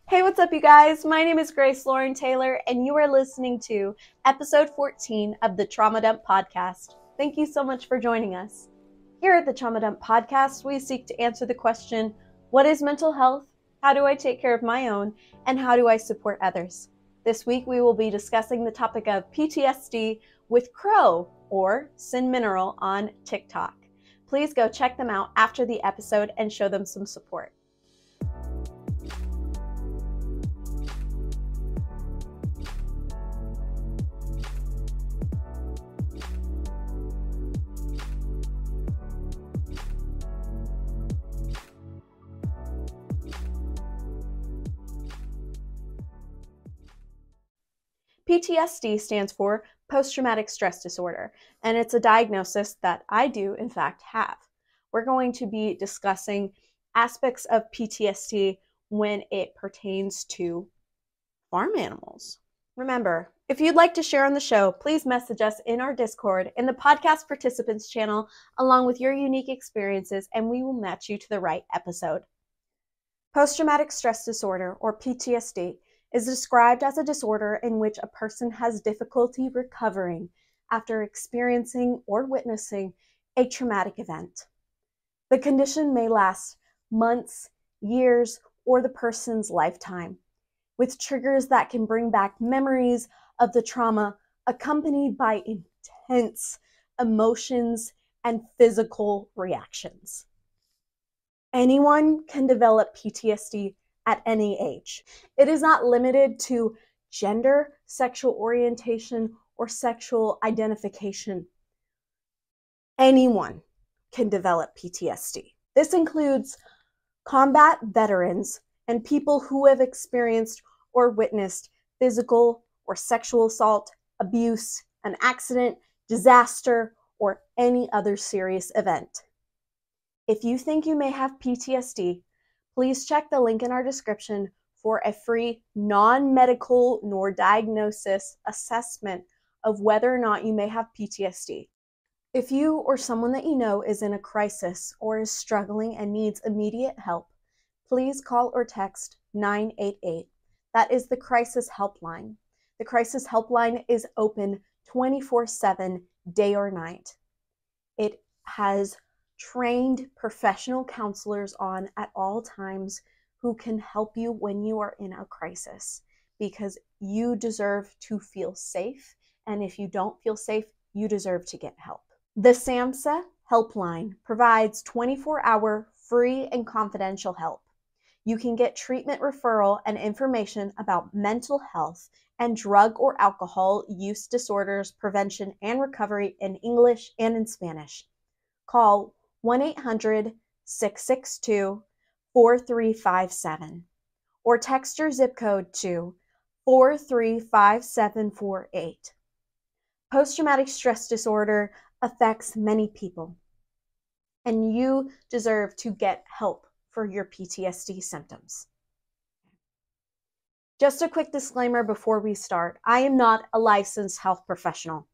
Hey, what's up, you guys? My name is Grace Lauren Taylor, and you are listening to episode 14 of the Trauma Dump Podcast. Thank you so much for joining us. Here at the Trauma Dump Podcast, we seek to answer the question, what is mental health? How do I take care of my own? And how do I support others? This week, we will be discussing the topic of PTSD with Crow, or Sin Mineral, on TikTok. Please go check them out after the episode and show them some support. PTSD stands for post-traumatic stress disorder, and it's a diagnosis that I do, in fact, have. We're going to be discussing aspects of PTSD when it pertains to farm animals. Remember, if you'd like to share on the show, please message us in our Discord in the podcast participants channel along with your unique experiences, and we will match you to the right episode. Post-traumatic stress disorder, or PTSD, is described as a disorder in which a person has difficulty recovering after experiencing or witnessing a traumatic event. The condition may last months, years, or the person's lifetime, with triggers that can bring back memories of the trauma accompanied by intense emotions and physical reactions. Anyone can develop PTSD at any age. It is not limited to gender, sexual orientation, or sexual identification. Anyone can develop PTSD. This includes combat veterans and people who have experienced or witnessed physical or sexual assault, abuse, an accident, disaster, or any other serious event. If you think you may have PTSD, please check the link in our description for a free non-medical nor diagnosis assessment of whether or not you may have PTSD. If you or someone that you know is in a crisis or is struggling and needs immediate help, please call or text 988. That is the crisis helpline. The crisis helpline is open 24/7, day or night. It has trained professional counselors on at all times who can help you when you are in a crisis, because you deserve to feel safe, and if you don't feel safe, you deserve to get help. The SAMHSA helpline provides 24-hour free and confidential help. You can get treatment referral and information about mental health and drug or alcohol use disorders prevention and recovery in English and in Spanish. Call 1-800-662-4357 or text your zip code to 435748. Post-traumatic stress disorder affects many people, and you deserve to get help for your PTSD symptoms. Just a quick disclaimer before we start. I am not a licensed health professional.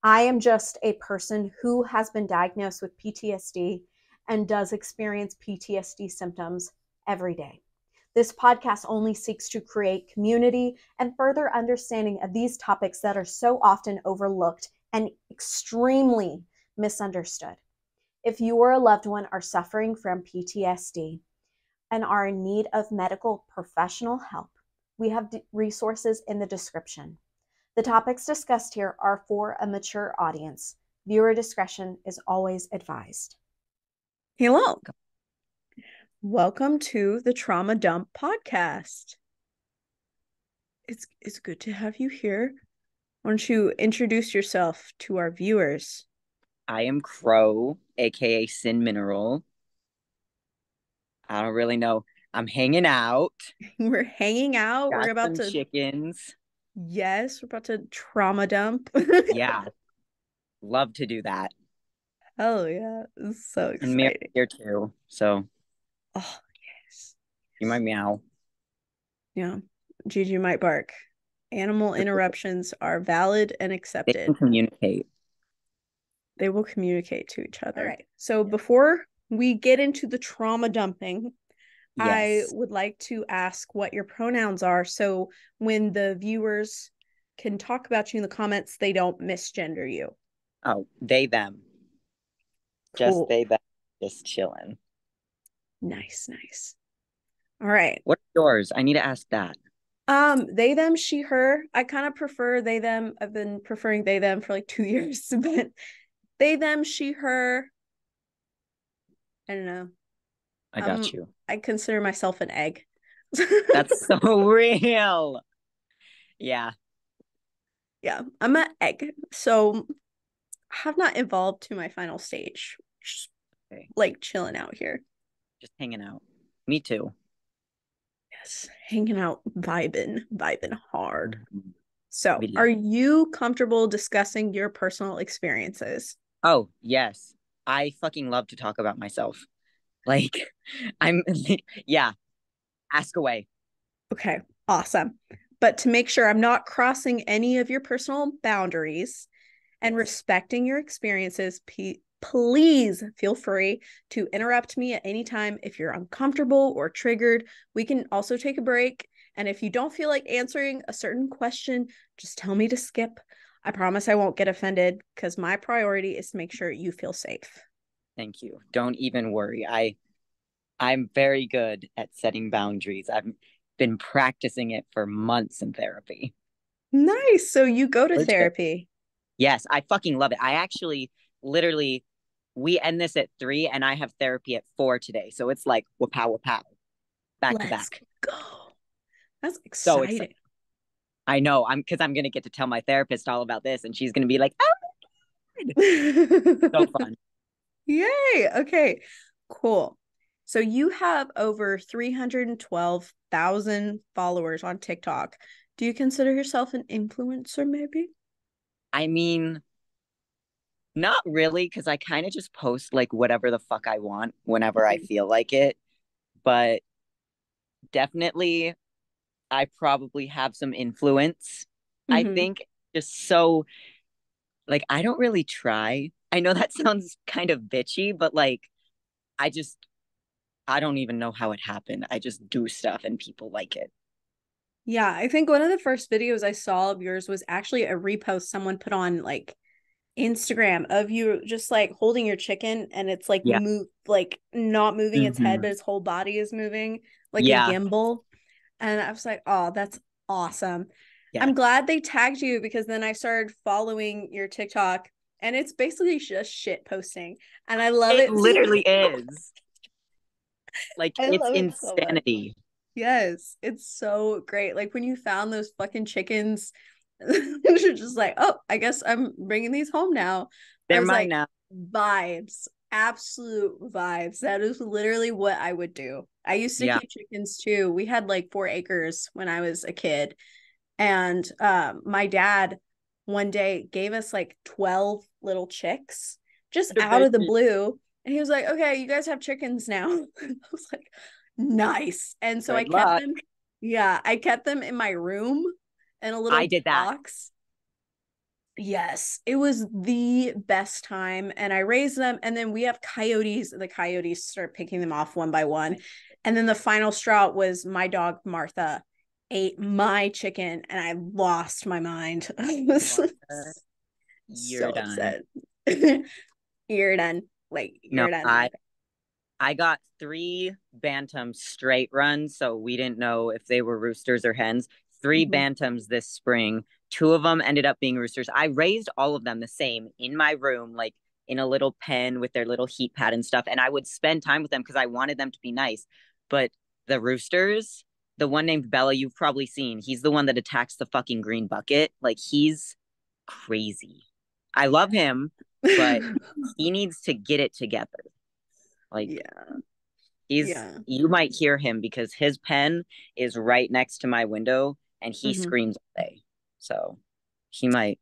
I am just a person who has been diagnosed with PTSD and does experience PTSD symptoms every day. This podcast only seeks to create community and further understanding of these topics that are so often overlooked and extremely misunderstood. If you or a loved one are suffering from PTSD and are in need of medical professional help, we have resources in the description. The topics discussed here are for a mature audience. Viewer discretion is always advised. Hello. Welcome to the Trauma Dump Podcast. It's good to have you here. Why don't you introduce yourself to our viewers? I am Crow, aka Sin Mineral. I don't really know. I'm hanging out. We're hanging out. Got We're about some to chickens. Yes, we're about to trauma dump. Yeah, love to do that. Hell yeah. It's so And Mira's exciting. here too, so Oh, yes. you might meow. Yeah. Gigi might bark. Animal interruptions are valid and They accepted. can communicate. They will communicate to each other. All right. So before we get into the trauma dumping, I Yes. would like to ask what your pronouns are so when the viewers can talk about you in the comments, they don't misgender you. Oh, they, them. Just Cool. they, them. Just chilling. Nice, nice. All right. What's yours? I need to ask that. They, them, she, her. I kind of prefer they, them. I've been preferring they, them for like 2 years, but they, them, she, her. I don't know. I got you. I consider myself an egg. That's so real. Yeah. Yeah, I'm an egg. So I have not evolved to my final stage. Just Okay. like chilling out here. Just hanging out. Me too. Yes, hanging out, vibing hard. Mhm. So, We are love. you comfortable discussing your personal experiences? Oh, yes. I fucking love to talk about myself. Like, I'm, yeah, ask away. Okay, awesome. But to make sure I'm not crossing any of your personal boundaries and Yes. respecting your experiences, please feel free to interrupt me at any time if you're uncomfortable or triggered. We can also take a break. And if you don't feel like answering a certain question, just tell me to skip. I promise I won't get offended because my priority is to make sure you feel safe. Thank you. Don't even worry. I'm very good at setting boundaries. I've been practicing it for months in therapy. Nice. So you go to Legit. therapy. Yes, I fucking love it. I actually literally we end this at 3 and I have therapy at 4 today. So it's like wapow wapow, back to Let's back. go. That's So excited. exciting. I know. I'm gonna get to tell my therapist all about this and she's gonna be like, oh my God. So fun. Yay. Okay. Cool. So you have over 312,000 followers on TikTok. Do you consider yourself an influencer, maybe? I mean, not really, because I kind of just post like whatever the fuck I want whenever I feel like it. But definitely I probably have some influence. I Mm-hmm. think just so like I don't really try. I know that sounds kind of bitchy, but like I just I don't even know how it happened. I just do stuff and people like it. Yeah, I think one of the first videos I saw of yours was actually a repost someone put on like Instagram of you just like holding your chicken and it's like Yeah. like not moving its head, Hmm. but its whole body is moving like a Yeah. gimbal. And I was like, oh, that's awesome. Yeah. I'm glad they tagged you because then I started following your TikTok and it's basically just shit posting. And I love It it. literally is. Like I it's love it so much. insanity. Yes, it's so great. Like when you found those fucking chickens, you're just like, oh, I guess I'm bringing these home now. I They're was mine like, now. vibes, absolute vibes. That is literally what I would do. I used to Yeah. keep chickens too. We had like 4 acres when I was a kid. And my dad one day gave us like 12 little chicks just out of the Division. blue. And he was like, okay, you guys have chickens now. I was like, nice. And so I Good kept luck. them. Yeah, I kept them in my room in a I little did that. box. Yes, it was the best time. And I raised them. And then we have coyotes. The coyotes start picking them off one by one. And then the final straw was my dog, Martha, ate my chicken. And I lost my mind. I was Martha, so you're done. upset. You're done. Like, No, you're done, I Martha. I got 3 bantams straight runs, so we didn't know if they were roosters or hens. 3 bantams this spring. 2 of them ended up being roosters. I raised all of them the same in my room, like in a little pen with their little heat pad and stuff. And I would spend time with them because I wanted them to be nice. But the roosters, the one named Bella, you've probably seen, he's the one that attacks the fucking green bucket. Like he's crazy. I love him, but he needs to get it together. Like Yeah. he's Yeah. you might hear him because his pen is right next to my window and he Mhm. screams all day. So he might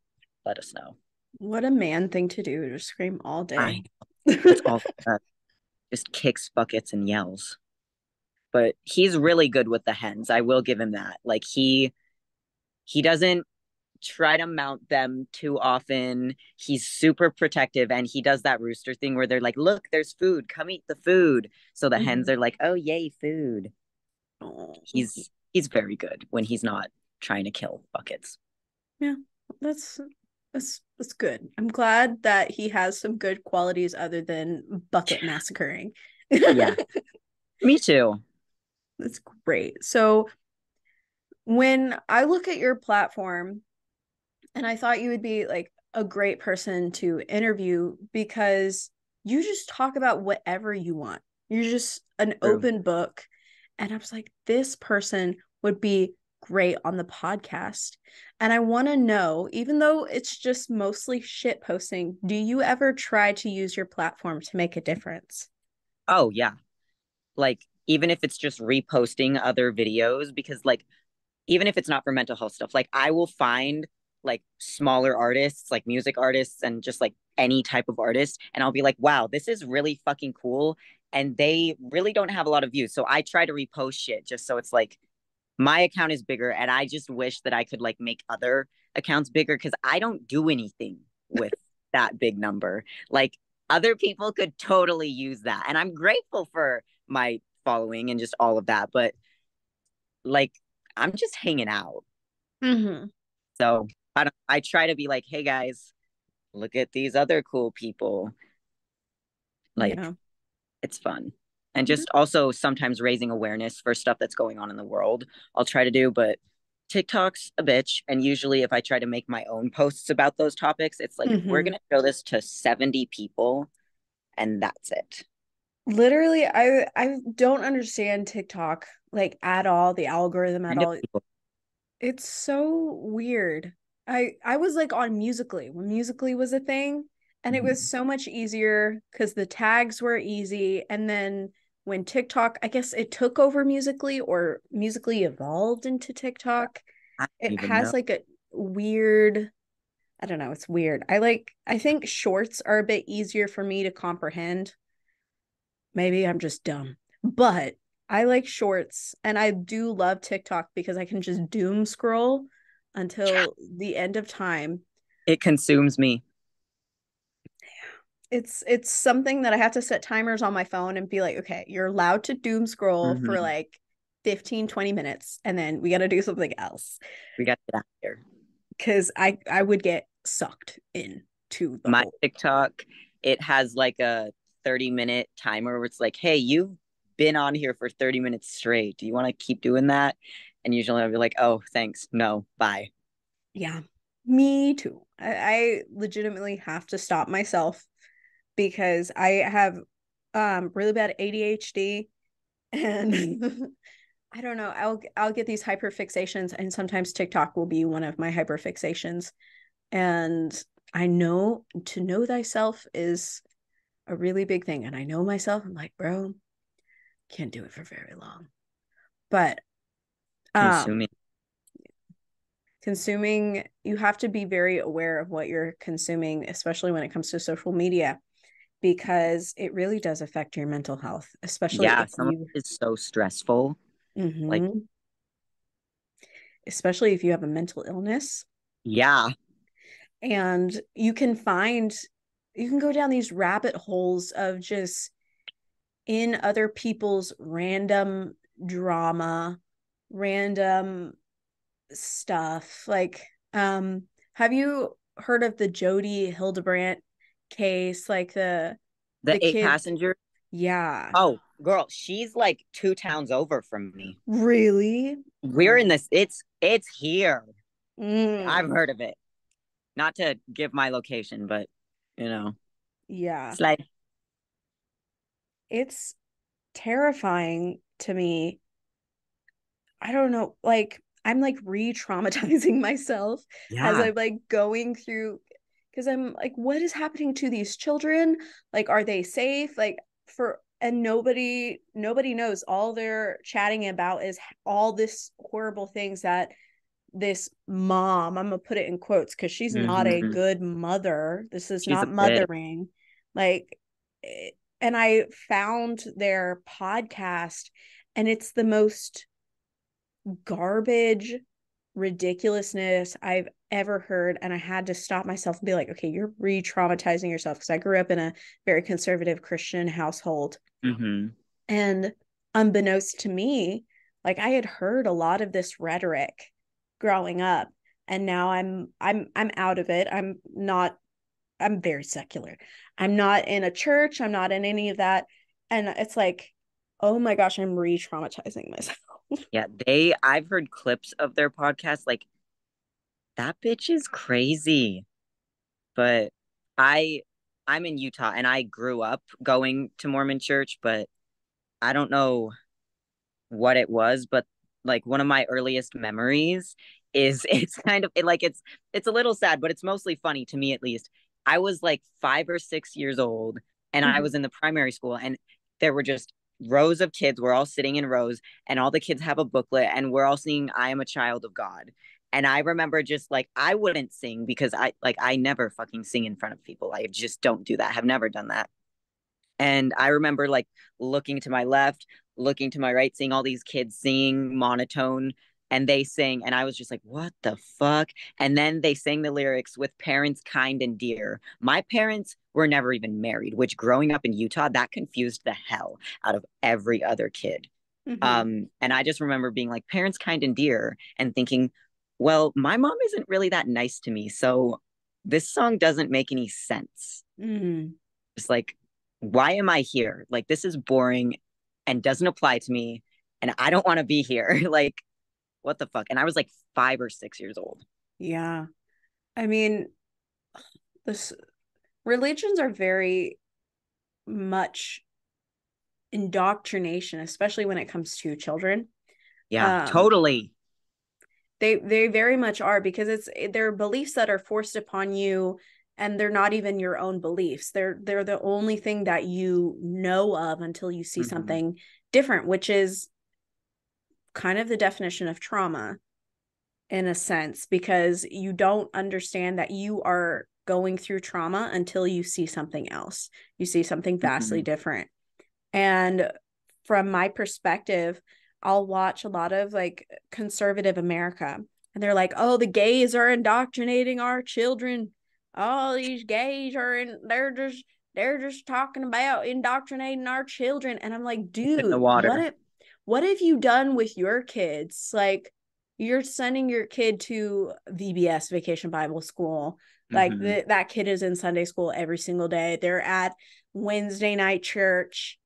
let us know. What a man thing to do to scream all I day. that's all just kicks buckets and yells. But he's really good with the hens. I will give him that. Like he doesn't try to mount them too often. He's super protective, and he does that rooster thing where they're like, look, there's food, come eat the food. So the hens are like, oh yay, food. Oh. He's very good when he's not trying to kill buckets. Yeah, that's good. I'm glad that he has some good qualities other than bucket massacring. Yeah, me too. That's great. So when I look at your platform, and I thought you would be like a great person to interview because you just talk about whatever you want. You're just an True. open book. And I was like, this person would be great on the podcast. And I want to know, even though it's just mostly shit posting, do you ever try to use your platform to make a difference? Oh yeah. Like even if it's just reposting other videos, because like even if it's not for mental health stuff, like I will find like smaller artists, like music artists and just like any type of artist, and I'll be like, wow, this is really fucking cool. And they really don't have a lot of views. So I try to repost shit just so it's like my account is bigger, and I just wish that I could like make other accounts bigger because I don't do anything with that big number. Like other people could totally use that. And I'm grateful for my following and just all of that. But like I'm just hanging out. Mm-hmm. So I try to be like, hey guys, look at these other cool people. Like Yeah. it's fun. And just also sometimes raising awareness for stuff that's going on in the world. I'll try to do, but TikTok's a bitch. And usually if I try to make my own posts about those topics, it's like we're Mm-hmm. gonna show this to 70 people and that's it. Literally, I don't understand TikTok like at all, the algorithm at Kind of all. people. It's so weird. I was like on Musically when Musically was a thing, and it was Mhm. so much easier because the tags were easy. And then when TikTok, I guess it took over Musically or Musically evolved into TikTok. I don't It even know. has like a weird, I don't know, it's weird. I think shorts are a bit easier for me to comprehend. Maybe I'm just dumb, but I like shorts and I do love TikTok because I can just doom scroll Yeah. until the end of time. It consumes me. It's something that I have to set timers on my phone and be like, okay, you're allowed to doom scroll for Mhm. like 15-20 minutes and then we got to do something else We got to get out of here. because I would get sucked into the My whole. TikTok, it has like a 30-minute timer where it's like, hey, you've been on here for 30 minutes straight. Do you want to keep doing that? And usually I'll be like, oh, thanks. No, bye. Yeah, me too. I legitimately have to stop myself because I have really bad ADHD and I don't know, I'll get these hyperfixations and sometimes TikTok will be one of my hyperfixations. And I know to know thyself is a really big thing. And I know myself, I'm like, bro, can't do it for very long. But um Consuming. consuming, you have to be very aware of what you're consuming, especially when it comes to social media, because it really does affect your mental health, especially Yeah, if some of you it is so stressful. Like, mhm, especially if you have a mental illness. yeah, And you can go down these rabbit holes of just in other people's random drama, random stuff. Like, have you heard of the Jody Hildebrandt case? Like the the eight kid, passenger. yeah. Oh, girl, she's like 2 towns over from me. Really? We're in Oh. this. It's here. I've Mm, heard of it. Not to give my location, but you know, yeah. it's like, It's terrifying to me. I don't know, like I'm like re-traumatizing myself as yeah, I'm like going through because I'm like, what is happening to these children? Like, are they safe? Like for and nobody knows. All they're chatting about is all this horrible things that this mom, I'm gonna put it in quotes because she's not a hmm good mother. This is she's a not bitch. mothering. Like, and I found their podcast and it's the most garbage ridiculousness I've ever heard. And I had to stop myself and be like, okay, you're re-traumatizing yourself. Because I grew up in a very conservative Christian household. Mm-hmm. And unbeknownst to me, like I had heard a lot of this rhetoric growing up. And now I'm out of it. I'm very secular. I'm not in a church. I'm not in any of that. And it's like, oh my gosh, I'm re-traumatizing myself. Yeah, I've heard clips of their podcast. Like, that bitch is crazy. But I I'm in Utah and I grew up going to Mormon church, but I don't know what it was, but like one of my earliest memories is it's kind of it's a little sad, but it's mostly funny to me at least. I was like 5 or 6 years old and I Mhm. was in the primary school and there were just rows of kids. We're all sitting in rows and all the kids have a booklet and we're all singing I am a child of God. And I remember just like I wouldn't sing because I never fucking sing in front of people. I just don't do that. Have never done that. And I remember like looking to my left, looking to my right, seeing all these kids singing monotone and they sing. And I was just like, what the fuck? And then they sang the lyrics with parents kind and dear. My parents were never even married, which growing up in Utah, that confused the hell out of every other kid. Mm-hmm. And I just remember being like, parents kind and dear, and thinking, well, my mom isn't really that nice to me. So this song doesn't make any sense. Mm-hmm. It's like, why am I here? Like, this is boring and doesn't apply to me. And I don't want to be here. Like, what the fuck? And I was like 5 or 6 years old. Yeah. I mean, this religions are very much indoctrination, especially when it comes to children. Yeah, Um, totally. they very much are because they're beliefs that are forced upon you and they're not even your own beliefs. They're the only thing that you know of until you see Mm-hmm. something different, which is kind of the definition of trauma in a sense, because you don't understand that you are going through trauma until you see something else. You see something vastly Mm-hmm. different. And from my perspective, I'll watch a lot of like conservative America and they're like, oh, the gays are indoctrinating our children. All these gays are in, they're just talking about indoctrinating our children. And I'm like, In the dude, water. what have you done with your kids? Like, you're sending your kid to VBS, Vacation Bible School. Like Mm-hmm. that kid is in Sunday school every single day. They're at Wednesday night church.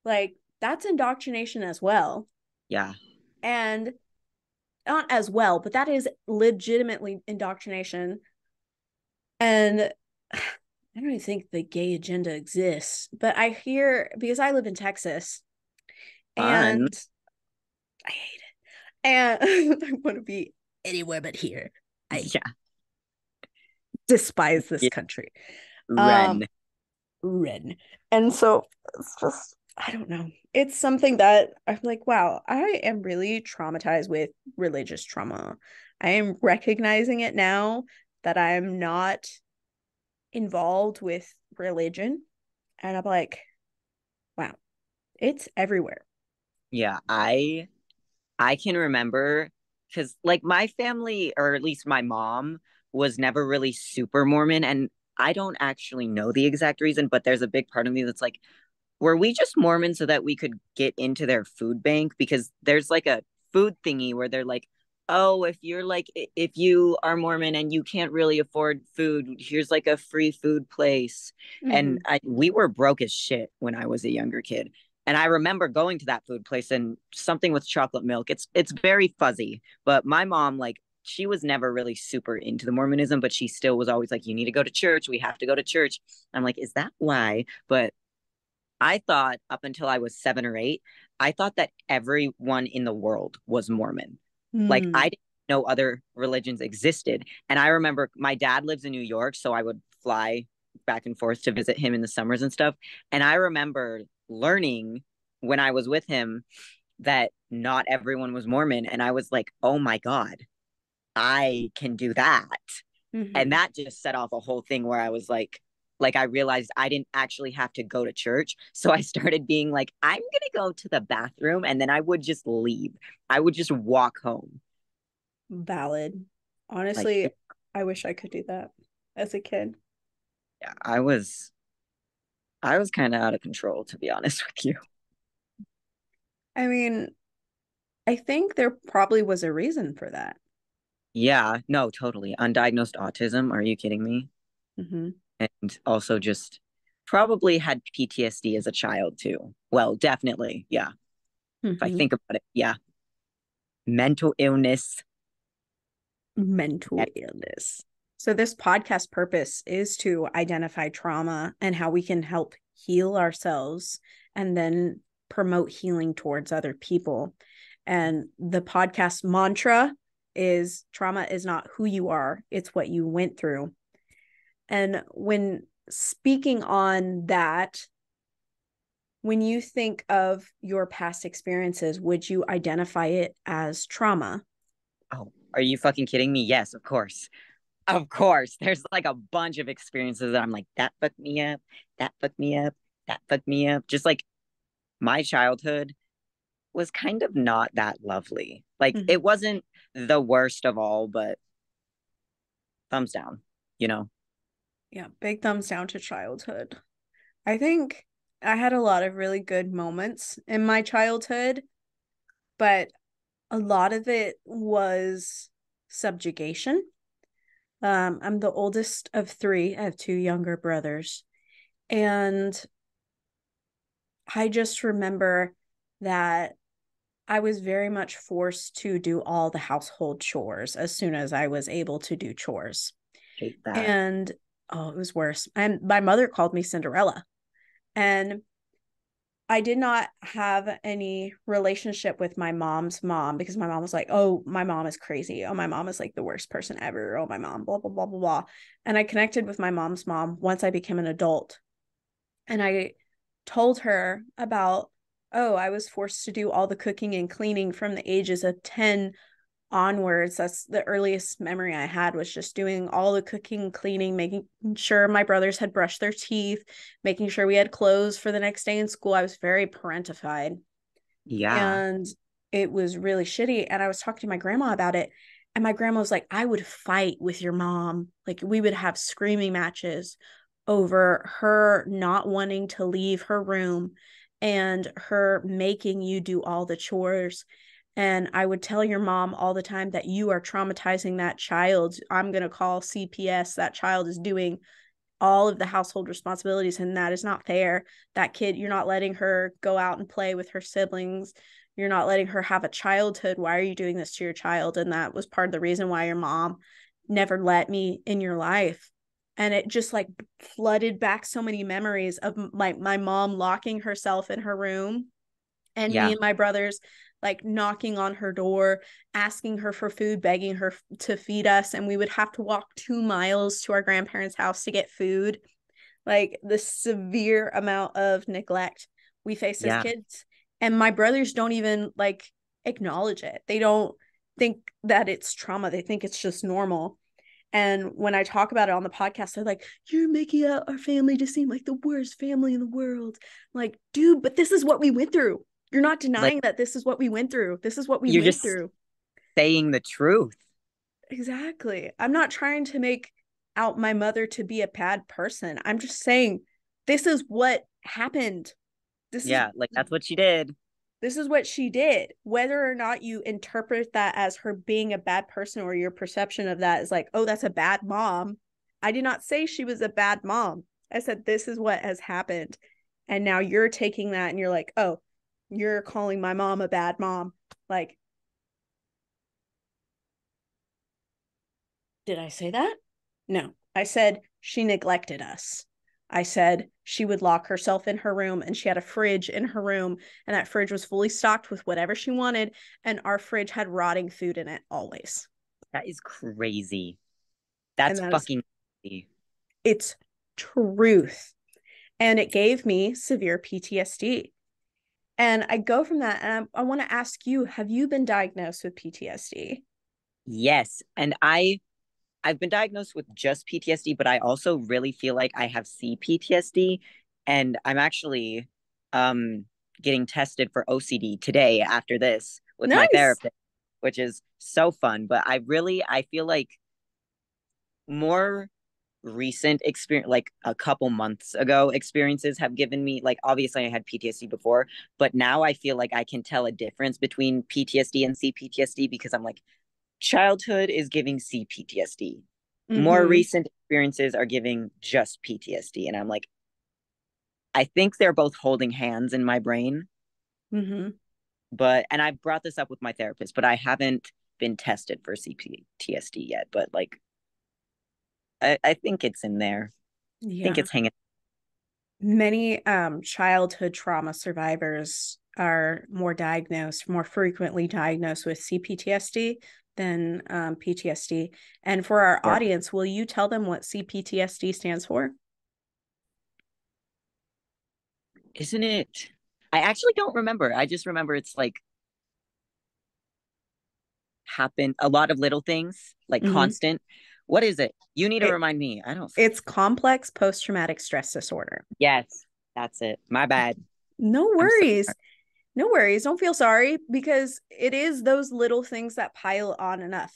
Like, that's indoctrination as well. Yeah. And not as well, but that is legitimately indoctrination. And I don't even think the gay agenda exists, but I hear, because I live in Texas Fun. and I hate it. And I want to be anywhere but here. I Yeah. despise this Yeah. country. Um, Ren. Ren. And so it's just, I don't know. It's something that I'm like, wow, I am really traumatized with religious trauma. I am recognizing it now that I'm not involved with religion. And I'm like, wow, it's everywhere. Yeah. I can remember because, like, my family, or at least my mom, was never really super Mormon. And I don't actually know the exact reason, but there's a big part of me that's like, were we just Mormon so that we could get into their food bank? Because there's like a food thingy where they're like, oh, if you're like, if you are Mormon and you can't really afford food, here's like a free food place. And Mm-hmm. we were broke as shit when I was a younger kid. And I remember going to that food place and something with chocolate milk. It's very fuzzy, but my mom, like, she was never really super into the Mormonism, but she still was always like, you need to go to church. We have to go to church. I'm like, is that why? But I thought up until I was 7 or 8, I thought that everyone in the world was Mormon. Like, I Mm. didn't know other religions existed. And I remember my dad lives in New York, so I would fly back and forth to visit him in the summers and stuff. And I remember learning when I was with him that not everyone was Mormon. And I was like, oh my God, I can do that. And Mm-hmm. that just set off a whole thing where I was like I realized I didn't actually have to go to church. So I started being like, I'm gonna go to the bathroom and then I would just leave. I would just walk home. Valid. Like, Honestly, I wish I could do that as a kid. Yeah, I was kind of out of control, to be honest with you. I mean, I think there probably was a reason for that. Yeah, no, totally. Undiagnosed autism. Are you kidding me? Hmm. And also just probably had PTSD as a child too. Well, definitely. Yeah. If I Hmm. think about it, yeah. Mental illness. Mental illness. So, this podcast purpose is to identify trauma and how we can help heal ourselves and then promote healing towards other people. And the podcast mantra is trauma is not who you are, it's what you went through. And when speaking on that, when you think of your past experiences, would you identify it as trauma? Oh, are you fucking kidding me? Yes, of course. Of course. There's like a bunch of experiences that I'm like, that fucked me up, that fucked me up, that fucked me up. Just like my childhood was kind of not that lovely. Like Mhm. it wasn't the worst of all, but thumbs down, you know? Yeah, big thumbs down to childhood. I think I had a lot of really good moments in my childhood, but a lot of it was subjugation. I'm the oldest of three. I have two younger brothers. And I just remember that I was very much forced to do all the household chores as soon as I was able to do chores. Hate that. And oh, it was worse. And my mother called me Cinderella. And I did not have any relationship with my mom's mom because my mom was like, oh, my mom is crazy. Oh, my mom is like the worst person ever. Oh, my mom, blah, blah, blah, blah, blah. And I connected with my mom's mom once I became an adult. And I told her about, oh, I was forced to do all the cooking and cleaning from the ages of 10 onwards. That's the earliest memory I had, was just doing all the cooking, cleaning, making sure my brothers had brushed their teeth, making sure we had clothes for the next day in school. I was very parentified, Yeah. and it was really shitty. And I was talking to my grandma about it, and my grandma was like, I would fight with your mom. Like, we would have screaming matches over her not wanting to leave her room and her making you do all the chores. And I would tell your mom all the time that you are traumatizing that child. I'm going to call CPS. That child is doing all of the household responsibilities, and that is not fair. That kid, you're not letting her go out and play with her siblings. You're not letting her have a childhood. Why are you doing this to your child? And that was part of the reason why your mom never let me in your life. And it just like flooded back so many memories of my mom locking herself in her room, and me Yeah. and my brothers like knocking on her door, asking her for food, begging her to feed us. And we would have to walk 2 miles to our grandparents' house to get food. Like the severe amount of neglect we faced as Yeah. kids. And my brothers don't even like acknowledge it. They don't think that it's trauma, they think it's just normal. And when I talk about it on the podcast, they're like, you're making out our family to seem like the worst family in the world. I'm like, dude, but this is what we went through. You're not Like denying that this is what we went through. This is what we you're lived just through. saying the truth. Exactly. I'm not trying to make out my mother to be a bad person. I'm just saying this is what happened. This is Yeah, like that's what she did. this is what she did. Whether or not you interpret that as her being a bad person, or your perception of that is like, oh, that's a bad mom. I did not say she was a bad mom. I said, this is what has happened. And now you're taking that and you're like, oh, you're calling my mom a bad mom. Like, did I say that? No. I said she neglected us. I said she would lock herself in her room, and she had a fridge in her room, and that fridge was fully stocked with whatever she wanted, and our fridge had rotting food in it always. That is crazy. And That's that is, fucking crazy. it's truth. And it gave me severe PTSD. And I go from that, and I want to ask you, have you been diagnosed with PTSD? Yes. And I've been diagnosed with just PTSD, but I also really feel like I have CPTSD, and I'm actually um getting tested for OCD today after this with my Nice. therapist, which is so fun. But I feel like more recent experience, like a couple months ago, experiences have given me, like, obviously I had PTSD before, but now I feel like I can tell a difference between PTSD and CPTSD because I'm like, childhood is giving CPTSD. More Mm-hmm. recent experiences are giving just PTSD. And I'm like, I think they're both holding hands in my brain. Mm-hmm. But, and I brought this up with my therapist, but I haven't been tested for CPTSD yet. But like, I think it's in there. I think Yeah. it's hanging. Many childhood trauma survivors are more frequently diagnosed with CPTSD than PTSD. And for our Yeah. audience, will you tell them what CPTSD stands for? Isn't it? I actually don't remember. I just remember it's like happen a lot of little things, like Mm-hmm. constant. What is it? You need to It, remind me. I don't. it's complex post-traumatic stress disorder. Yes, that's it. My bad. No I'm so worries. sorry. No worries. Don't feel sorry because it is those little things that pile on enough.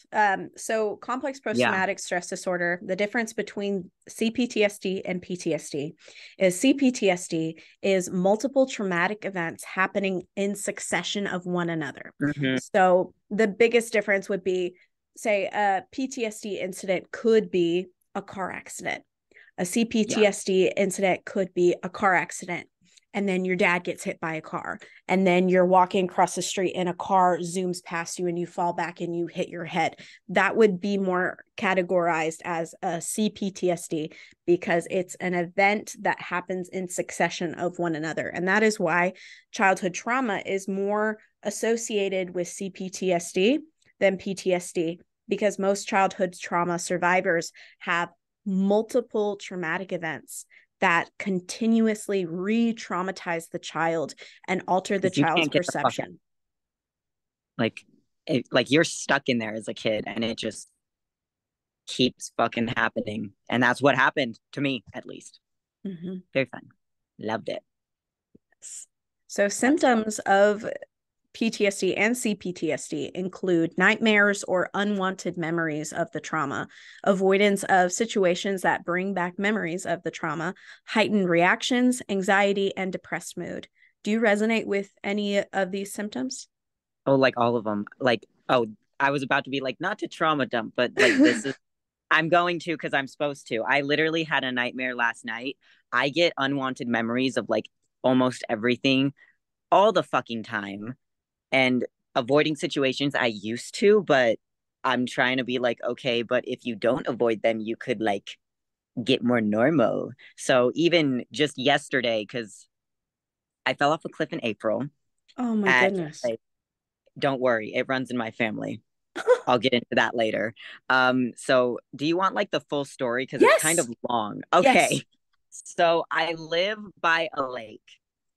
So complex Yeah. post-traumatic stress disorder, the difference between CPTSD and PTSD is CPTSD is multiple traumatic events happening in succession of one another. Hmm. So the biggest difference would be, say, a PTSD incident could be a car accident. A Yeah. CPTSD incident could be a car accident, and then your dad gets hit by a car, and then you're walking across the street and a car zooms past you and you fall back and you hit your head. That would be more categorized as a CPTSD because it's an event that happens in succession of one another. And that is why childhood trauma is more associated with CPTSD than PTSD, because most childhood trauma survivors have multiple traumatic events that continuously re-traumatize the child and alter the Because you child's can't get the fuck out. perception. Like, like you're stuck in there as a kid, and it just keeps fucking happening. And that's what happened to me, at least. Mm-hmm. Very fun. Loved it. So That's fun. symptoms of PTSD and CPTSD include nightmares or unwanted memories of the trauma, avoidance of situations that bring back memories of the trauma, heightened reactions, anxiety, and depressed mood. Do you resonate with any of these symptoms? Oh, like all of them. Like, oh, I was about to be like, not to trauma dump, but like this is, I'm going to because I'm supposed to. I literally had a nightmare last night. I get unwanted memories of like almost everything all the fucking time and avoiding situations I used to, but I'm trying to be like, okay, but if you don't avoid them, you could like get more normal. So even just yesterday, because I fell off a cliff in April Oh my at goodness. like, don't worry, it runs in my family. I'll get into that later. So do you want like the full story? Because it's kind Yes. of long. Yes. Okay. So I live by a lake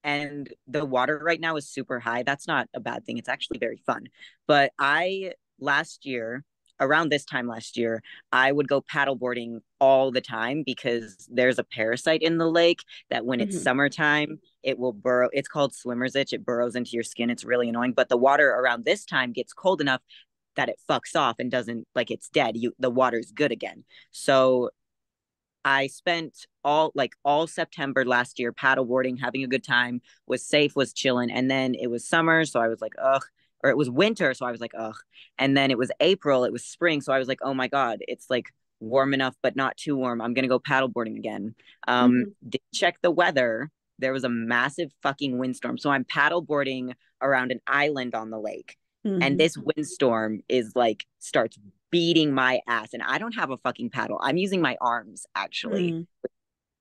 and the water right now is super high. That's not a bad thing. It's actually very fun. But I last year, around this time last year, I would go paddleboarding all the time because there's a parasite in the lake that when it's Mm-hmm. summertime, it will burrow. It's called swimmer's itch. It burrows into your skin. It's really annoying. But the water around this time gets cold enough that it fucks off and doesn't like it's dead. The water's good again. So I spent all September last year paddleboarding, having a good time, was safe, was chilling. And then it was summer, so I was like, ugh. Or it was winter, so I was like, ugh. And then it was April, it was spring, so I was like, oh my God, it's like warm enough, but not too warm. I'm gonna go paddleboarding again. Mm-hmm. Did check the weather. There was a massive fucking windstorm. So I'm paddleboarding around an island on the lake. And Mm-hmm. this windstorm is like starts beating my ass and I don't have a fucking paddle. I'm using my arms actually. Mm-hmm.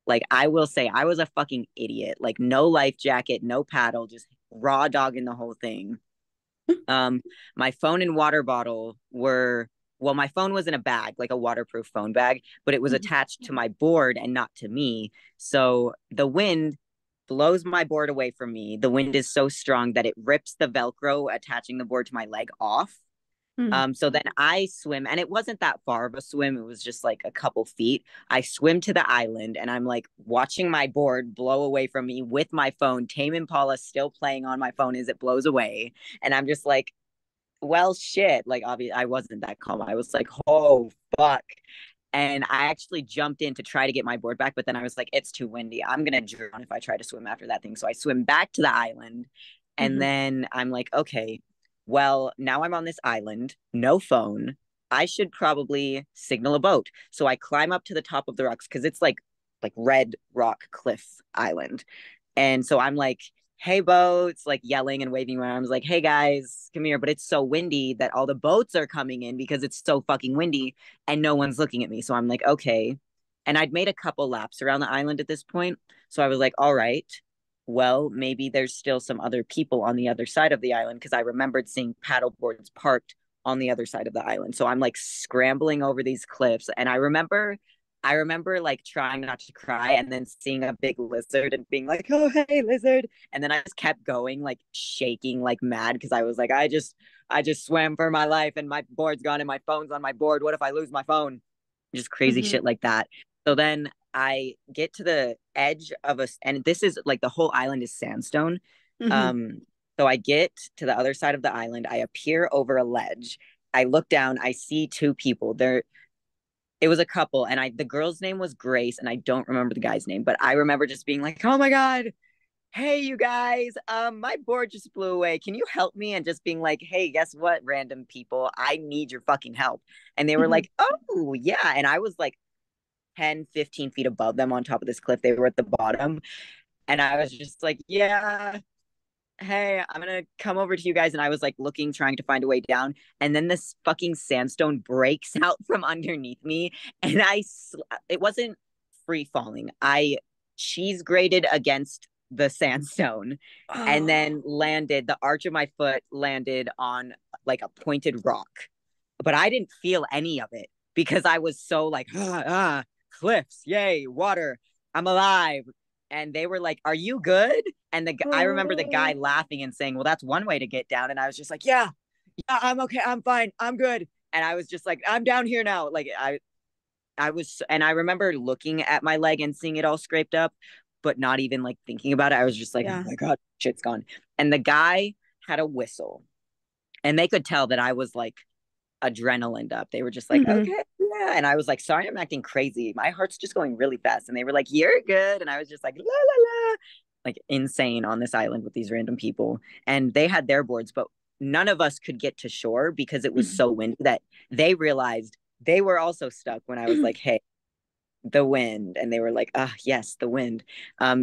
Like I will say I was a fucking idiot. Like no life jacket, no paddle, just raw dog in the whole thing. Um my phone and water bottle were well my phone was in a bag, like a waterproof phone bag, but it was attached to my board and not to me. So the wind blows my board away from me. The wind is so strong that it rips the velcro attaching the board to my leg off. Mm-hmm. So then I swim, and it wasn't that far of a swim. It was just like a couple feet. I swim to the island, and I'm like watching my board blow away from me with my phone. Tame Impala still playing on my phone as it blows away, and I'm just like, well, shit. Like, obviously, I wasn't that calm. I was like, oh fuck. And I actually jumped in to try to get my board back, but then I was like, it's too windy. I'm gonna drown if I try to swim after that thing. So I swim back to the island, and Mm-hmm. then I'm like, okay, well, now I'm on this island, no phone. I should probably signal a boat. So I climb up to the top of the rocks because it's like red rock cliff island. And so I'm like, hey boats, like yelling and waving my arms, like, hey guys, come here. But it's so windy that all the boats are coming in because it's so fucking windy and no one's looking at me. So I'm like, okay. And I'd made a couple laps around the island at this point. So I was like, all right, well, maybe there's still some other people on the other side of the island because I remembered seeing paddle boards parked on the other side of the island. So I'm like scrambling over these cliffs. And I remember like trying not to cry and then seeing a big lizard and being like, oh, hey, lizard. And then I just kept going, like shaking like mad because I was like, I just swam for my life and my board's gone and my phone's on my board. What if I lose my phone? Just crazy Mm-hmm. shit like that. So then I get to the edge of and this is like the whole island is sandstone. Mm-hmm. Um, so I get to the other side of the island. I appear over a ledge. I look down. I see two people. It was a couple, and the girl's name was Grace, and I don't remember the guy's name, but I remember just being like, "Oh my god, hey you guys, my board just blew away. Can you help me?" And just being like, "Hey, guess what, random people, I need your fucking help." And they were Mm-hmm. like, "Oh yeah," and I was like 10, 15 feet above them on top of this cliff. They were at the bottom, and I was just like, "Yeah, hey, I'm gonna come over to you guys." And I was like looking, trying to find a way down. And then this fucking sandstone breaks out from underneath me. And it wasn't free falling. I cheese grated against the sandstone and Oh. then landed, the arch of my foot landed on like a pointed rock. But I didn't feel any of it because I was so like, cliffs, yay, water, I'm alive. And they were like, "Are you good?" And I remember the guy Oh. laughing and saying, "Well, that's one way to get down." And I was just like, "Yeah, yeah, I'm okay, I'm fine, I'm good." And I was just like, "I'm down here now." Like I was, and I remember looking at my leg and seeing it all scraped up, but not even like thinking about it. I was just like, "Oh Yeah. my god, shit's gone." And the guy had a whistle, and they could tell that I was like adrenaline up. They were just like, Mm-hmm. okay, yeah. And I was like, sorry, I'm acting crazy. My heart's just going really fast. And they were like, you're good. And I was just like, la la la, like insane on this island with these random people. And they had their boards, but none of us could get to shore because it was Mm-hmm. so windy that they realized they were also stuck when I was like, hey, the wind. And they were like, ah, yes, the wind.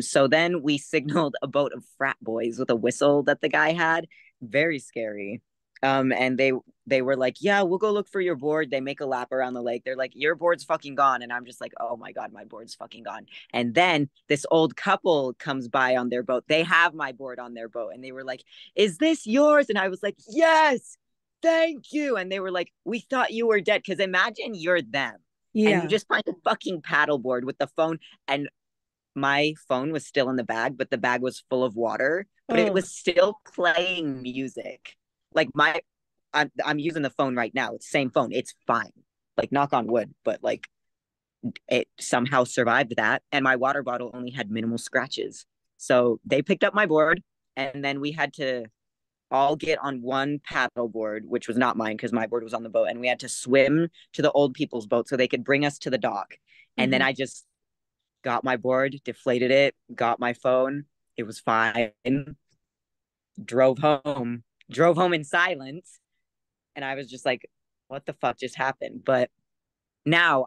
So then we signaled a boat of frat boys with a whistle that the guy had. Very scary. And they were like, yeah, we'll go look for your board. They make a lap around the lake. They're like, your board's fucking gone. And I'm just like, oh my God, my board's fucking gone. And then this old couple comes by on their boat. They have my board on their boat. And they were like, is this yours? And I was like, yes, thank you. And they were like, we thought you were dead. Cause imagine you're them and you Yeah. just find a fucking paddleboard with the phone. And my phone was still in the bag, but the bag was full of water, but it Oh. was still playing music. Like I'm using the phone right now. It's the same phone. It's fine. Like knock on wood, but like it somehow survived that. And my water bottle only had minimal scratches. So they picked up my board and then we had to all get on one paddle board, which was not mine because my board was on the boat, and we had to swim to the old people's boat so they could bring us to the dock. And then Mm-hmm. I just got my board, deflated it, got my phone. It was fine. Drove home, drove home in silence, and I was just like, "What the fuck just happened?" But now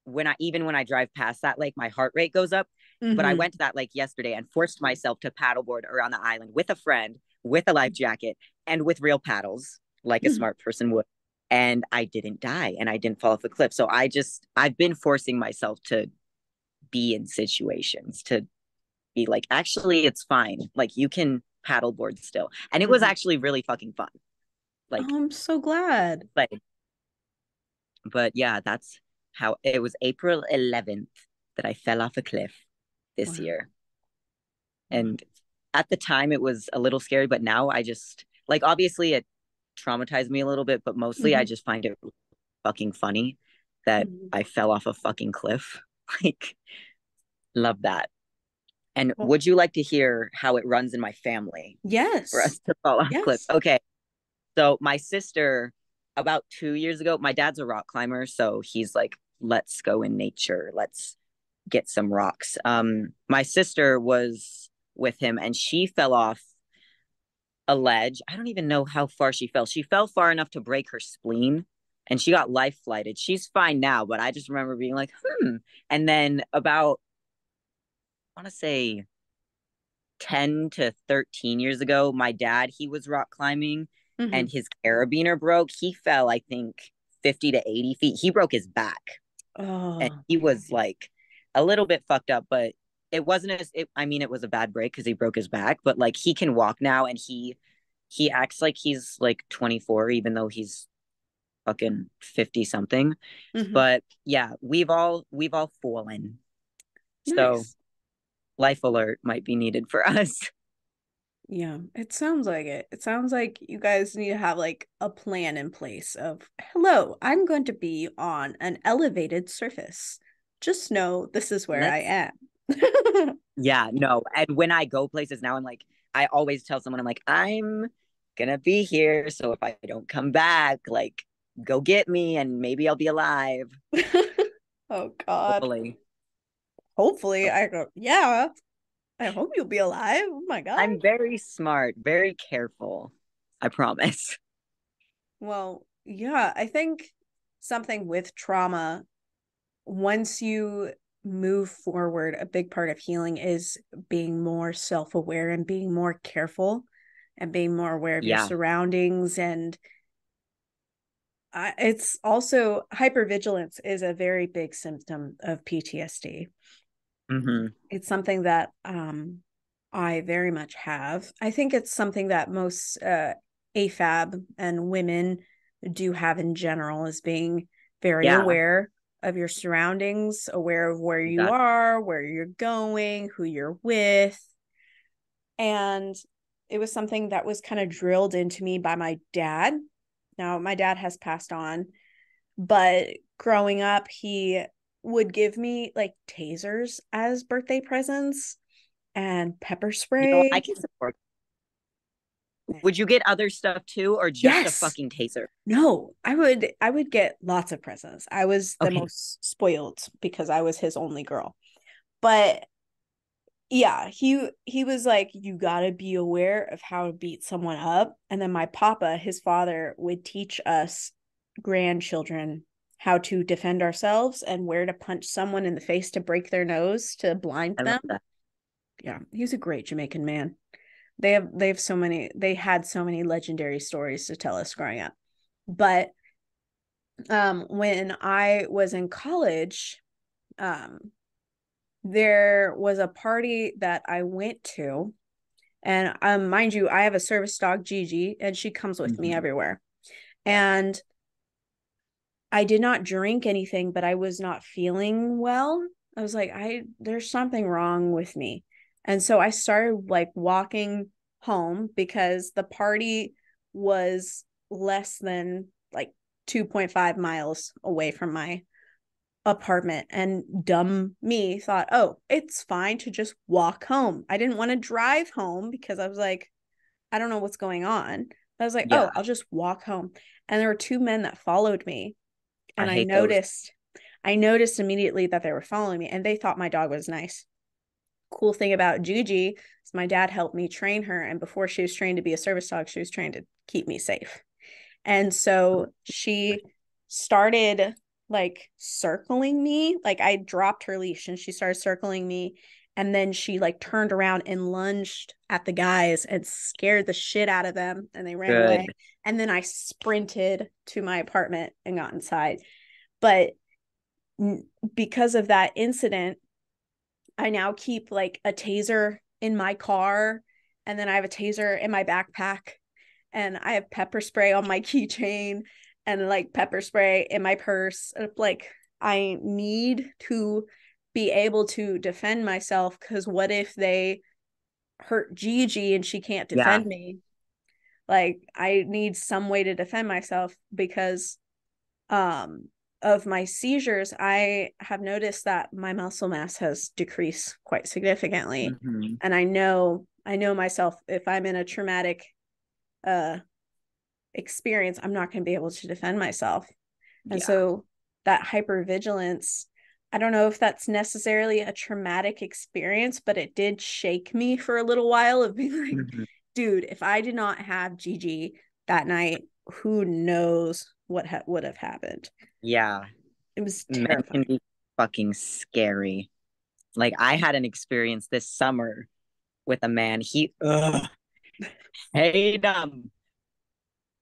when I drive past that lake, my heart rate goes up. But I Mm-hmm. went to that lake yesterday and forced myself to paddleboard around the island with a friend, with a life jacket, and with real paddles, like a smart person would. And I didn't die and I didn't fall off a cliff. So I've been forcing myself to be in situations to be like, actually, it's fine. Like you can paddleboard still. And it was Mm-hmm. actually really fucking fun. Like, Oh, I'm so glad. but but yeah, that's how it was April 11th that I fell off a cliff this Wow. year. Wow. And at the time it was a little scary, but now I just like obviously it traumatized me a little bit, but mostly I Mm-hmm. just find it fucking funny that Mm-hmm. I fell off a fucking cliff. Like, love that. And Well, would you like to hear how it runs in my family for yes. us to fall off cliffs? Yes. Okay. So my sister, about 2 years ago, my dad's a rock climber, so he's like, let's go in nature. Let's get some rocks. My sister was with him and she fell off a ledge. I don't even know how far she fell. She fell far enough to break her spleen and she got life flighted. She's fine now, but I just remember being like, hmm. And then about, I want to say 10 to 13 years ago, my dad, he was rock climbing Mm-hmm. and his carabiner broke. He fell, I think, 50 to 80 feet. He broke his back and Oh, he was like a little bit fucked up, but it wasn't I mean, it was a bad break because he broke his back, but like he can walk now and he acts like he's like 24, even though he's fucking 50 something. mm-hmm. But yeah, we've all fallen. So Nice. life alert might be needed for us. Yeah, it sounds like it. It sounds like you guys need to have like a plan in place of, hello, I'm going to be on an elevated surface. Just know this is where I Let's am. Yeah, no. And when I go places now, I'm like, I always tell someone, I'm like, I'm gonna be here. So if I don't come back, like, go get me and maybe I'll be alive. Oh God. Hopefully. Hopefully, I go, yeah, I hope you'll be alive. Oh my God. I'm very smart, very careful. I promise. Well, yeah, I think something with trauma, once you move forward, a big part of healing is being more self-aware and being more careful and being more aware of your Yeah. surroundings. And it's also hypervigilance is a very big symptom of PTSD. Hmm. It's something that I very much have. I think it's something that most AFAB and women do have in general, is being very Yeah. aware of your surroundings, aware of where you Exactly. are, where you're going, who you're with. And it was something that was kind of drilled into me by my dad. Now, my dad has passed on, but growing up, he would give me like tasers as birthday presents and pepper I spray. can support. Would you get other stuff too, or just a Yes. fucking taser? No, I would get lots of presents. I was the Okay. most spoiled because I was his only girl. But yeah, he was like, you gotta be aware of how to beat someone up. And then my papa, his father, would teach us grandchildren how to defend ourselves and where to punch someone in the face to break their nose to blind I love them. that. Yeah, he's a great Jamaican man. They had so many legendary stories to tell us growing up. But when I was in college, um there was a party that I went to, and mind you, I have a service dog, Gigi, and she comes with me Hmm. everywhere. And I did not drink anything, but I was not feeling well. I was like, there's something wrong with me. And so I started like walking home because the party was less than like 2.5 miles away from my apartment. And dumb me thought, oh, it's fine to just walk home. I didn't want to drive home because I was like, I don't know what's going on. But I was like, Yeah. oh, I'll just walk home. And there were two men that followed me, I and I hate those. noticed I noticed immediately that they were following me, and they thought my dog was nice. Cool thing about Gigi is my dad helped me train her, and before she was trained to be a service dog, she was trained to keep me safe. And so she started like circling me. Like I dropped her leash and she started circling me. And then she like turned around and lunged at the guys and scared the shit out of them, and they ran away. Good. And then I sprinted to my apartment and got inside. But because of that incident, I now keep like a taser in my car, and then I have a taser in my backpack, and I have pepper spray on my keychain, and like pepper spray in my purse. Like I need to be able to defend myself, because what if they hurt Gigi and she can't Yeah. defend me? Like I need some way to defend myself because um of my seizures. I have noticed that my muscle mass has decreased quite significantly. Hmm. And I know myself, if I'm in a traumatic uh experience, I'm not going to be able to defend myself. And Yeah. so that hypervigilance, I don't know if that's necessarily a traumatic experience, but it did shake me for a little while of being like, dude, if I did not have Gigi that night, who knows what would have happened. Yeah. It was Men can terrifying. be fucking scary. Like I had an experience this summer with a man. He hate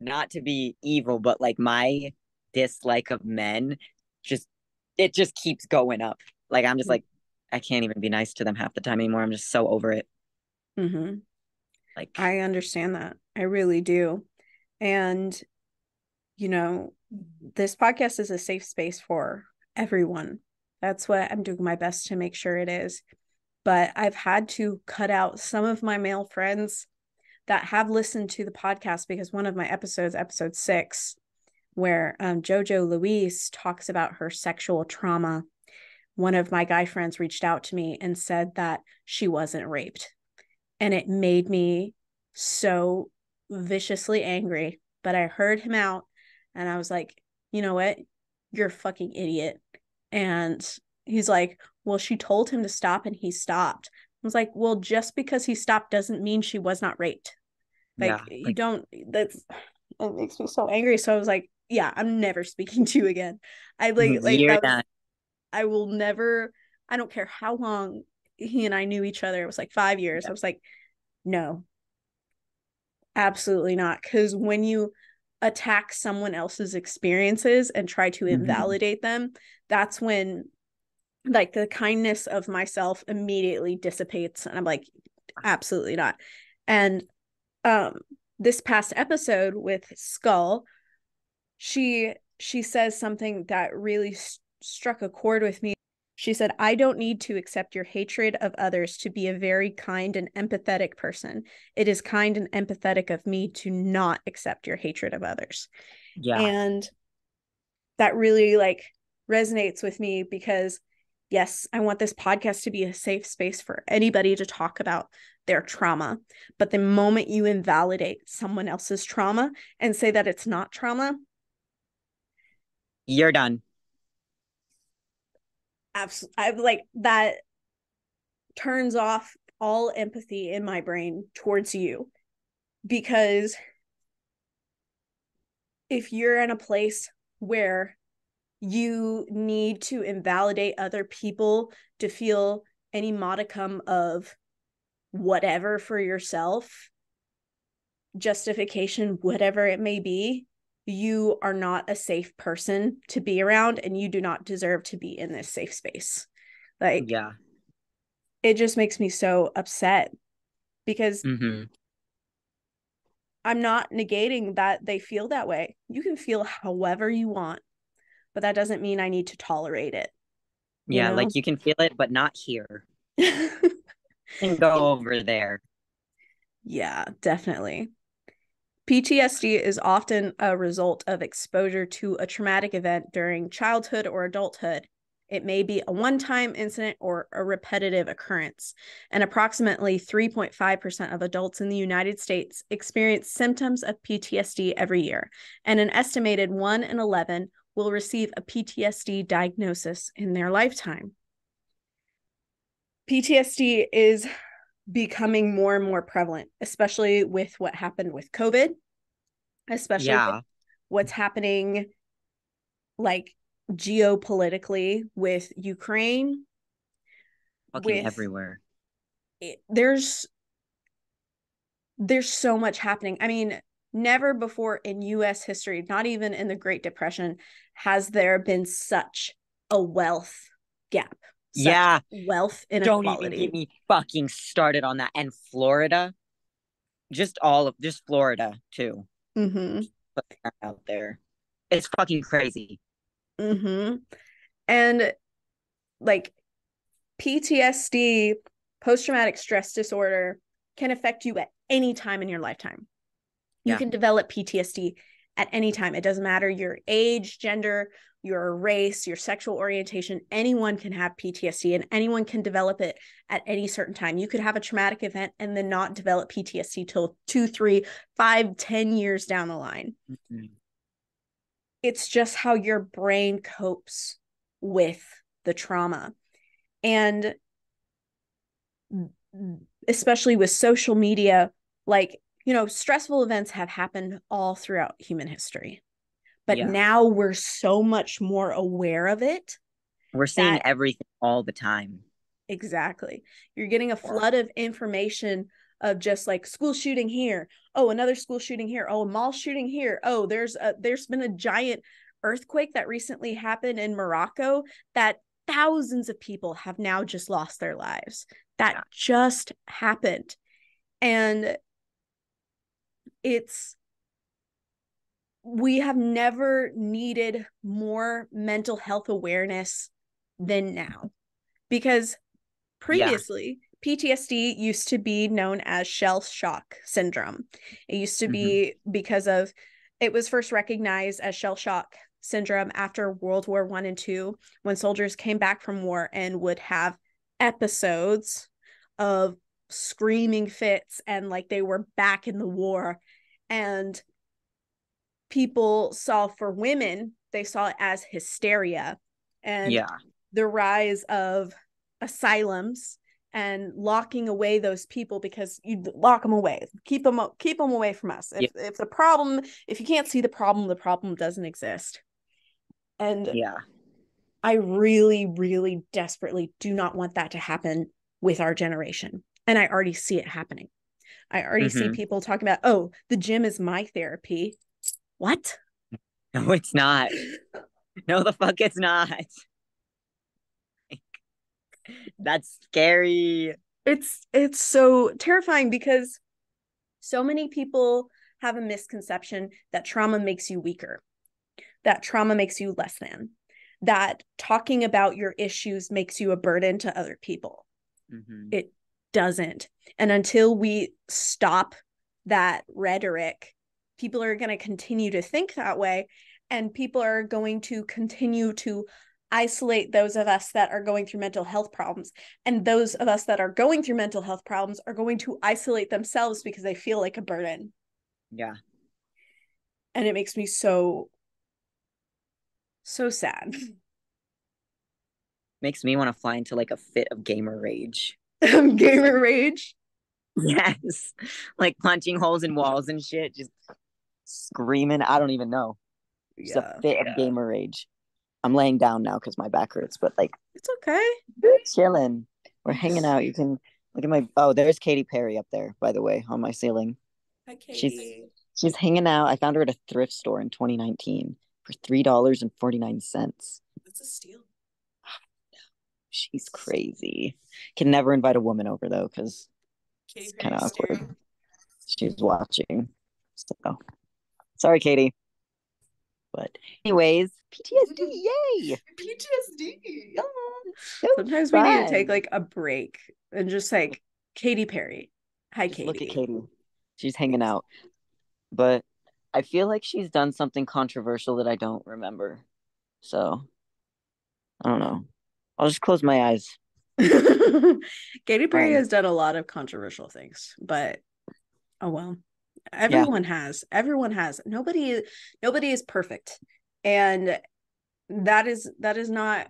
not to be evil, but like my dislike of men just it just keeps going up. Like I'm just like I can't even be nice to them half the time anymore. I'm just so over it. Mm-hmm. Like I understand that. I really do. And, you know, this podcast is a safe space for everyone. That's what I'm doing my best to make sure it is. But I've had to cut out some of my male friends that have listened to the podcast because one of my episodes, episode 6, where Jojo Louise talks about her sexual trauma, one of my guy friends reached out to me and said that she wasn't raped. And it made me so viciously angry. But I heard him out and I was like, you know what? You're a fucking idiot. And he's like, well, she told him to stop and he stopped. I was like, well, just because he stopped doesn't mean she was not raped. Like, yeah, you like don't, that's, it makes me so angry. So I was like, yeah, I'm never speaking to you again. I like you're that was, not. I will never, I don't care how long he and I knew each other. It was like 5 years. I was like, no, absolutely not. Because when you attack someone else's experiences and try to Mhm. invalidate them, that's when like the kindness of myself immediately dissipates. And I'm like, absolutely not. And um this past episode with Skull, she says something that really struck a chord with me. She said, I don't need to accept your hatred of others to be a very kind and empathetic person. It is kind and empathetic of me to not accept your hatred of others. Yeah. And that really like resonates with me because yes, I want this podcast to be a safe space for anybody to talk about their trauma. But the moment you invalidate someone else's trauma and say that it's not trauma, You're done. I'm like that turns off all empathy in my brain towards you. Because if you're in a place where you need to invalidate other people to feel any modicum of whatever for yourself, justification, whatever it may be, you are not a safe person to be around and you do not deserve to be in this safe space. Like, Yeah. it just makes me so upset because Mm-hmm. I'm not negating that they feel that way. You can feel however you want, but that doesn't mean I need to tolerate it, you Yeah, know? like you can feel it, but not here. And go over there. Yeah, definitely. PTSD is often a result of exposure to a traumatic event during childhood or adulthood. It may be a one-time incident or a repetitive occurrence. And approximately 3.5% of adults in the United States experience symptoms of PTSD every year, and an estimated 1 in 11 will receive a PTSD diagnosis in their lifetime. PTSD is becoming more and more prevalent, especially with what happened with COVID, especially with Yeah. what's happening like geopolitically with Ukraine, Fucking with everywhere. there's so much happening. I mean, never before in US history, not even in the Great Depression, has there been such a wealth gap, such Yeah. wealth Don't even inequality. get me fucking started on that. And Florida, just Florida too. Mm-hmm. Put that out there. It's fucking crazy. Mm-hmm. And like PTSD, post-traumatic stress disorder, can affect you at any time in your lifetime. You Yeah. can develop PTSD at any time. It doesn't matter your age, gender, your race, your sexual orientation, anyone can have PTSD and anyone can develop it at any certain time. You could have a traumatic event and then not develop PTSD till 2, 3, 5, 10 years down the line. Mm-hmm. It's just how your brain copes with the trauma. And especially with social media, like, you know, stressful events have happened all throughout human history. But now we're so much more aware of it. We're seeing everything all the time. Exactly. You're getting a flood of information of just like school shooting here. Oh, another school shooting here. Oh, a mall shooting here. Oh, there's been a giant earthquake that recently happened in Morocco that thousands of people have now just lost their lives. That just happened. And we have never needed more mental health awareness than now, because previously PTSD used to be known as shell shock syndrome. It used to be because of, it was first recognized as shell shock syndrome after World War I and II, when soldiers came back from war and would have episodes of screaming fits and like they were back in the war. And people saw, for women, they saw it as hysteria. And the rise of asylums and locking away those people, because you lock them away, keep them away from us. If the problem, if you can't see the problem doesn't exist. And I really, really desperately do not want that to happen with our generation. And I already see it happening. I already see people talking about, oh, the gym is my therapy. What? No, it's not. No, the fuck it's not. That's scary. It's so terrifying, because so many people have a misconception that trauma makes you weaker, that trauma makes you less than, that talking about your issues makes you a burden to other people. It doesn't. And until we stop that rhetoric, people are going to continue to think that way, and people are going to continue to isolate those of us that are going through mental health problems, and those of us that are going through mental health problems are going to isolate themselves because they feel like a burden. And it makes me so sad. Makes me want to fly into like a fit of gamer rage. Gamer rage? Yes. Like punching holes in walls and shit, just screaming. I don't even know. Just a fit of gamer rage. I'm laying down now because my back hurts, but like, it's okay. We're chilling. We're hanging out. You can look at my, oh, there's Katy Perry up there, by the way, on my ceiling. Hi, Katy. She's hanging out. I found her at a thrift store in 2019 for $3.49. That's a steal. She's crazy. Can never invite a woman over though, because it's kind of awkward. She's watching. So sorry, Katie. But anyways, PTSD, yay! PTSD. Sometimes we need to take like a break and just like, Katy Perry. Hi, just Katy. Look at Katy. She's hanging out. But I feel like she's done something controversial that I don't remember. So I don't know. I'll just close my eyes. Katy Perry has done a lot of controversial things, but oh well. Everyone has. Nobody is perfect. And that is not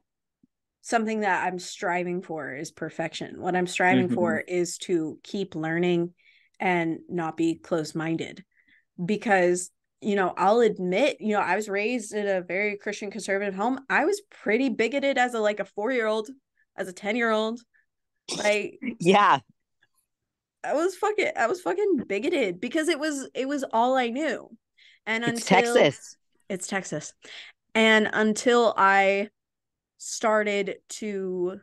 something that I'm striving for, is perfection. What I'm striving for is to keep learning and not be closed-minded. Because, you know, I'll admit, you know, I was raised in a very Christian conservative home. I was pretty bigoted as a 4-year-old, as a 10-year-old. Like, I was fucking bigoted because it was all I knew. And it's Texas. And until I started to,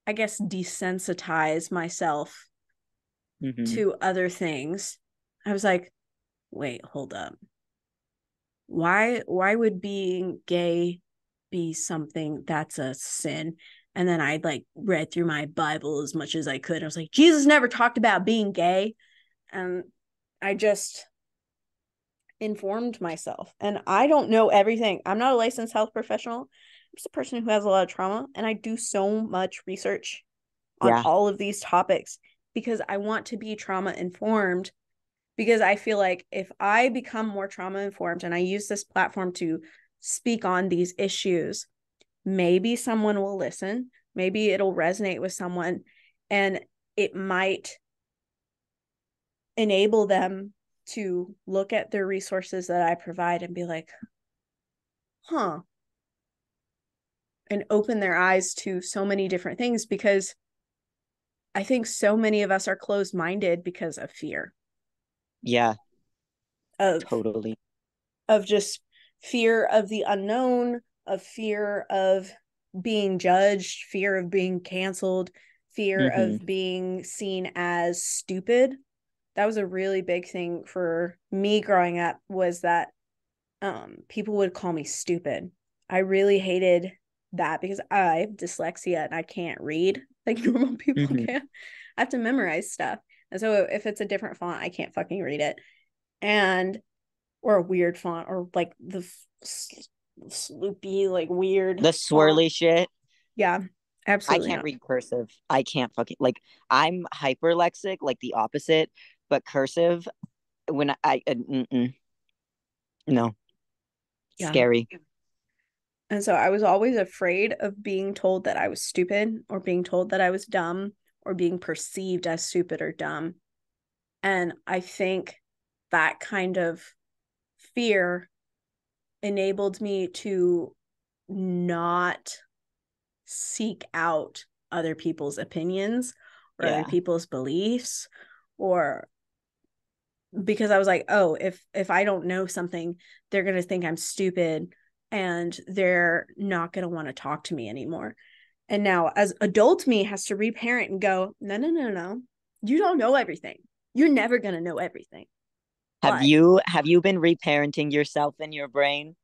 I guess, desensitize myself to other things, I was like, wait, hold up. Why would being gay be something that's a sin? And then I read through my Bible as much as I could. I was like, Jesus never talked about being gay. And informed myself. And I don't know everything. I'm not a licensed health professional. I'm just a person who has a lot of trauma, and I do so much research on Yeah. all of these topics because I want to be trauma informed, because I feel like if I become more trauma informed and I use this platform to speak on these issues, maybe someone will listen, maybe it'll resonate with someone, and it might enable them to look at the resources that I provide and be like, huh, and open their eyes to so many different things, because I think so many of us are closed minded because of fear, Yeah. of Totally. just fear of the unknown, of fear of being judged, fear of being canceled, fear Mm-hmm. of being seen as stupid. That was a really big thing for me growing up, was that people would call me stupid. I really hated that because I have dyslexia and I can't read like normal people Mm-hmm. can. I have to memorize stuff. And so if it's a different font, I can't fucking read it. And or a weird font, or like the sloopy, like weird The font. swirly shit. Yeah, I absolutely can't not. read cursive. I can't fucking like I'm hyperlexic, like the opposite, but cursive when no, Yeah. scary. And so I was always afraid of being told that I was stupid, or being told that I was dumb, or being perceived as stupid or dumb. And I think that kind of fear enabled me to not seek out other people's opinions or other Yeah. people's beliefs, or because I was like, oh, if I don't know something, they're going to think I'm stupid and they're not going to want to talk to me anymore. And now as adult me has to reparent and go, no, no, no, no. You don't know everything. You're never going to know everything. But Have you been reparenting yourself in your brain?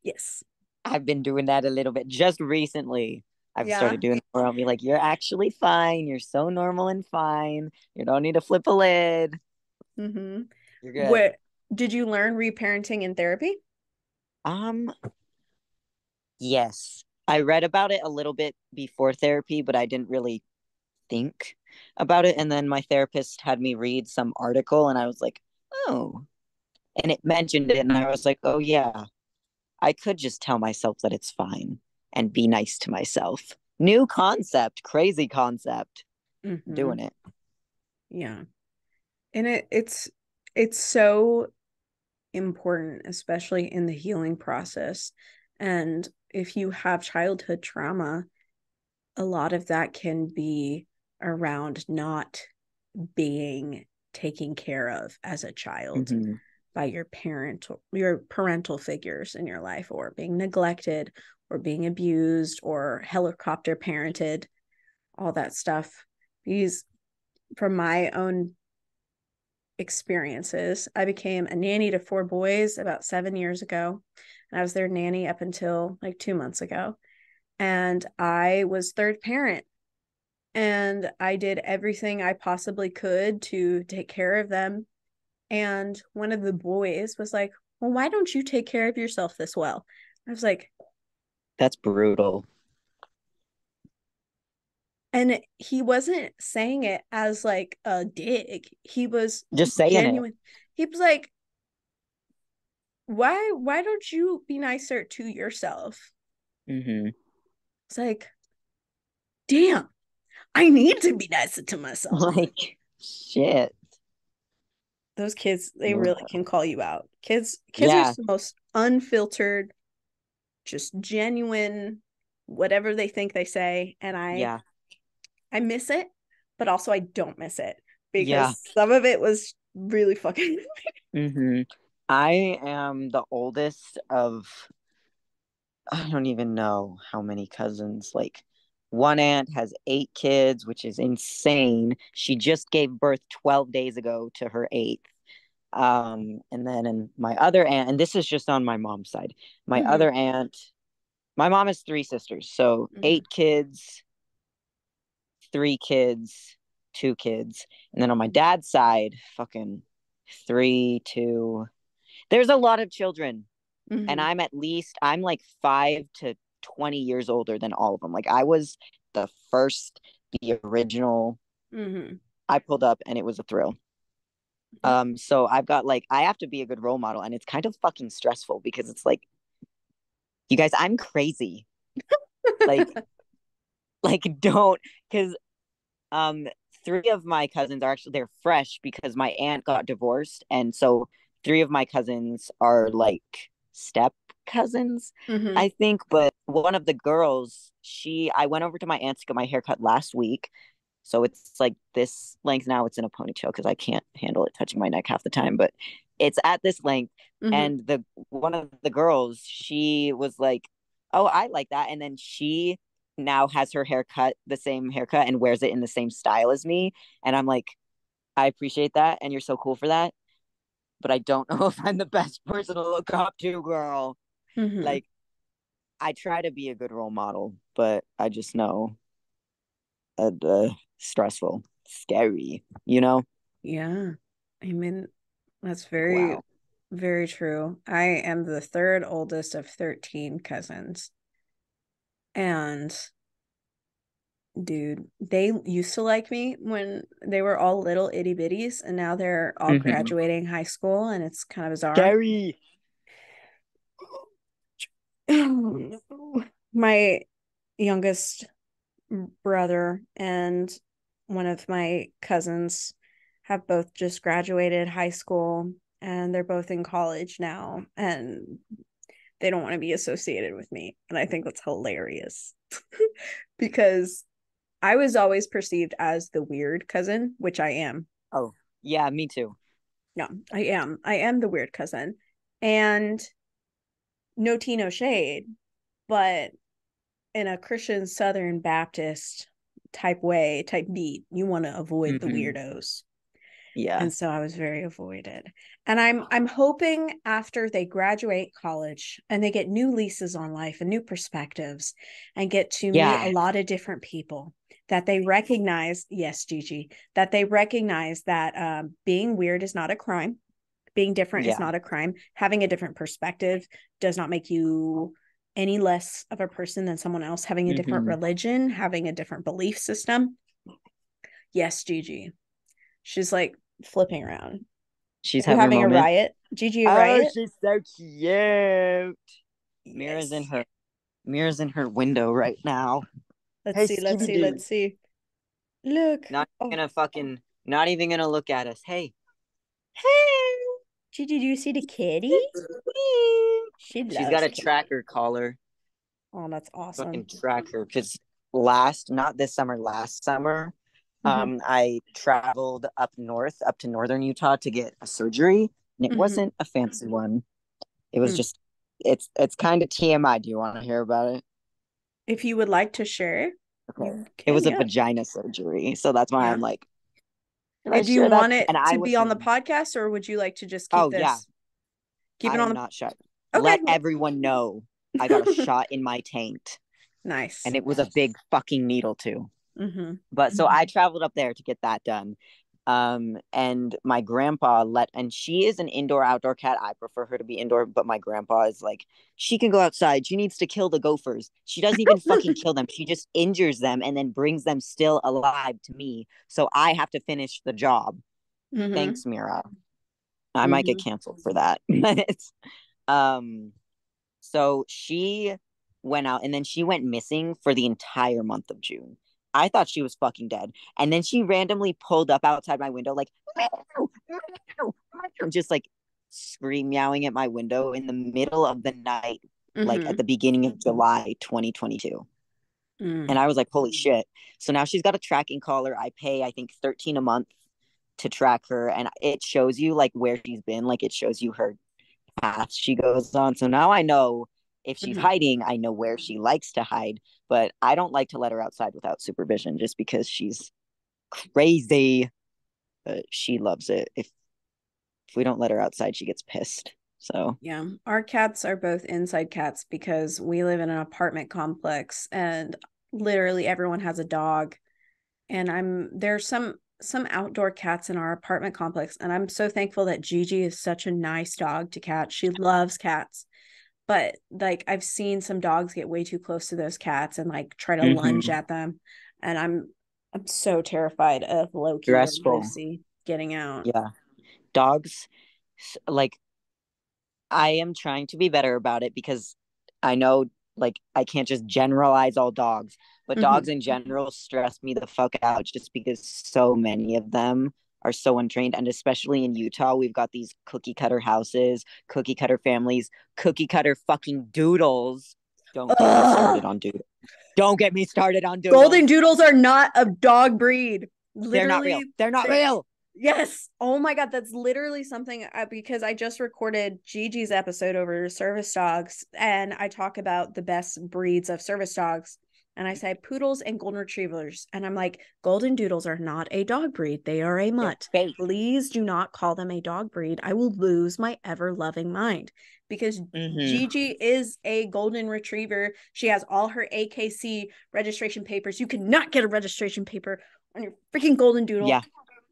yes. I've been doing that a little bit just recently. I've Yeah. started doing it where I'll be like, you're actually fine. You're so normal and fine. You don't need to flip a lid. Mm-hmm. You're good. What did you learn reparenting in therapy? Um, yes. I read about it a little bit before therapy, but I didn't really think about it. And then my therapist had me read some article and I was like, oh, and it mentioned it. And I was like, oh, yeah, I could just tell myself that it's fine and be nice to myself. New concept, crazy concept. Mm-hmm. Doing it. Yeah. And it's so important, especially in the healing process. And if you have childhood trauma, a lot of that can be around not being taken care of as a child Mm-hmm. by your parental figures in your life, or being neglected, or being abused, or helicopter parented, all that stuff. Because from my own experiences, I became a nanny to 4 boys about 7 years ago, and I was their nanny up until like 2 months ago. And I was third parent, and I did everything I possibly could to take care of them. And one of the boys was like, well, why don't you take care of yourself this well? I was like, That's brutal. and he wasn't saying it as like a dig. He was Just saying it. genuine. He was like, why don't you be nicer to yourself? Mm-hmm. It's like, damn, I need to be nicer to myself. Like, shit. Those kids, they really can call you out. Kids are Yeah. just the most unfiltered, just genuine, whatever they think they say. And I Yeah. I miss it, but also I don't miss it, Yeah. because some of it was really fucking Mm-hmm. I am the oldest of, I don't even know how many cousins. Like, one aunt has 8 kids, which is insane. She just gave birth 12 days ago to her eighth. And then and my other aunt, and this is just on my mom's side. My mm-hmm, other aunt, my mom has 3 sisters, so mm-hmm. 8 kids, 3 kids, 2 kids. And then on my dad's side, fucking 3, 2. There's a lot of children, and Mm-hmm. I'm like 5 to 20 years older than all of them. Like I was the first, the original. Mm-hmm. I pulled up and it was a thrill. So I've got like I have to be a good role model, and it's kind of fucking stressful because it's like, you guys, I'm crazy. Like, don't, because um 3 of my cousins are actually, they're fresh because my aunt got divorced, and so 3 of my cousins are like step cousins, Mm-hmm. I think. But one of the girls, I went over to my aunt's to get my haircut last week. So it's like this length now. It's in a ponytail because I can't handle it touching my neck half the time, but it's at this length. Mm-hmm. And the one of the girls, she was like, "Oh, I like that." And then she now has her haircut, the same haircut, and wears it in the same style as me. And I'm like, I appreciate that, and you're so cool for that. But I don't know if I'm the best person to look up to, girl. Mm-hmm. Like, I try to be a good role model, but I just know stressful, scary, you know? Yeah. I mean, that's Like, wow. very, very true. I am the third oldest of 13 cousins. And dude, they used to like me when they were all little itty bitties, and now they're all Mm-hmm. graduating high school, and it's kind of bizarre. Scary. My youngest brother and one of my cousins have both just graduated high school, and they're both in college now, and they don't want to be associated with me. And I think that's hilarious because I was always perceived as the weird cousin, which I am. Oh, yeah, me too. No, I am. I am the weird cousin. And no tea, no shade, but in a Christian Southern Baptist type way, type beat, you want to avoid the Mm-hmm. weirdos. Yeah. And so I was very avoided. And I'm hoping after they graduate college and they get new leases on life and new perspectives and get to meet a Yeah. lot of different people, that they recognize, yes, Gigi, that they recognize that being weird is not a crime. Being different is Yeah. not a crime. Having a different perspective does not make you any less of a person than someone else. Having a different Mm-hmm. religion, having a different belief system. Yes, Gigi. She's like flipping around. She's Are you having a having a moment. riot? Gigi, a Oh, riot? she's so cute. Mira's in Yes. her Mira's in her window right now. Let's Hey, see. Let's Scooby see. Doo. Let's see. Look. Oh, Not even gonna look at us. Hey. hey. Gigi, do you see the kitty? She She's got loves a kitty. tracker collar. Oh, that's awesome. Fucking tracker. Because not this summer, last summer, Mm-hmm. I traveled up north, up to northern Utah to get a surgery, and it Mm-hmm. wasn't a fancy one. It was Mm. just, it's kind of TMI. Do you want to hear about it? If you would like to share, Okay. you It can, was a yeah. vagina surgery, so that's why I'm Yeah. like, can I Do you share that? want it And I to be on the wasn't. podcast, or would you like to just keep Oh yeah, this? Keep I it am on not shy. the. Okay. Let everyone know I got a shot in my taint, and Nice. it was a big fucking needle too. Mm-hmm. But so I traveled up there to get that done. And my grandpa and she is an indoor outdoor cat. I prefer her to be indoor, but my grandpa is like, she can go outside. She needs to kill the gophers. She doesn't even fucking kill them. She just injures them and then brings them still alive to me. So I have to finish the job. Mm-hmm. Thanks, Mira. I might get Mm-hmm. canceled for that. um, so she went out and then she went missing for the entire month of June. I thought she was fucking dead. And then she randomly pulled up outside my window, like, meow, meow, meow, just like scream meowing at my window in the middle of the night, like at Mm-hmm. the beginning of July 2022. Mm. And I was like, holy shit. So now she's got a tracking collar. I pay, I think, 13 a month to track her. And it shows you like where she's been, like it shows you her path she goes on. So now I know if she's Mm-hmm. hiding, I know where she likes to hide, but I don't like to let her outside without supervision just because she's crazy. But she loves it. If we don't let her outside, she gets pissed. So Yeah, our cats are both inside cats because we live in an apartment complex and literally everyone has a dog. And there's some outdoor cats in our apartment complex, and I'm so thankful that Gigi is such a nice dog to cats. She loves cats. But like I've seen some dogs get way too close to those cats and like try to lunge Mm-hmm. at them. And I'm so terrified of Loki or Stressful. Lucy getting out. Yeah. Dogs, like, I am trying to be better about it because I know, like, I can't just generalize all dogs, but dogs Mm-hmm. in general stress me the fuck out just because so many of them are so untrained. And especially in Utah, we've got these cookie cutter houses, cookie cutter families, cookie cutter fucking doodles. Don't get me Ugh. started on doodles. Don't get me started on Golden doodles. doodles are not a dog breed. They're not real. Literally, They're not they real. yes. Oh my god, that's literally something because I just recorded Gigi's episode over service dogs, and I talk about the best breeds of service dogs. And I say poodles and golden retrievers. And I'm like, golden doodles are not a dog breed. They are a They're mutt. fake. Please do not call them a dog breed. I will lose my ever loving mind because Mm-hmm. Gigi is a golden retriever. She has all her AKC registration papers. You cannot get a registration paper on your freaking golden doodle. Yeah.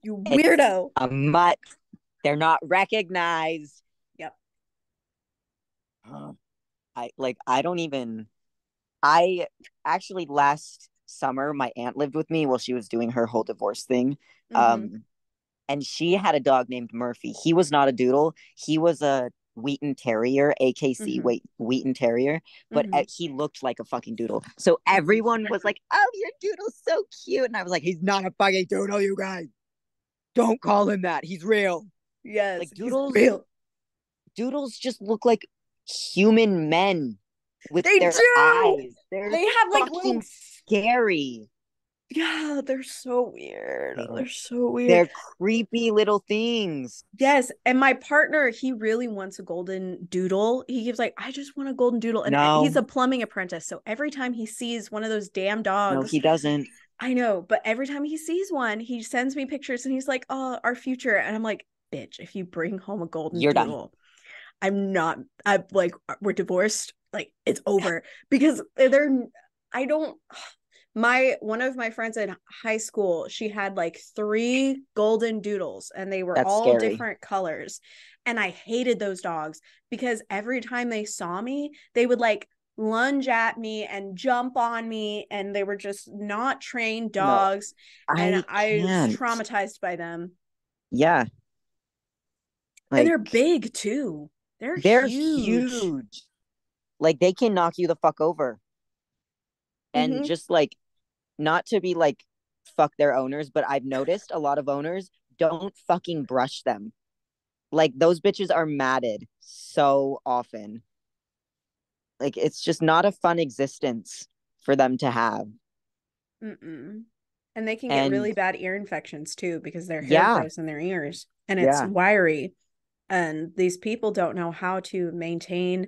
You It's weirdo. a mutt. They're not recognized. Yep. I don't even I actually last summer my aunt lived with me while she was doing her whole divorce thing. Mm-hmm. Um and she had a dog named Murphy. He was not a doodle. He was a Wheaton Terrier, AKC Mm-hmm. Wheaton Terrier, but Mm-hmm. he looked like a fucking doodle. So everyone was like, "Oh, your doodle's so cute," and I was like, "He's not a fucking doodle, you guys. Don't call him that. He's real." Yes, Like he's doodles, real. doodles just look like human men with They their do. eyes. They're They have like little fucking scary. yeah, they're so weird. They They're don't. so weird. They're creepy little things. Yes, and my partner, he really wants a golden doodle. He keeps like, I just want a golden doodle, and he's No, a plumbing apprentice. So every time he sees one of those damn no, dogs, he doesn't. I know, but every time he sees one, he sends me pictures, and he's like, "Oh, our future," and I'm like, "Bitch, if you bring home a golden You're done. doodle, I'm not. I'm like, we're divorced. Like, it's over because they're. I don't. My one of my friends in high school, she had like three golden doodles and they were That's all scary. different colors. And I hated those dogs because every time they saw me, they would like lunge at me and jump on me. And they were just not trained No, dogs. And I I was can't. traumatized by them. Yeah, And they're like big too. They're they're huge. huge. Like they can knock you the fuck over. And Mm-hmm. just like not to be like fuck their owners, but I've noticed a lot of owners don't fucking brush them. Like those bitches are matted so often. Like it's just not a fun existence for them to have. Mm-mm. And they can get And really bad ear infections too because their hair yeah, grows in their ears and it's yeah, wiry. And these people don't know how to maintain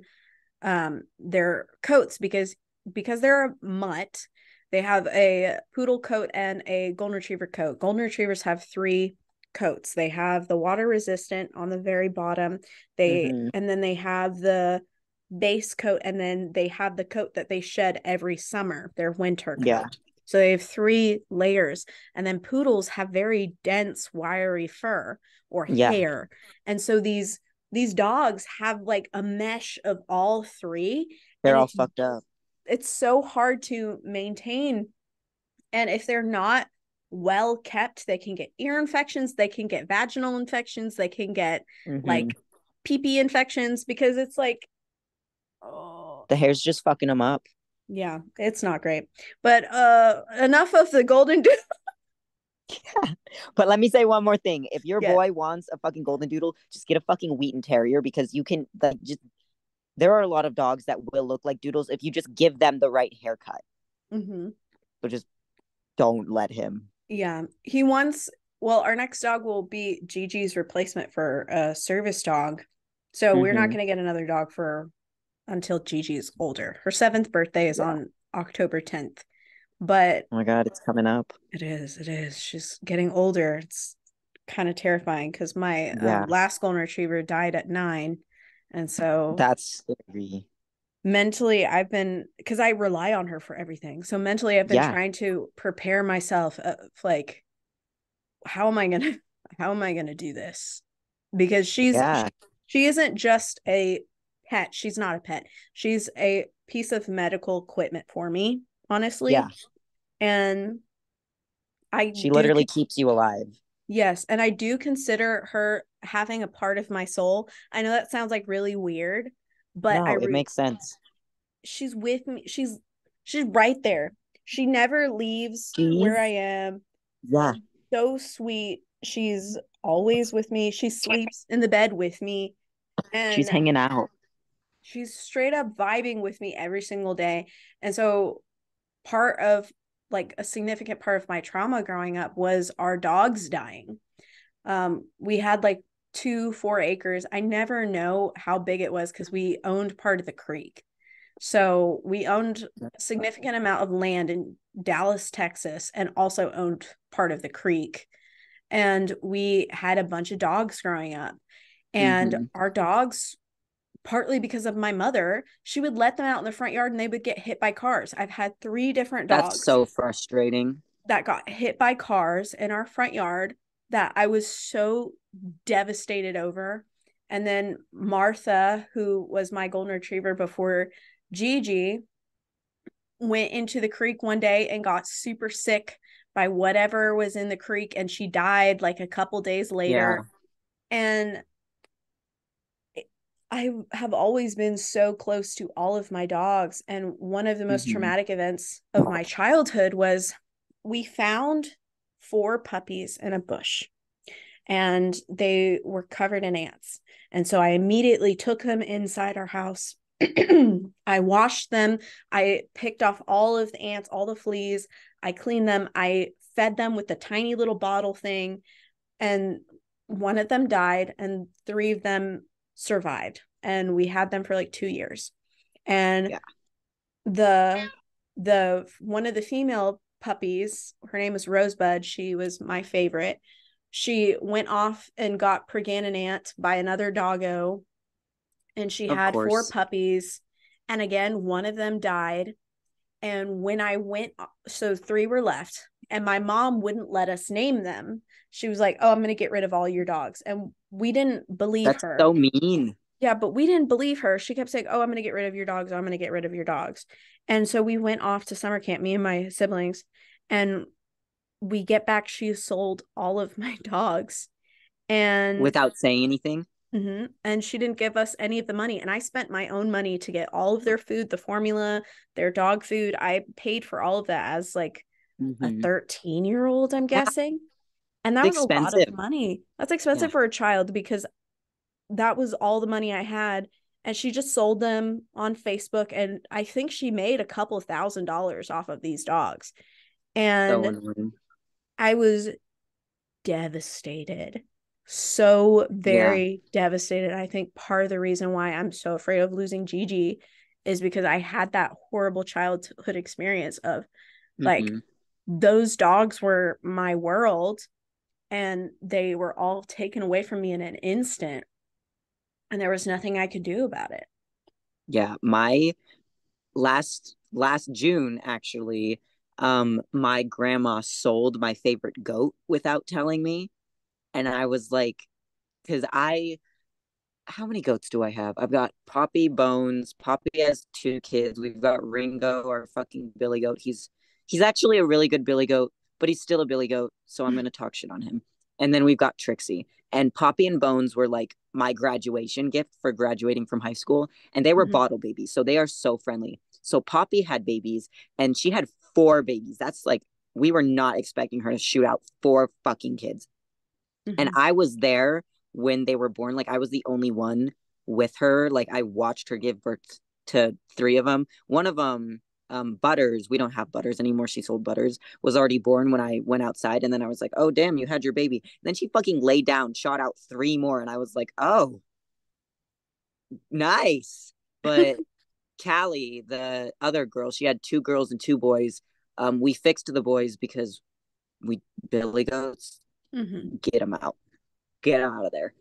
their coats because they're a mutt. They have a poodle coat and a golden retriever coat. Golden retrievers have three coats. They have the water resistant on the very bottom. mm-hmm. And then they have the base coat, and then they have the coat that they shed every summer, their winter Yeah, coat. So they have three layers. And then poodles have very dense, wiry fur or yeah, hair. And so these dogs have like a mesh of all three, they're and all fucked up. it's so hard to maintain. And if they're not well kept, they can get ear infections, they can get vaginal infections, they can get Mm-hmm. like pee infections because it's like, oh, The hair's just fucking them up. yeah, it's not great. But enough of the golden doodle. But let me say one more thing. If your Yes. boy wants a fucking golden doodle, just get a fucking Wheaton Terrier because you can like just there are a lot of dogs that will look like doodles if you just give them the right haircut. Mm-hmm. So just don't let him. Yeah. He wants, well, our next dog will be Gigi's replacement for a service dog. So we're not Mm-hmm. going to get another dog for until Gigi's older. Her seventh birthday is Yeah. on October 10th. But Oh my god, it's coming up. it is. She's getting older. It's kind of terrifying because my Yeah, last golden retriever died at 9. And so that's scary. mentally, I've been, because I rely on her for everything. So mentally, I've been Yeah, trying to prepare myself like how am I gonna do this? Because Yeah. she isn't just a pet. She's not a pet. She's a piece of medical equipment for me, honestly. Yeah. And I She do, literally keeps you alive. yes, and I do consider her having a part of my soul. I know that sounds like really weird, but No, it makes sense. she's with me. She's right there. She never leaves where I She's, am. yeah, So sweet. She's always with me. She sleeps in the bed with me, she's and hanging out. she's straight up vibing with me every single day. And so part of like a significant part of my trauma growing up was our dogs dying. We had like 4 acres. I never know how big it was because we owned part of the creek. So we owned a significant amount of land in Dallas, Texas, and also owned part of the creek. And we had a bunch of dogs growing up. And Mm-hmm. our dogs, partly because of my mother, she would let them out in the front yard and they would get hit by cars. I've had 3 different That's dogs so frustrating. that got hit by cars in our front yard that I was so devastated over. And then Martha, who was my golden retriever before Gigi, went into the creek one day and got super sick by whatever was in the creek, and she died like a couple days Yeah. later. And I have always been so close to all of my dogs. And one of the most Mm-hmm. traumatic events of my childhood was we found 4 puppies in a bush and they were covered in ants. And so I immediately took them inside our house. I washed them. I picked off all of the ants, all the fleas. I cleaned them. I fed them with the tiny little bottle thing. And one of them died, and 3 of them survived. And we had them for like 2 years. And Yeah. the one of the female puppies, her name was Rosebud. She was my favorite. She went off and got pregnant aunt by another doggo, and she Of had 4 course. puppies. And again, one of them died. And when I went, so 3 were left, and my mom wouldn't let us name them. She was like, "Oh, I'm going to get rid of all your dogs." And we didn't believe That's her. so mean. Yeah, but we didn't believe her. She kept saying, "Oh, I'm going to get rid of your dogs. I'm going to get rid of your dogs." And so we went off to summer camp, me and my siblings, and we get back. She sold all of my dogs. And Without saying anything. and she didn't give us any of the money. And I spent my own money to get all of their food, the formula, their dog food. I paid for all of that as like a Mm-hmm. 13-year-old, I'm Yeah, guessing. And that it's was a lot of expensive. money. That's Yeah. expensive for a child because that was all the money I had. And she just sold them on Facebook. And I think she made a couple of $1,000s off of these dogs. So And annoying. I was devastated. So Yeah. very devastated. I think part of the reason why I'm so afraid of losing Gigi is because I had that horrible childhood experience of like Mm-hmm. those dogs were my world and they were all taken away from me in an instant, and there was nothing I could do about it. Yeah. My last June, actually, my grandma sold my favorite goat without telling me. And I was like, because how many goats do I have? I've got Poppy, Bones. Poppy has 2 kids. We've got Ringo, our fucking billy goat. He's actually a really good billy goat, but he's still a billy goat, so I'm gonna talk shit on him. And then we've got Trixie. And Poppy and Bones were like my graduation gift for graduating from high school. And they were Mm-hmm. bottle babies. So they are so friendly. So Poppy had babies and she had 4 babies. That's like we were not expecting her to shoot out 4 fucking kids. And Mm-hmm. I was there when they were born. Like I was the only one with her. Like I watched her give birth to 3 of them. One of them, Butters, we don't have Butters anymore. She sold Butters, was already born when I went outside. And then I was like, oh, damn, you had your baby. And then she fucking laid down, shot out 3 more. And I was like, oh, nice. But Callie, the other girl, she had 2 girls and 2 boys. We fixed the boys because we billy goats, Mm-hmm. get them out. Get them out of there.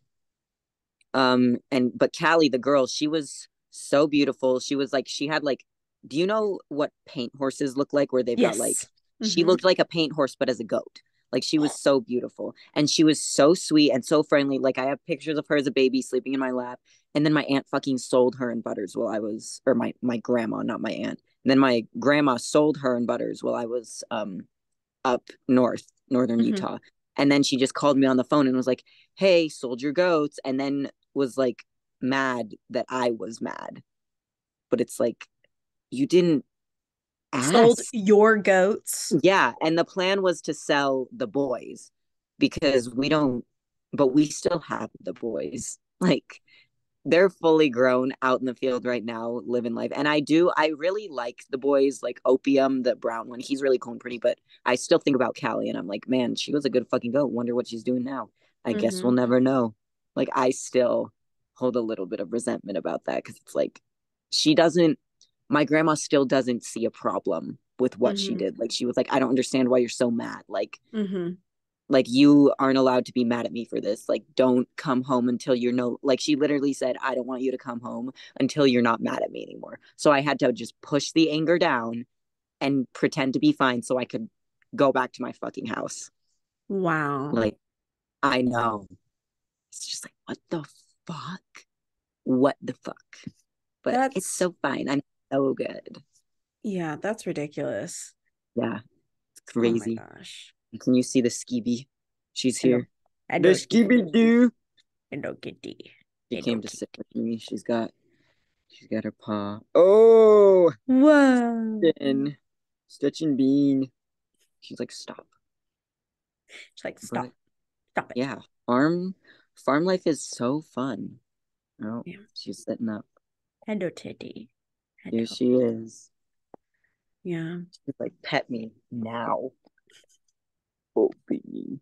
And but Callie, the girl, she was so beautiful. She was like, she had like, do you know what paint horses look like? Where they've got like, Yes. she Mm-hmm. looked like a paint horse, but as a goat. Like she was so beautiful and she was so sweet and so friendly. Like I have pictures of her as a baby sleeping in my lap. And then my aunt fucking sold her in Butters while I was, or my grandma, not my aunt. And then my grandma sold her in Butters while I was up northern Mm-hmm. Utah. And then she just called me on the phone and was like, "Hey, sold your goats," and then was like mad that I was mad. But it's like you didn't Sold ask. your goats. Yeah, and the plan was to sell the boys because we don't, but we still have the boys. Like they're fully grown out in the field right now, living life. And I really like the boys, like Opium, the brown one. He's really cool and pretty, but I still think about Callie and I'm like, man, she was a good fucking goat. Wonder what she's doing now. I guess Mm-hmm. we'll never know. Like I still hold a little bit of resentment about that because it's like she doesn't my grandma still doesn't see a problem with what she Mm-hmm. did. Like she was like, I don't understand why you're so mad. Mm-hmm. Like you aren't allowed to be mad at me for this. Like don't come home until you're no like she literally said, I don't want you to come home until you're not mad at me anymore. So I had to just push the anger down and pretend to be fine so I could go back to my fucking house. Wow. Like I know. It's just like what the fuck? What the fuck? But it's That's, so fine. I'm so good. yeah, that's ridiculous. Yeah, it's Oh my crazy. gosh. Can you see the Skibby? She's Hello. here. The Hello, kitty. Skibby Doo. Hello, kitty. She Hello, came to kitty. sit with me. She's got her paw. Oh, Whoa. Stitch and Bean. She's like, stop. She's like, But stop. Stop it. yeah, farm life is so fun. Oh, Yeah. she's sitting up. Hello, titty. Here Hello. she is. Yeah. She's like, pet me now. Oh, baby.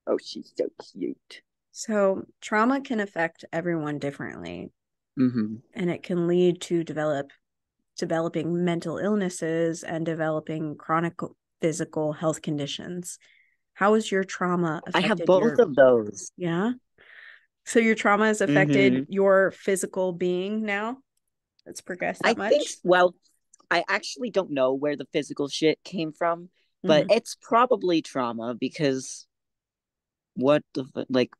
Oh, she's so cute. So trauma can affect everyone differently, Mm-hmm. and it can lead to developing mental illnesses and developing chronic physical health conditions. How has your trauma I have affected both your, of those. yeah? So your trauma has affected Mm-hmm. your physical being now? It's progressed I that think, much? well, I actually don't know where the physical shit came from, but Mm-hmm. it's probably trauma because what like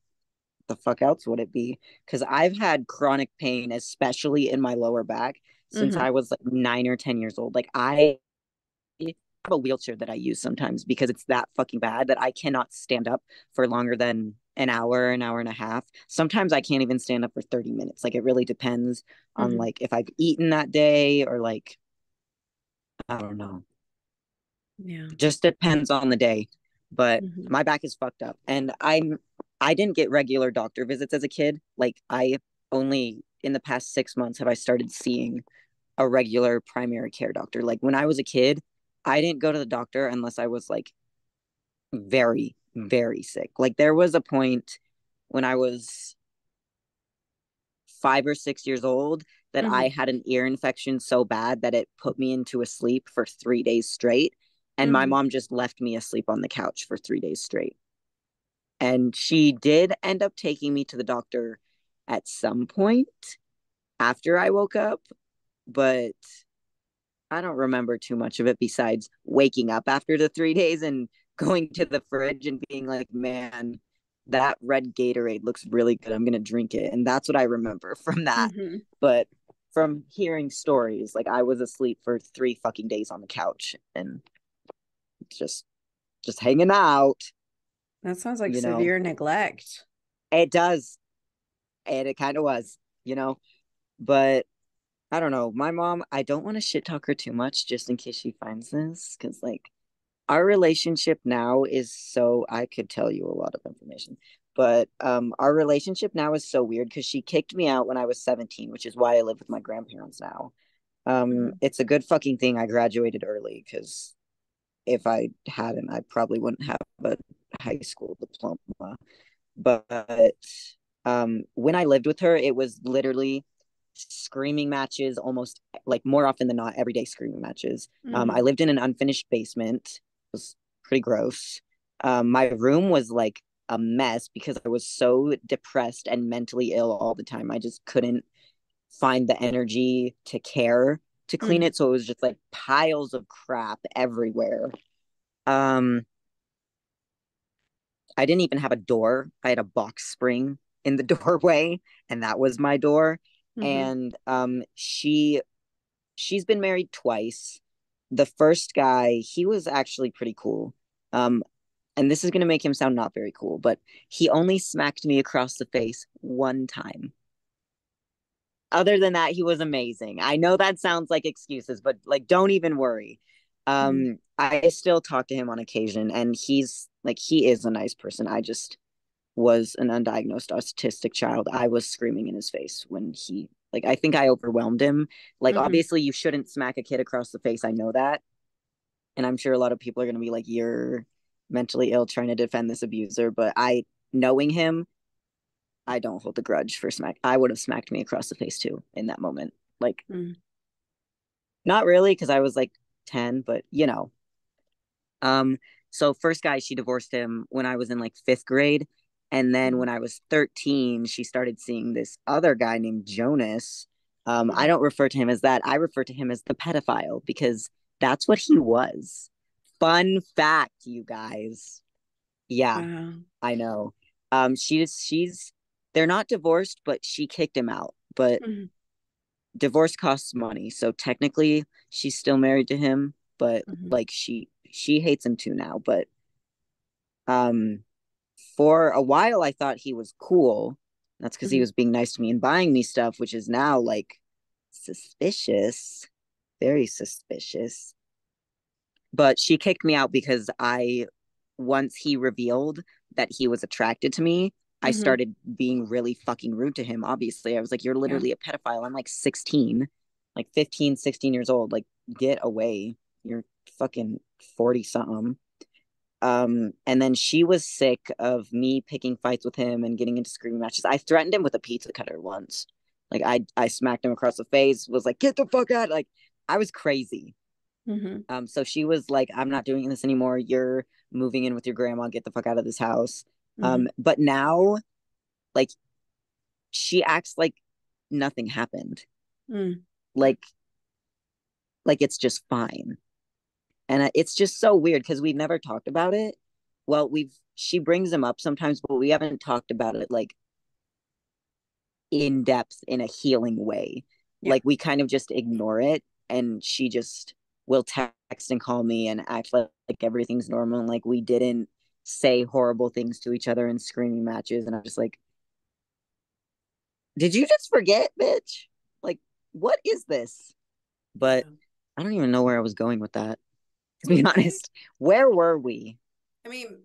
the fuck else would it be? Because I've had chronic pain, especially in my lower back, since Mm-hmm. I was like 9 or 10 years old. Like I have a wheelchair that I use sometimes because it's that fucking bad that I cannot stand up for longer than an hour and a half. Sometimes I can't even stand up for 30 minutes. Like it really depends on Mm-hmm. like if I've eaten that day or like I don't know. Yeah. Just depends on the day. But Mm-hmm. my back is fucked up. And I didn't get regular doctor visits as a kid. Like I only in the past 6 months have I started seeing a regular primary care doctor. Like when I was a kid, I didn't go to the doctor unless I was like very, very sick. Like there was a point when I was 5 or 6 years old that Mm-hmm. I had an ear infection so bad that it put me into a sleep for 3 days straight. And my Mm-hmm. mom just left me asleep on the couch for 3 days straight. And she did end up taking me to the doctor at some point after I woke up, but I don't remember too much of it besides waking up after the 3 days and going to the fridge and being like, man, that red Gatorade looks really good. I'm going to drink it. And that's what I remember from that. Mm-hmm. But from hearing stories, like I was asleep for 3 fucking days on the couch and just hanging out, That sounds like you know. severe neglect. It does. And it kind of was, you know. But I don't know. My mom, I don't want to shit talk her too much just in case she finds this. Cause like our relationship now is so I could tell you a lot of information. But our relationship now is so weird because she kicked me out when I was 17, which is why I live with my grandparents now. Mm-hmm. It's a good fucking thing I graduated early because if I hadn't, I probably wouldn't have a high school diploma. But when I lived with her, it was literally screaming matches almost like more often than not everyday screaming matches. I Mm-hmm. lived in an unfinished basement. It was pretty gross. My room was like a mess because I was so depressed and mentally ill all the time. I just couldn't find the energy to care to clean Mm-hmm. it, so it was just like piles of crap everywhere. um I didn't even have a door. I had a box spring in the doorway, and that was my door. Mm-hmm. And she's been married twice. The first guy, he was actually pretty cool. Um, and this is gonna make him sound not very cool, but he only smacked me across the face one time. Other than that, he was amazing. I know that sounds like excuses, but like, don't even worry. Mm-hmm. I still talk to him on occasion, and he is a nice person. I just was an undiagnosed autistic child. I was screaming in his face when I think I overwhelmed him. Like, Mm-hmm. obviously, you shouldn't smack a kid across the face. I know that. And I'm sure a lot of people are going to be like, you're mentally ill trying to defend this abuser. But knowing him, I don't hold a grudge for smack. I would have smacked me across the face too in that moment. Like, Mm-hmm. not really, because I was like 10, but you know. Um, so first guy, she divorced him when I was in like fifth grade. And then when I was 13, she started seeing this other guy named Jonas. I Mm-hmm. don't refer to him as that. I refer to him as the pedophile because that's what he was. Fun fact, you guys. Yeah, Wow. I know. She's they're not divorced, but she kicked him out. But Mm-hmm. divorce costs money, so technically she's still married to him, but Mm-hmm. like she hates him too now. But um for a while I thought he was cool. That's because he Mm-hmm. was being nice to me and buying me stuff, which is now like suspicious, very suspicious. But she kicked me out because I once he revealed that he was attracted to me, I Mm-hmm. started being really fucking rude to him. Obviously, I was like, you're Yeah. literally a pedophile. I'm like 16, like 15, 16 years old. Like, get away. You're fucking 40 something. And then she was sick of me picking fights with him and getting into screaming matches. I threatened him with a pizza cutter once. Like, I smacked him across the face, was like, get the fuck out. Like, I was crazy. Mm-hmm. So she was like, I'm not doing this anymore. You're moving in with your grandma. Get the fuck out of this house. Mm-hmm. But now, like, she acts like nothing happened. Mm-hmm. Like, like it's just fine. And it's just so weird because we've never talked about it. Well, she brings them up sometimes, but we haven't talked about it like in depth in a healing way. Yeah. Like we kind of just ignore it, and she just will text and call me and act like everything's normal and like we didn't say horrible things to each other in screaming matches. And I'm just like, did you just forget, bitch? Like, what is this? But Yeah. I don't even know where I was going with that. To be I honest, where were we? I mean,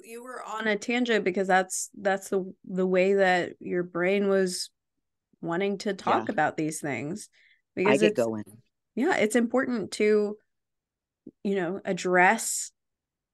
you were on a tangent because that's the way that your brain was wanting to Yeah, talk about these things I because get it's going. yeah, it's important to, address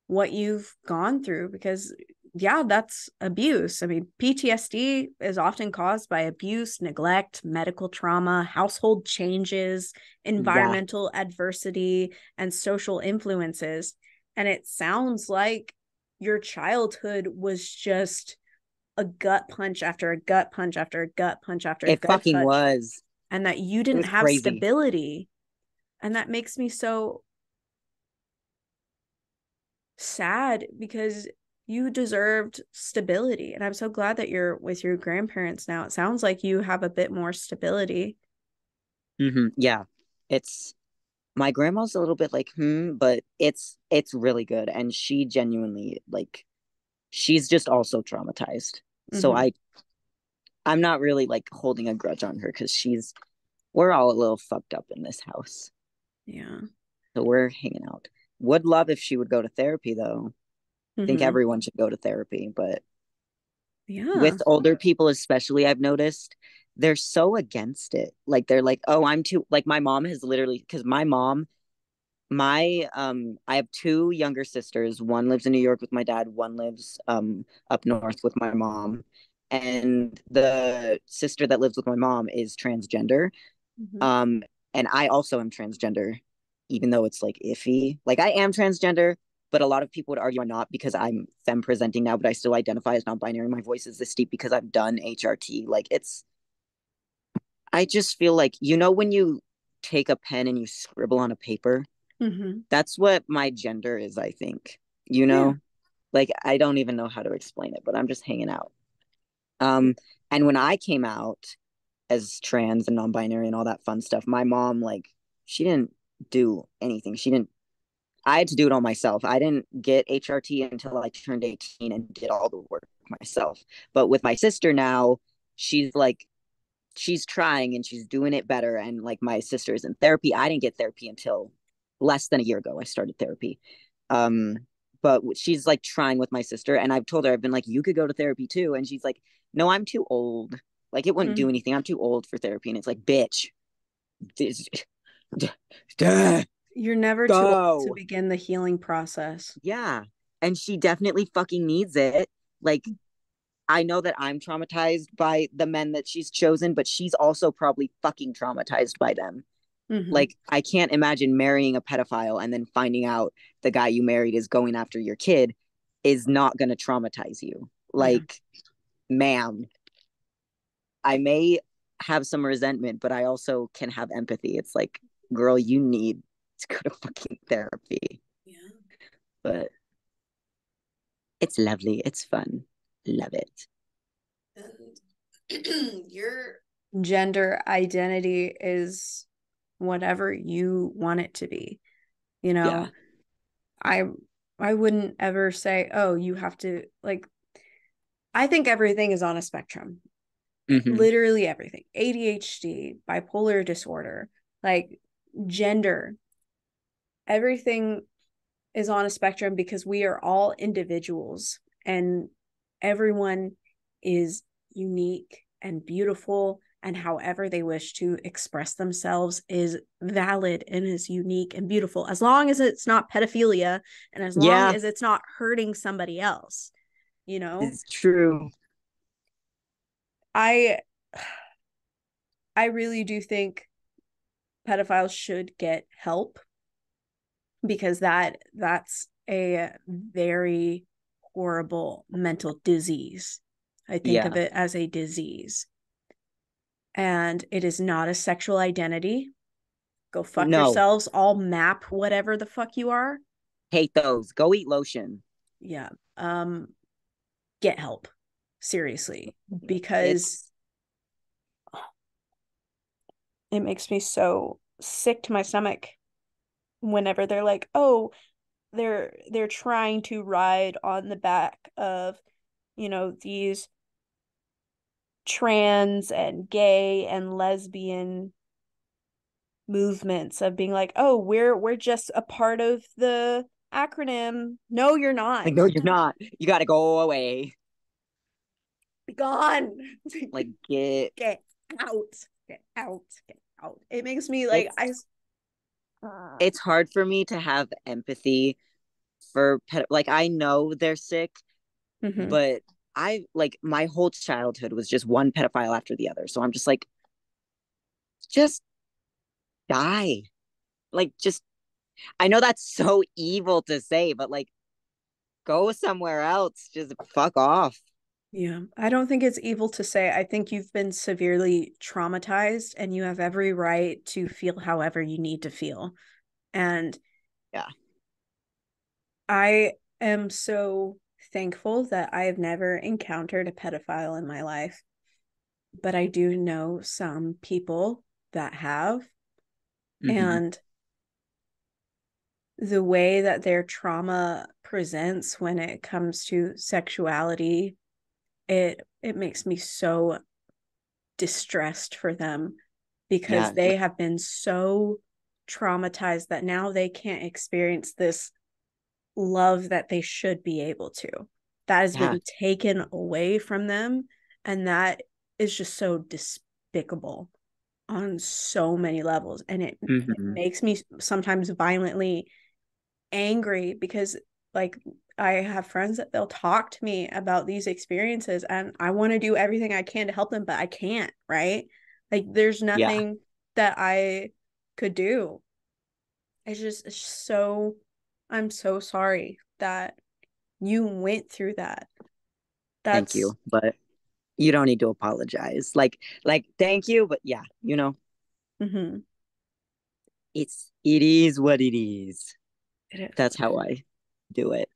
what you've gone through because yeah, that's abuse. I mean, PTSD is often caused by abuse, neglect, medical trauma, household changes, Yeah, environmental adversity, and social influences. And it sounds like your childhood was just a gut punch after a gut punch after a gut punch after a it gut fucking punch, was. and that you It didn't was have crazy. stability. And that makes me so sad because you deserved stability. And I'm so glad that you're with your grandparents now. It sounds like you have a bit more stability. Yeah, it's my grandma's a little bit like but it's really good, and she genuinely like she's just also traumatized. So Mm-hmm. I'm not really like holding a grudge on her because we're all a little fucked up in this house, Yeah. so we're hanging out. Would love if she would go to therapy though. I think Mm-hmm. everyone should go to therapy, but Yeah. with older people especially, I've noticed they're so against it. Like they're like, oh, I'm too, like my mom has literally, because my mom, I have two younger sisters. One lives in New York with my dad, one lives up north with my mom. And the sister that lives with my mom is transgender. Mm-hmm. Um and I also am transgender, even though it's like iffy. Like I am transgender, but a lot of people would argue I'm not because I'm femme presenting now, but I still identify as non-binary. My voice is this deep because I've done HRT. Like it's I just feel like when you take a pen and you scribble on a paper, Mm-hmm. that's what my gender is, I think. You Yeah. know? Like I don't even know how to explain it, but I'm just hanging out. And when I came out as trans and non-binary and all that fun stuff, my mom, like, she didn't do anything. She didn't, I had to do it all myself. I didn't get HRT until I turned 18 and did all the work myself. But with my sister now, she's like, she's trying and she's doing it better. And like my sister's in therapy. I didn't get therapy until less than a year ago. I started therapy. Um, but she's like trying with my sister. And I've told her, I've been like, you could go to therapy too. And she's like, no, I'm too old. Like it wouldn't do Mm. anything. I'm too old for therapy. And it's like, bitch, this, You're never too old to go. begin the healing process. Yeah. And she definitely fucking needs it. Like, I know that I'm traumatized by the men that she's chosen, but she's also probably fucking traumatized by them. Mm-hmm. Like, I can't imagine marrying a pedophile and then finding out the guy you married is going after your kid is not going to traumatize you. Yeah. Like, ma'am, I may have some resentment, but I also can have empathy. It's like, girl, you need to go to fucking therapy. Yeah. But it's lovely. It's fun. Love it. And your gender identity is whatever you want it to be. You Yeah. know, I I wouldn't ever say, "Oh, you have to like." I think everything is on a spectrum. Mm-hmm. Literally everything. ADHD, bipolar disorder, like gender, everything is on a spectrum because we are all individuals and everyone is unique and beautiful, and however they wish to express themselves is valid and is unique and beautiful as long as it's not pedophilia and as long Yeah, as it's not hurting somebody else, you know. it's true. I i really do think pedophiles should get help because that's a very horrible mental disease. I think of Yeah. it as a disease. And it is not a sexual identity. Go fuck No, yourselves. All map whatever the fuck you are. hate those. Go eat lotion. Yeah. Um, get help. Seriously. Because It's it makes me so sick to my stomach whenever they're like, oh, they're trying to ride on the back of, these trans and gay and lesbian movements of being like, oh, we're just a part of the acronym. No, you're not. like, no, you're not. You got to go away. Be gone. Like, get. Get out. Get out. Get out. It makes me like It's I. it's hard for me to have empathy for like I know they're sick, Mm-hmm. but I like my whole childhood was just one pedophile after the other. So I'm just like, just die. Like, just I know that's so evil to say, but like, go somewhere else. Just fuck off. Yeah, I don't think it's evil to say. I think you've been severely traumatized and you have every right to feel however you need to feel. And Yeah. I am so thankful that I have never encountered a pedophile in my life, but I do know some people that have. Mm-hmm. And the way that their trauma presents when it comes to sexuality, it makes me so distressed for them because Yeah. they have been so traumatized that now they can't experience this love that they should be able to. That has Yeah. been taken away from them. And that is just so despicable on so many levels. And it Mm-hmm. makes me sometimes violently angry because, like, I have friends that they'll talk to me about these experiences and I want to do everything I can to help them, but I can't, right? Like, there's Yeah. nothing that I could do. It's so, I'm so sorry that you went through that. Thank That's, you. But you don't need to apologize. Like thank you, but yeah, mm-hmm. it is what it is. It is That's what it how I do it.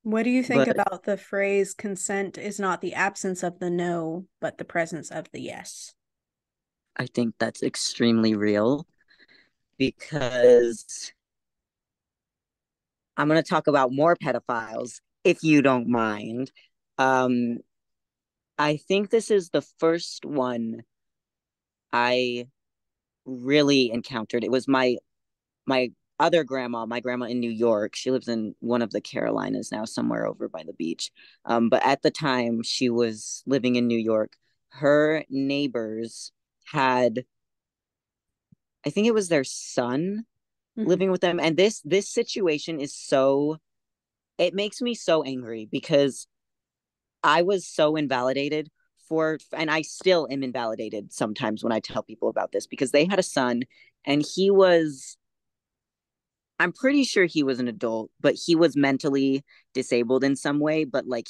What do you think But about the phrase consent is not the absence of the no, but the presence of the yes? I think that's extremely real because I'm going to talk about more pedophiles if you don't mind. Um, I think this is the first one I really encountered. It was my other grandma, my grandma in New York. She lives in one of the Carolinas now, somewhere over by the beach. But at the time she was living in New York, her neighbors had, I think it was their son Mm-hmm. living with them. And this situation is so, it makes me so angry because I was so invalidated for, and I still am invalidated sometimes when I tell people about this because they had a son and he was, I'm pretty sure he was an adult, but he was mentally disabled in some way. But like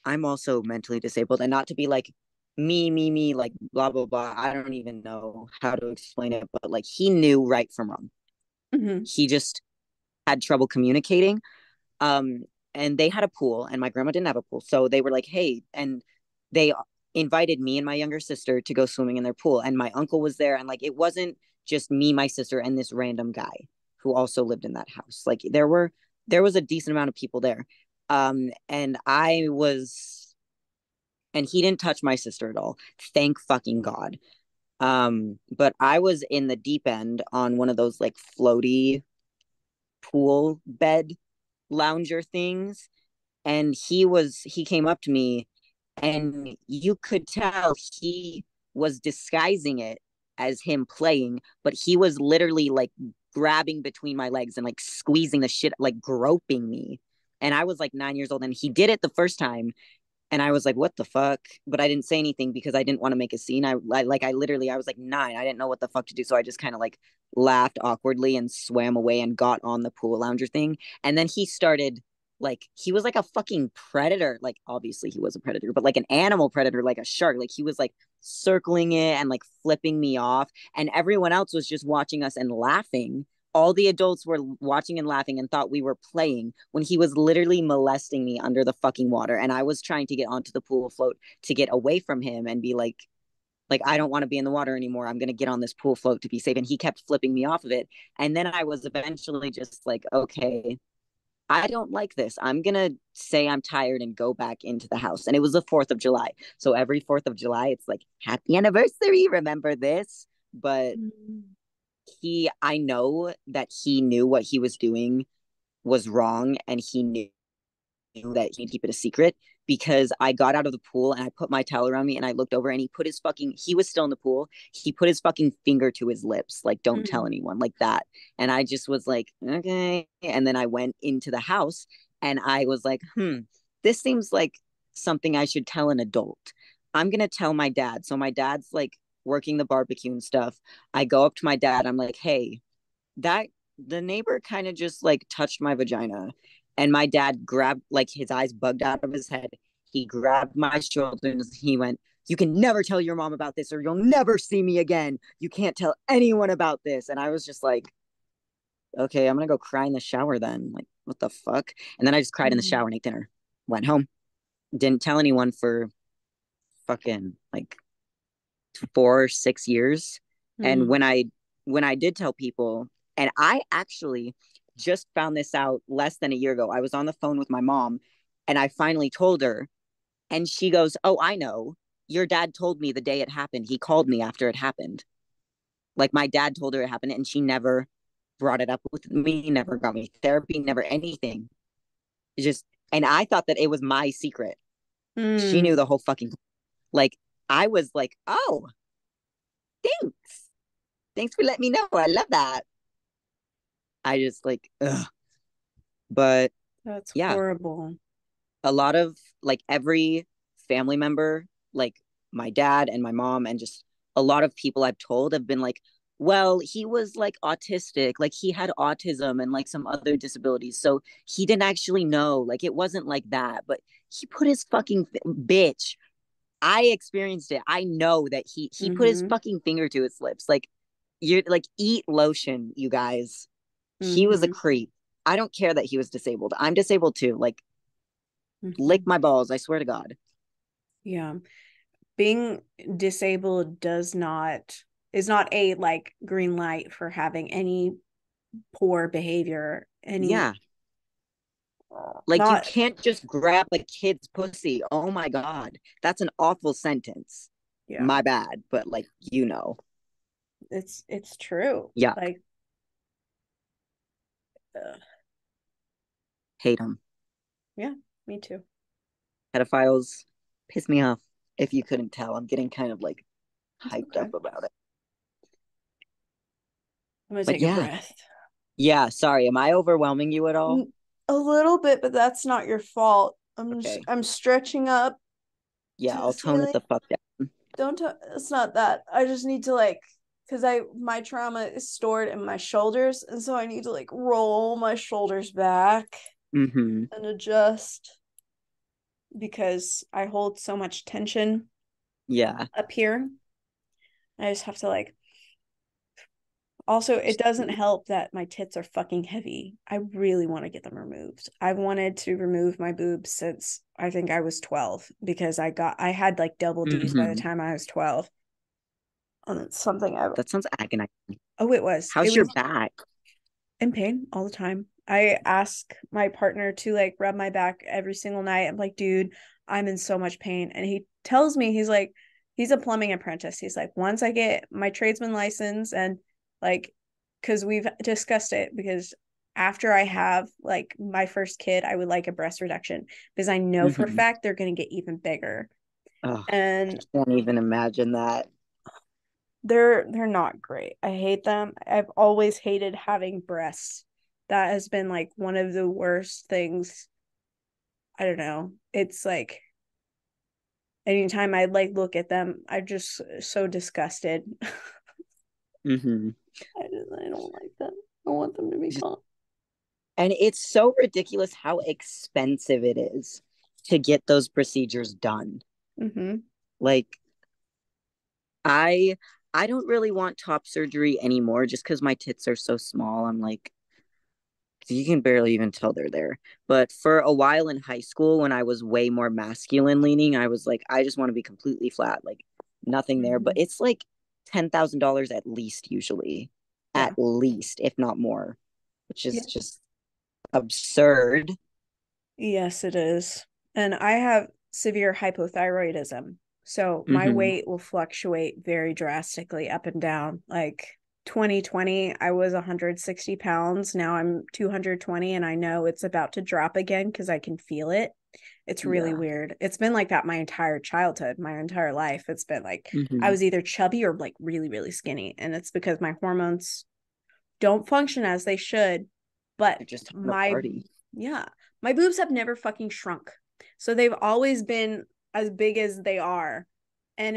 I'm also mentally disabled, and not to be like me, like blah, blah, blah. I don't even know how to explain it, but like he knew right from wrong. Mm-hmm. He just had trouble communicating. Um, and they had a pool, and my grandma didn't have a pool. So they were like, hey, and they invited me and my younger sister to go swimming in their pool. And my uncle was there. And like, it wasn't just me, my sister, and this random guy who also lived in that house. Like, there was a decent amount of people there. And I was, and he didn't touch my sister at all. Thank fucking God. But I was in the deep end on one of those like floaty pool bed lounger things, and he came up to me, and you could tell he was disguising it as him playing, but he was literally like grabbing between my legs and like squeezing the shit, like groping me. And I was like 9 years old, and he did it the first time, and I was like, what the fuck? But I didn't say anything because I didn't want to make a scene. I literally, I was like 9. I didn't know what the fuck to do. So I just kind of like laughed awkwardly and swam away and got on the pool lounger thing. And then he started, like, he was like a fucking predator. Like, obviously he was a predator, but like an animal predator, like a shark. Like, he was like circling it and like flipping me off. And everyone else was just watching us and laughing. All the adults were watching and laughing and thought we were playing when he was literally molesting me under the fucking water. And I was trying to get onto the pool float to get away from him and be like, I don't want to be in the water anymore. I'm going to get on this pool float to be safe. And he kept flipping me off of it. And then I was eventually just like, okay, I don't like this. I'm going to say I'm tired and go back into the house. And it was the 4th of July. So every 4th of July, it's like, happy anniversary. Remember this? But I know that he knew what he was doing was wrong, and he knew that he'd keep it a secret, because I got out of the pool and I put my towel around me and I looked over, and he was still in the pool. He put his fucking finger to his lips, like, don't tell Mm-hmm. anyone, like that. And I just was like, okay. And then I went into the house and I was like, this seems like something I should tell an adult. I'm going to tell my dad. So my dad's like working the barbecue and stuff. I go up to my dad. I'm like, hey, that the neighbor kind of just like touched my vagina. And my dad grabbed, like, his eyes bugged out of his head. He grabbed my shoulders. He went, you can never tell your mom about this or you'll never see me again. You can't tell anyone about this. And I was just like, okay, I'm going to go cry in the shower then. Like, what the fuck? And then I just cried in the Mm-hmm. shower and ate dinner. Went home. Didn't tell anyone for fucking like 4 or 6 years. And Mm-hmm. when I did tell people, and I actually just found this out less than a year ago. I was on the phone with my mom and I finally told her, and she goes, "Oh, I know. Your dad told me the day it happened. He called me after it happened." Like, my dad told her it happened, and she never brought it up with me, never got me therapy, never anything. It just, and I thought that it was my secret. She knew the whole fucking, like, I was like, "Oh, thanks. Thanks for letting me know. I love that." I just like, ugh. But That's yeah, horrible. a lot of, like, every family member, like my dad and my mom, and just a lot of people I've told have been like, well, he was like autistic, like he had autism and like some other disabilities. So he didn't actually know. Like, it wasn't like that, but he put his fucking bitch. I experienced it. I know that he put his Mm-hmm. fucking finger to his lips. Like, you're like, eat lotion, you guys. He was a Mm-hmm. creep. I don't care that he was disabled. I'm disabled too. Like, lick my balls. I swear to God. Yeah. Being disabled is not a like green light for having any poor behavior, any Yeah. Like, you not can't just grab a kid's pussy. Oh my God. That's an awful sentence. yeah, My bad. But, like, you know. it's true. Yuck. Like Hate them. yeah, me too. Pedophiles piss me off. If you couldn't tell, I'm getting kind of like It's hyped okay. up about it. I'm gonna But take a yeah. breath. Yeah. Sorry. Am I overwhelming you at all? A little bit, but that's not your fault. Okay. I'm stretching up Yeah. to the I'll tone it ceiling. the fuck down. It's not that. I just need to like because I my trauma is stored in my shoulders, and so I need to like roll my shoulders back Mm-hmm. and adjust because I hold so much tension Yeah. up here. I just have to like also it doesn't help that my tits are fucking heavy. I really want to get them removed. I've wanted to remove my boobs since I think I was 12 because I had like double D's by the Mm-hmm. time I was 12. And it's something I That sounds agonizing. oh it How's your was back? in pain all the time. I ask my partner to like rub my back every single night. I'm like, dude, I'm in so much pain. And he tells me, he's like, he's a plumbing apprentice. He's like, once I get my tradesman license and like, because we've discussed it, because after I have like my first kid, I would like a breast reduction because I know for a Mm-hmm. fact they're going to get even bigger. Oh, And can't even imagine that. they're not great. I hate them. I've always hated having breasts. That has been like one of the worst things. I don't know. It's like anytime I like look at them, I'm just so disgusted. Mm-hmm. I don't like them. I want them to be gone. And it's so ridiculous how expensive it is to get those procedures done. Mm-hmm. Like, I I don't really want top surgery anymore just because my tits are so small. I'm like, you can barely even tell they're there. But for a while in high school, when I was way more masculine leaning, I was like, I just want to be completely flat, like nothing there. But Mm-hmm. it's like $10,000 at least, usually, Yeah. at least, if not more, which Yeah. is just absurd. Yes, it is. And I have severe hypothyroidism. So my Mm-hmm. weight will fluctuate very drastically up and down. Like 2020, I was 160 pounds. Now I'm 220, and I know it's about to drop again because I can feel it. It's really Yeah. weird. It's been like that my entire childhood, my entire life. It's been like I Mm-hmm. was either chubby or like really, really skinny. And it's because my hormones don't function as they should. But You're just having a my party. yeah, my boobs have never fucking shrunk. So they've always been as big as they are. And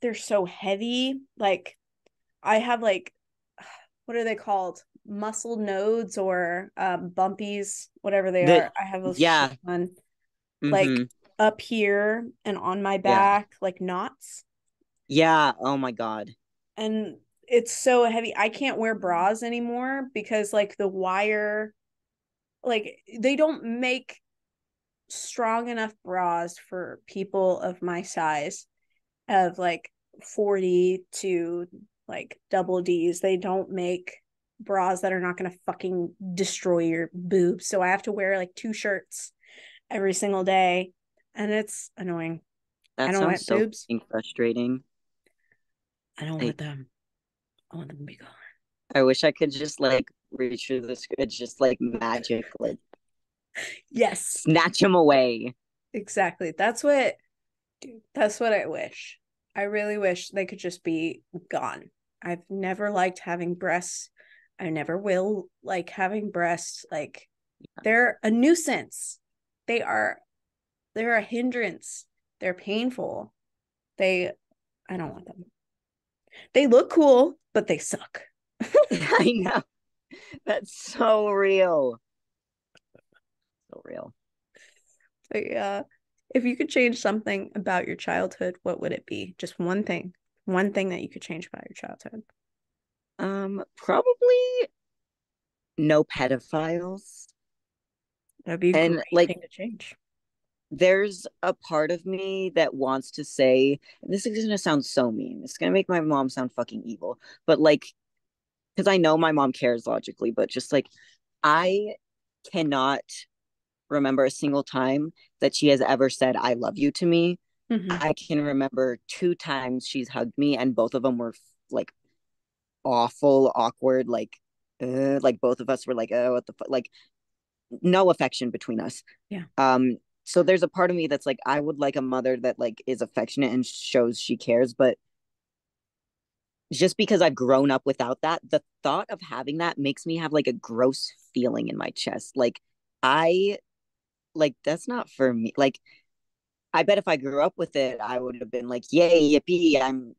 they're so heavy. Like I have like what are they called? Muscle nodes or bumpies, whatever they The are. I have a shit Yeah. ton like Mm-hmm. up here and on my Yeah. back, like knots. Yeah. Oh my God. And it's so heavy. I can't wear bras anymore because like the wire, like they don't make strong enough bras for people of my size of like 40 to like double D's. They don't make bras that are not going to fucking destroy your boobs. So I have to wear like two shirts every single day. And it's annoying. I That don't sounds want so boobs. frustrating. I don't want Like, them. I want them to be gone. I wish I could just like reach through the screen, just like magic, like Yes, snatch them away. exactly. That's what I wish. I really wish they could just be gone. I've never liked having breasts. I never will like having breasts. Like they're a nuisance. They are they're a hindrance. They're painful. They I don't want them. They look cool, but they suck. I know. That's so real. So real. But yeah, if you could change something about your childhood, what would it be? Just one thing. One thing that you could change about your childhood. Probably no pedophiles. That'd be a And great like thing to change. there's a part of me that wants to say, this is gonna sound so mean. It's gonna make my mom sound fucking evil. But like, because I know my mom cares logically, but just like I cannot remember a single time that she has ever said I love you to me. Mm-hmm. I can remember two times she's hugged me, and both of them were like awful, awkward, like both of us were like, oh, what the fuck? Like no affection between us. Yeah. So there's a part of me that's like, I would like a mother that like is affectionate and shows she cares, but just because I've grown up without that, the thought of having that makes me have like a gross feeling in my chest. Like I like that's not for me. Like I bet if I grew up with it, I would have been like, yay, yippee, I'm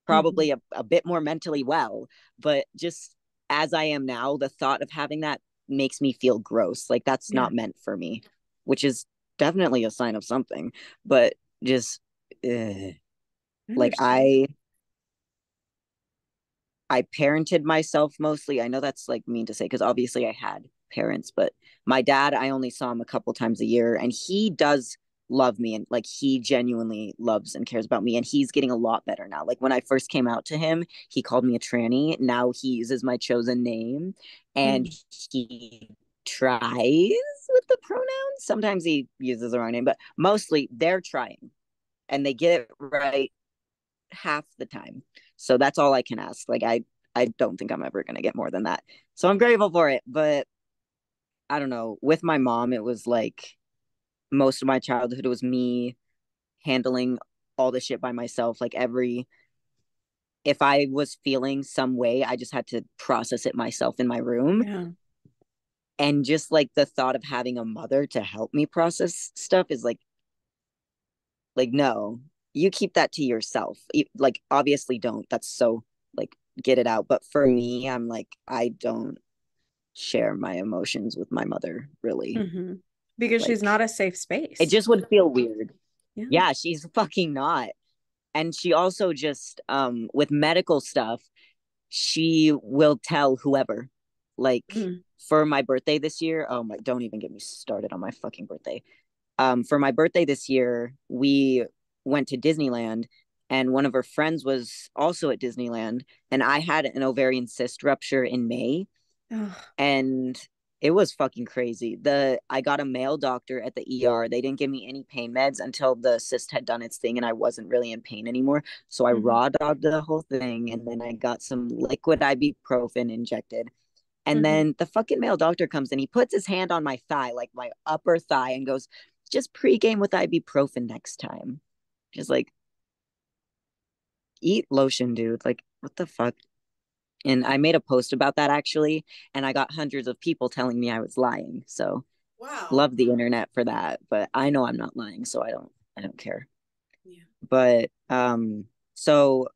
Mm-hmm. probably a bit more mentally well. But just as I am now, the thought of having that makes me feel gross. Like that's Yeah. not meant for me, which is definitely a sign of something. But just I like understand. I parented myself mostly. I know that's like mean to say because obviously I had parents, but my dad, I only saw him a couple times a year, and he does love me and like he genuinely loves and cares about me, and he's getting a lot better now. Like when I first came out to him, he called me a tranny. Now he uses my chosen name, and Mm-hmm. he tries with the pronouns. Sometimes he uses the wrong name, but mostly they're trying and they get it right half the time. So that's all I can ask. Like I don't think I'm ever gonna get more than that. So I'm grateful for it. But I don't know. With my mom, it was like most of my childhood it was me handling all the shit by myself. Like every if I was feeling some way, I just had to process it myself in my room. Yeah. And just like the thought of having a mother to help me process stuff is like no, you keep that to yourself. Like obviously don't. That's so like get it out. But for me, I'm like I don't share my emotions with my mother really. Mm-hmm. Because she's not Like a safe it space. just would feel weird. Yeah. Yeah, she's fucking not. And she also just with medical stuff, she will tell whoever. Like Mm-hmm. for my birthday this year, oh my, don't even get me started on my fucking birthday. For my birthday this year, we went to Disneyland, and one of her friends was also at Disneyland, and I had an ovarian cyst rupture in May, Oh. and it was fucking crazy. The I got a male doctor at the ER. They didn't give me any pain meds until the cyst had done its thing and I wasn't really in pain anymore. So I Mm-hmm. raw dogged the whole thing, and then I got some liquid ibuprofen injected. And Mm-hmm. then the fucking male doctor comes and he puts his hand on my thigh, like my upper thigh, and goes, just pregame with ibuprofen next time. Just like, eat lotion, dude. Like, what the fuck? And I made a post about that actually, and I got hundreds of people telling me I was lying. So Wow. love the internet for that. But I know I'm not lying, so I don't care. Yeah. But so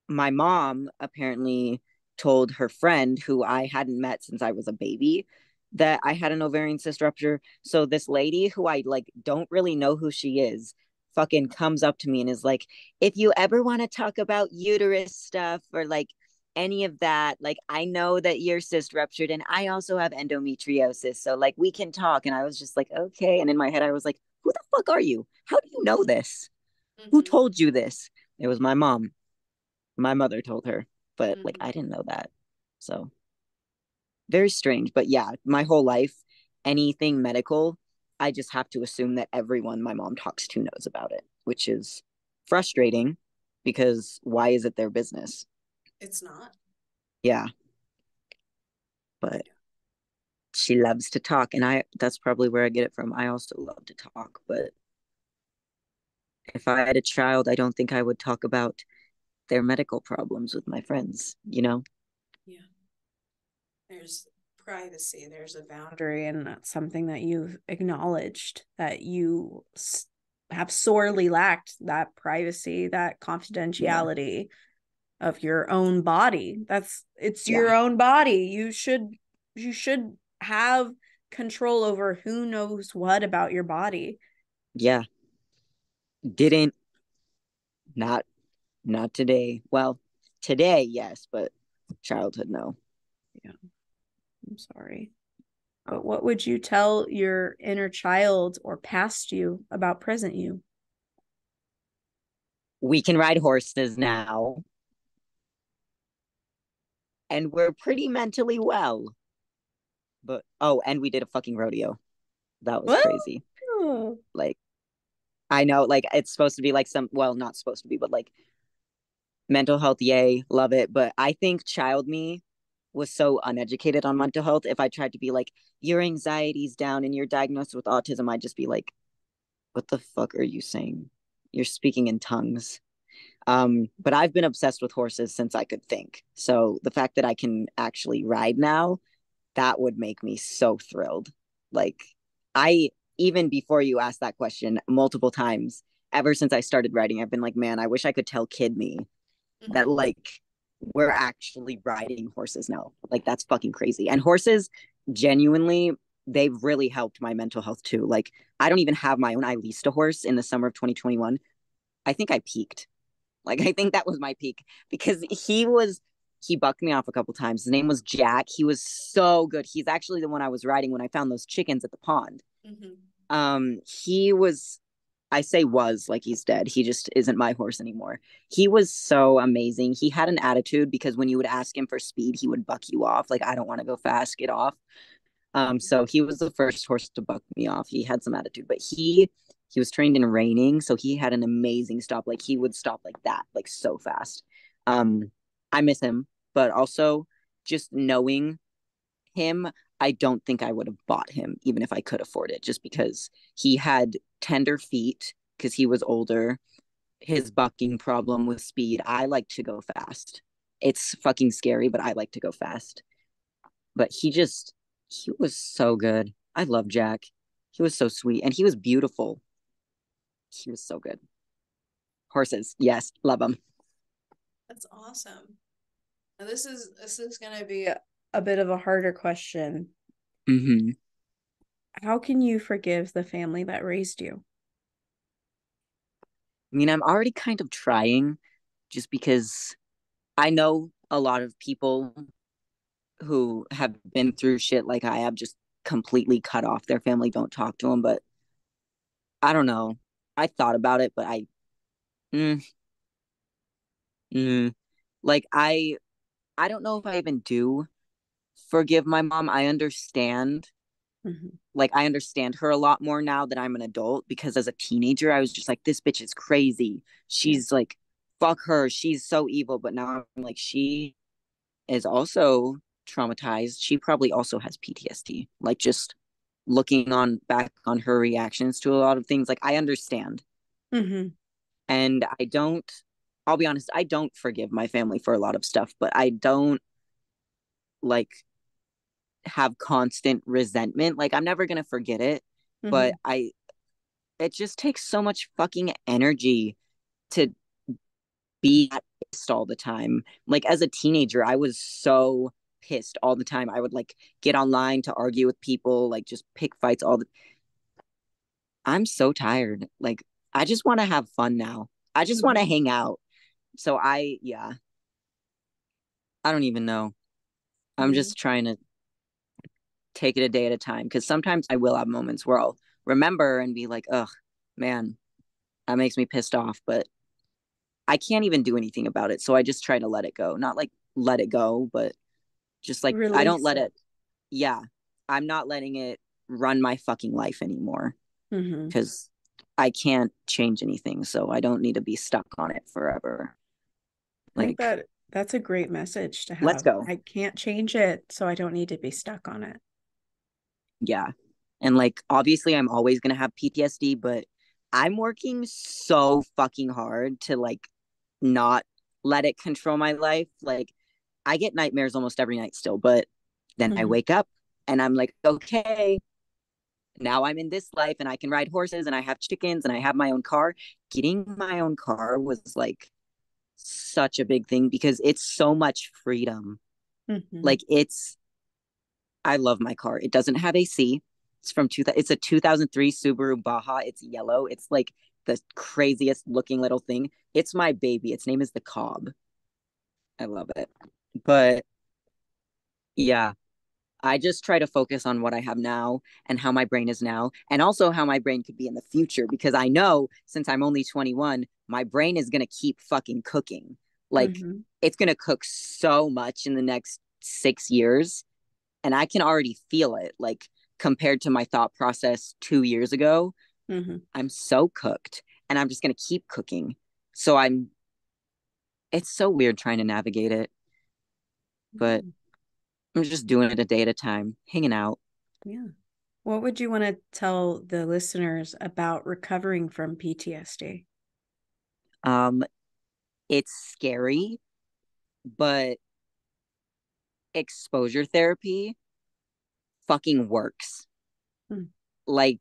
my mom apparently told her friend who I hadn't met since I was a baby that I had an ovarian cyst rupture. So this lady who I like don't really know who she is fucking comes up to me and is like, if you ever want to talk about uterus stuff or like any of that, like I know that your cyst ruptured and I also have endometriosis. So like we can talk. And I was just like, okay. And in my head, I was like, who the fuck are you? How do you know this? Who Mm-hmm. told you this? It was my mom. My mother told her, but like Mm-hmm. I didn't know that. So very strange. But yeah, my whole life, anything medical, I just have to assume that everyone my mom talks to knows about it, which is frustrating because why is it their business? It's not. Yeah, but she loves to talk, and I that's probably where I get it from. I also love to talk, but if I had a child, I don't think I would talk about their medical problems with my friends. Yeah. There's privacy, there's a boundary, and that's something that you've acknowledged that you have sorely lacked that privacy, that Yeah. confidentiality of your own body. It's Yeah. your own body. You should have control over who knows what about your body. Yeah. Didn't not not today. Well, today, yes, but childhood, no. Yeah. I'm sorry. But what would you tell your inner child or past you about present you? We can ride horses now, and we're pretty mentally well. But oh, and we did a fucking rodeo. That was Well, crazy. Like, I know, like, it's supposed to be like some, well, not supposed to be, but like mental health, yay, love it. But I think child me was so uneducated on mental health. If I tried to be like, your anxiety's down and you're diagnosed with autism, I'd just be like, what the fuck are you saying? You're speaking in tongues. But I've been obsessed with horses since I could think. So the fact that I can actually ride now, that would make me so thrilled. Like, I, even before you asked that question multiple times, ever since I started riding, I've been like, man, I wish I could tell kid me that, like, we're actually riding horses now. Like, that's fucking crazy. And horses, genuinely, they've really helped my mental health too. Like, I don't even have my own. I leased a horse in the summer of 2021. I think I peaked. Like, I think that was my peak because he bucked me off a couple times. His name was Jack. He was so good. He's actually the one I was riding when I found those chickens at the pond. He was, I say was, like, he's dead. He just isn't my horse anymore. He was so amazing. He had an attitude because when you would ask him for speed, he would buck you off. Like, I don't want to go fast, get off. So he was the first horse to buck me off. He had some attitude, but he was trained in reining, so he had an amazing stop. Like, he would stop like that, like, so fast. Um, I miss him, but also just knowing him, I don't think I would have bought him even if I could afford it, just because he had tender feet because he was older. His bucking problem with speed. I like to go fast. It's fucking scary, but I like to go fast. But he was so good. I love Jack. He was so sweet and he was beautiful. He was so good. Horses, yes, love them. that's awesome. Now this is gonna be a bit of a harder question. Mm-hmm. How can you forgive the family that raised you? I mean, I'm already kind of trying just because I know a lot of people who have been through shit like I have just completely cut off their family, don't talk to them. But I don't know. I thought about it, but mm, mm, like I don't know if I even do forgive my mom. Mhm. Like, I understand her a lot more now that I'm an adult because as a teenager, I was just like, this bitch is crazy. Yeah. She's like, fuck her. She's so evil. But now I'm like, she is also traumatized. She probably also has PTSD. Like, just looking on back on her reactions to a lot of things, like, I understand. Mm-hmm. And I'll be honest, I don't forgive my family for a lot of stuff, but I don't like have constant resentment. Like, I'm never going to forget it, but Mm-hmm. it just takes so much fucking energy to be pissed all the time. Like, as a teenager, I was so pissed all the time. I would like get online to argue with people, like just pick fights all the I'm so tired. Like, I just want to have fun now. I just want to Mm-hmm. hang out. So yeah, I don't even know. I'm Yeah. just trying to take it a day at a time because sometimes I will have moments where I'll remember and be like, ugh, man, that makes me pissed off, but I can't even do anything about it. So I just try to let it go. Not like let it go, but just like I don't Release let it. it. Yeah, I'm not letting it run my fucking life anymore Mm-hmm. because I can't change anything. So I don't need to be stuck on it forever. I think Like, that's a great message to let's have. go. I can't change it, so I don't need to be stuck on it. Yeah. And like, obviously, I'm always going to have PTSD, but I'm working so fucking hard to like not let it control my life. Like, I get nightmares almost every night still, but then I Mm-hmm. wake up and I'm like, okay, now I'm in this life and I can ride horses and I have chickens and I have my own car. Getting my own car was like such a big thing because it's so much freedom. Mm-hmm. Like, I love my car. It doesn't have AC. It's a 2003 Subaru Baja. It's yellow. It's like the craziest looking little thing. It's my baby. Its name is the Cobb. I love it. But yeah, I just try to focus on what I have now and how my brain is now, and also how my brain could be in the future. Because I know since I'm only 21, my brain is going to keep fucking cooking. Like, Mm-hmm. it's going to cook so much in the next 6 years. And I can already feel it. Like, compared to my thought process 2 years ago, Mm-hmm. I'm so cooked and I'm just going to keep cooking. So it's so weird trying to navigate it, but I'm just doing it a day at a time, hanging out. Yeah. What would you want to tell the listeners about recovering from PTSD? Um, it's scary, but exposure therapy fucking works. Mm. Like,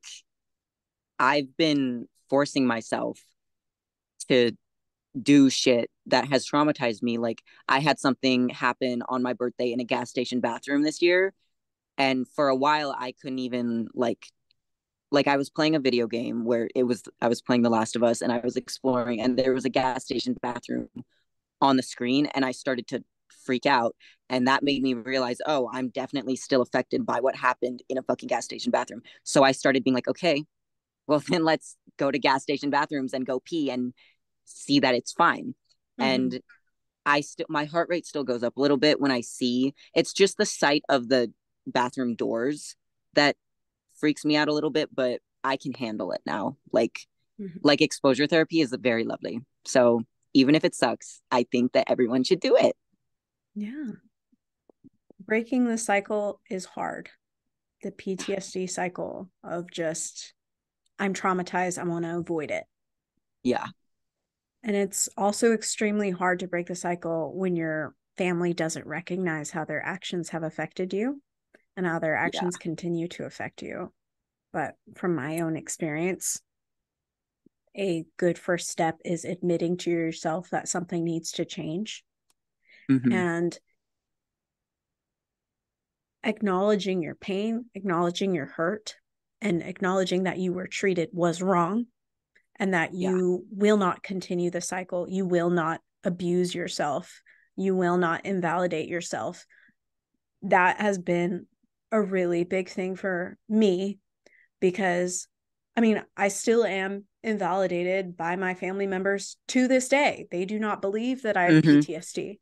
I've been forcing myself to do shit that has traumatized me. Like, I had something happen on my birthday in a gas station bathroom this year, and for a while I couldn't even like I was playing a video game where I was playing The Last of Us and I was exploring and there was a gas station bathroom on the screen and I started to freak out, and that made me realize, oh, I'm definitely still affected by what happened in a fucking gas station bathroom. So I started being like, okay, well then let's go to gas station bathrooms and go pee and see that it's fine. Mm-hmm. And my heart rate still goes up a little bit when I see, it's just the sight of the bathroom doors that freaks me out a little bit, but I can handle it now. Mm-hmm. Like exposure therapy is very lovely. So even if it sucks, I think that everyone should do it. Yeah. Breaking the cycle is hard. The PTSD cycle of just, I'm traumatized, I want to avoid it. Yeah. And it's also extremely hard to break the cycle when your family doesn't recognize how their actions have affected you and how their Yeah. actions continue to affect you. But from my own experience, a good first step is admitting to yourself that something needs to change Mm-hmm. and acknowledging your pain, acknowledging your hurt, and acknowledging that you were treated was wrong and that Yeah. you will not continue the cycle. You will not abuse yourself. You will not invalidate yourself. That has been a really big thing for me because, I mean, I still am invalidated by my family members to this day. They do not believe that I have Mm-hmm. PTSD.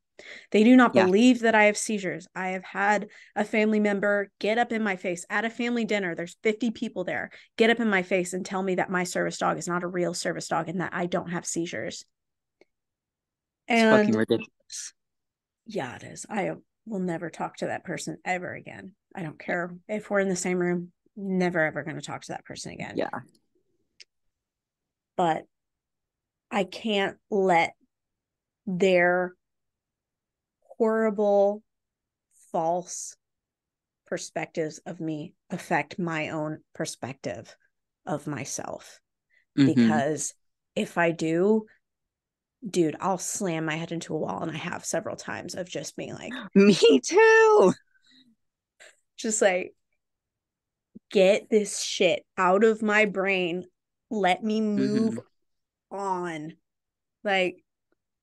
They do not Yeah. believe that I have seizures. I have had a family member get up in my face at a family dinner. There's 50 people there, get up in my face and tell me that my service dog is not a real service dog and that I don't have seizures. It's fucking And ridiculous. yeah, it is. I will never talk to that person ever again. I don't care if we're in the same room, never ever going to talk to that person again. Yeah. But I can't let their horrible, false perspectives of me affect my own perspective of myself. Mm-hmm. Because if I do, dude, I'll slam my head into a wall. And I have several times of just being like, Me too. just like, get this shit out of my brain. Let me move Mm-hmm. on. Like,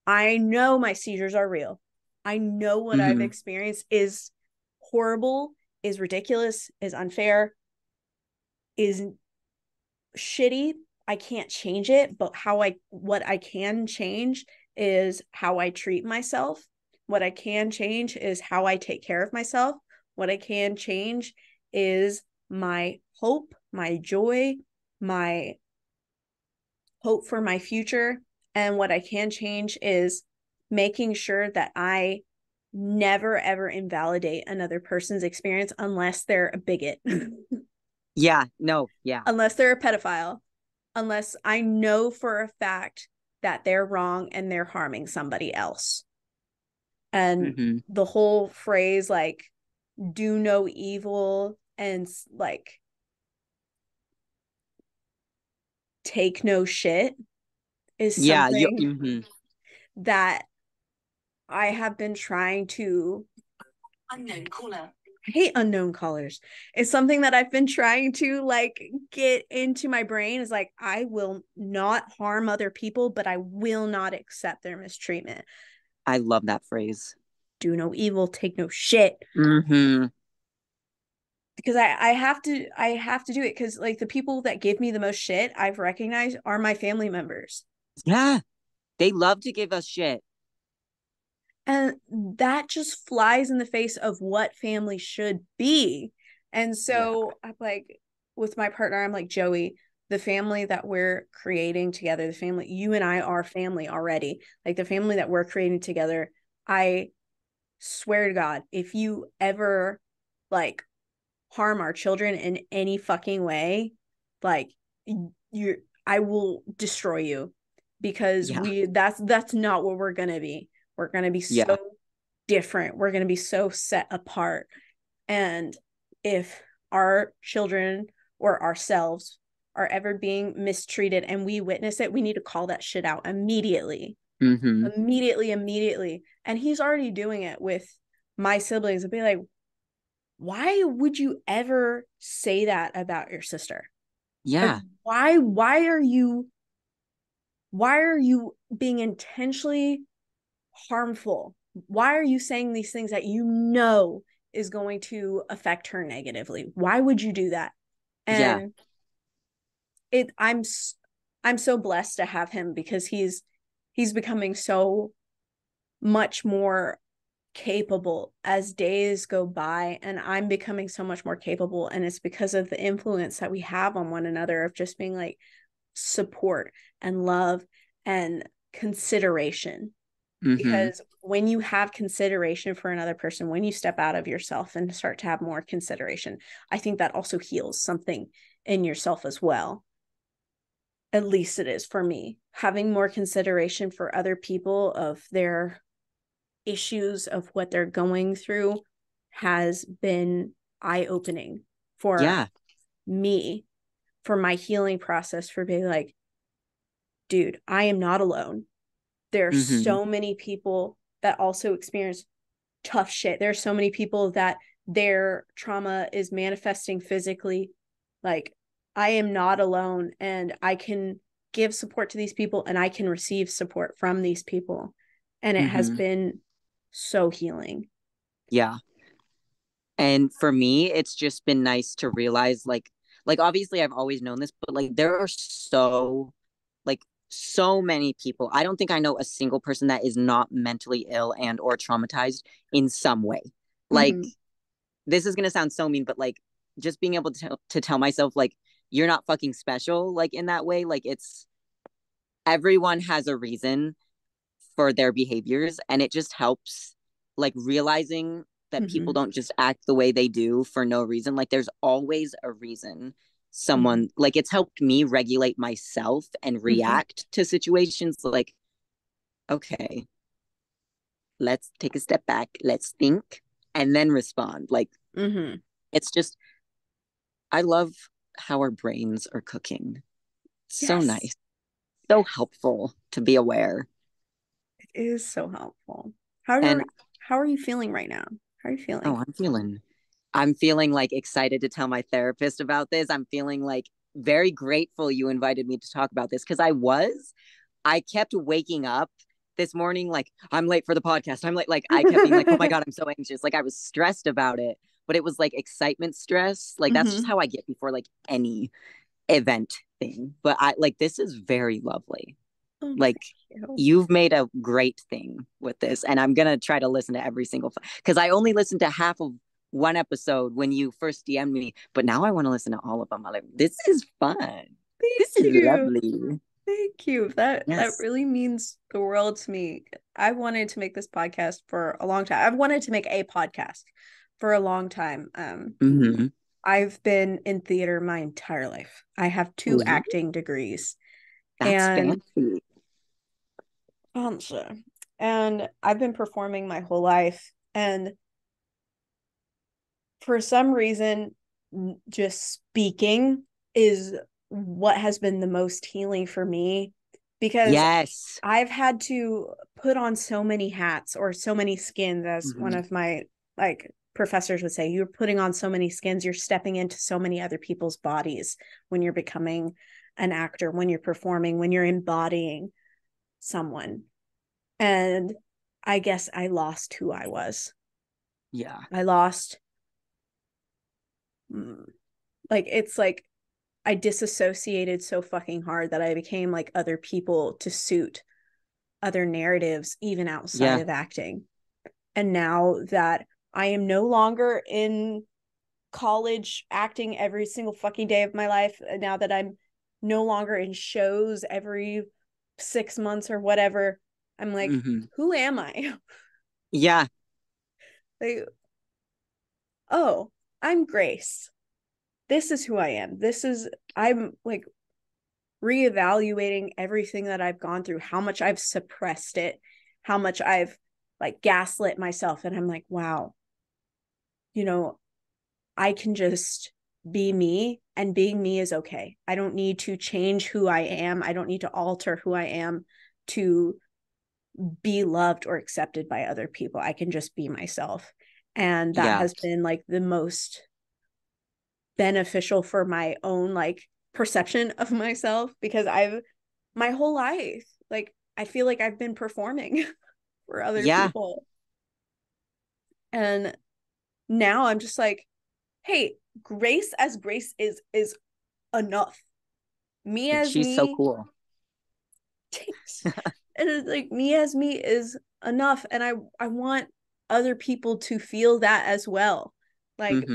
I know my seizures are real. I know what I've Mm-hmm. experienced is horrible, is ridiculous, is unfair, is shitty. I can't change it, but what I can change is how I treat myself. What I can change is how I take care of myself. What I can change is my hope, my joy, my hope for my future. And what I can change is making sure that I never ever invalidate another person's experience unless they're a bigot, Yeah. No. Yeah. unless they're a pedophile, unless I know for a fact that they're wrong and they're harming somebody else. And Mm-hmm. the whole phrase, like, do no evil and like take no shit, is Yeah. something Mm-hmm. that I have been trying to. Unknown caller. I hate unknown callers. It's something that I've been trying to like get into my brain, is like, I will not harm other people, but I will not accept their mistreatment. I love that phrase. Do no evil, take no shit. Mm-hmm. because I have to do it, because like the people that give me the most shit I've recognized are my family members. Yeah. They love to give us shit. And that just flies in the face of what family should be. And Yeah. so I'm like, with my partner, I'm like, Joey, the family that we're creating together, the family, you and I are family already. Like the family that we're creating together, I swear to God, if you ever like harm our children in any fucking way, like you I will destroy you, because Yeah. that's not what we're gonna be. We're gonna be Yeah. so different. We're gonna be so set apart. And if our children or ourselves are ever being mistreated and we witness it, we need to call that shit out immediately. Mm-hmm. Immediately. And he's already doing it with my siblings and be like, why would you ever say that about your sister? Like, Yeah. why are you being intentionally harmful? Why are you saying these things that you know is going to affect her negatively? Why would you do that? Yeah. And it I'm so blessed to have him, because he's becoming so much more capable as days go by, and I'm becoming so much more capable, and it's because of the influence that we have on one another, of just being like support and love and consideration. Mm-hmm. Because when you have consideration for another person, when you step out of yourself and start to have more consideration, I think that also heals something in yourself as well. At least it is for me. Having more consideration for other people, of their issues, of what they're going through, has been eye-opening for Yeah. me, for my healing process, for being like, dude, I am not alone. There are Mm-hmm. so many people that also experience tough shit. There are so many people that their trauma is manifesting physically. Like, I am not alone, and I can give support to these people, and I can receive support from these people. And it has Mm-hmm. been so healing. Yeah. And for me, it's just been nice to realize like obviously I've always known this, but like there are like so many people. I don't think I know a single person that is not mentally ill and or traumatized in some way. Like Mm-hmm. this is going to sound so mean, but like just being able to tell myself like you're not fucking special like in that way, like it's everyone has a reason for their behaviors and it just helps like realizing that people Mm-hmm. don't just act the way they do for no reason. Like there's always a reason Mm-hmm. someone like it's helped me regulate myself and Mm-hmm. react to situations like okay, let's take a step back, let's think and then respond. Like Mm-hmm. it's just I love how our brains are cooking. So Yes. nice. So Yes. helpful to be aware. It is so helpful. And How are you feeling right now? How are you oh, feeling? I'm feeling like excited to tell my therapist about this. I'm feeling like very grateful you invited me to talk about this because I kept waking up this morning like I'm late for the podcast. I'm late. Like I kept being like, oh my God, I'm so anxious. Like I was stressed about it, but it was like excitement stress. Like that's just Mm-hmm. how I get before like any event thing. But I like this is very lovely. Oh, Like thank you. you've made a great thing with this and I'm gonna try to listen to every single because I only listened to half of one episode when you first DM'd me, but now I want to listen to all of them. I'm like, this is fun. This Thank is you. lovely. Thank you. That Yes. really means the world to me. I wanted to make this podcast for a long time. I've wanted to make a podcast for a long time. Mm-hmm. I've been in theater my entire life. I have two Ooh, acting degrees, that's and fancy. sure. And I've been performing my whole life. And for some reason, just speaking is what has been the most healing for me, because Yes. I've had to put on so many hats, or so many skins, as one Mm-hmm. of my like professors would say. You're putting on so many skins, you're stepping into so many other people's bodies when you're becoming an actor, when you're performing, when you're embodying someone. And I guess I lost who I was. Yeah. I lost like it's like I disassociated so fucking hard that I became like other people to suit other narratives, even outside Yeah. of acting. And now that I am no longer in college acting every single fucking day of my life, now that I'm no longer in shows every 6 months or whatever, I'm like, who am I? Yeah. Like, oh, I'm Grace. This is who I am. I'm like reevaluating everything that I've gone through, how much I've suppressed it, how much I've like gaslit myself. And I'm like, wow, you know, I can just be me, and being me is okay. I don't need to change who I am. I don't need to alter who I am to be loved or accepted by other people. I can just be myself. And that Yeah. has been like the most beneficial for my own like perception of myself, because I've my whole life, like I feel like I've been performing for other Yeah. people. And now I'm just like, hey, Grace as Grace is enough. Me as She's so me cool. takes, and it's like me as me is enough. And I want other people to feel that as well. Like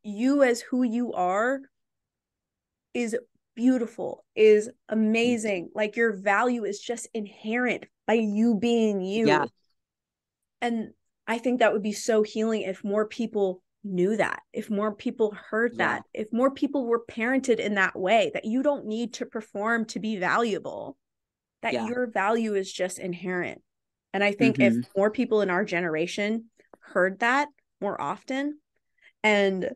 you as who you are is beautiful, is amazing. Like your value is just inherent by you being Yeah. you. And I think that would be so healing if more people knew that, if more people heard Yeah. that, if more people were parented in that way, that you don't need to perform to be valuable, that Yeah. your value is just inherent. And I think if more people in our generation heard that more often and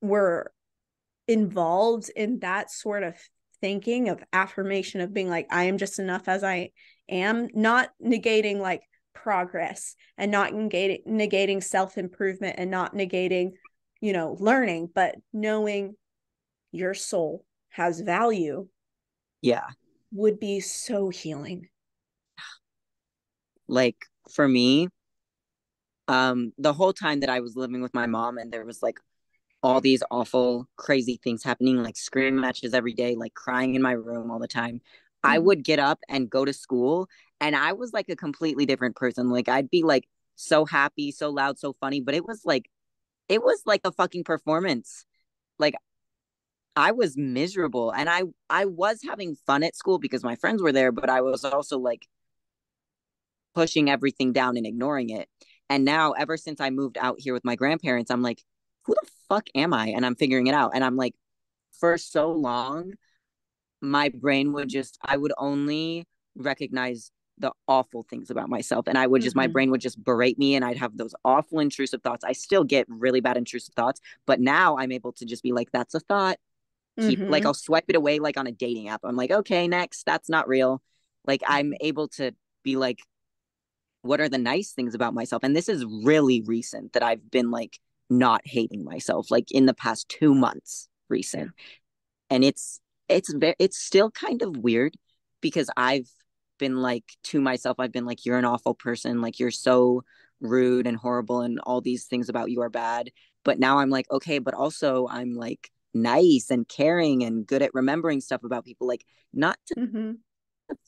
were involved in that sort of thinking of affirmation, of being like, I am just enough as I am, not negating like progress, and not negating self-improvement, and not negating, learning, but knowing your soul has value, Yeah. would be so healing. Like for me, the whole time that I was living with my mom and there was like all these awful, crazy things happening, like scream matches every day, like crying in my room all the time. I would get up and go to school, and I was like a completely different person. Like I'd be like so happy, so loud, so funny, but it was like a fucking performance. Like I was miserable, and I was having fun at school because my friends were there, but I was also like pushing everything down and ignoring it. And now, ever since I moved out here with my grandparents, I'm like, who the fuck am I? And I'm figuring it out. And I'm like, for so long, my brain would just, I would only recognize the awful things about myself. And I would just, my brain would just berate me, and I'd have those awful intrusive thoughts. I still get really bad intrusive thoughts, but now I'm able to just be like, that's a thought. Keep, like, I'll swipe it away like on a dating app. I'm like, okay, next, that's not real. Like, I'm able to be like, what are the nice things about myself? And this is really recent that I've been like not hating myself, like in the past 2 months recent. And it's still kind of weird because I've been like to myself, I've been like, you're an awful person, like you're so rude and horrible and all these things about you are bad. But now I'm like, okay, but also I'm like nice and caring and good at remembering stuff about people, like not to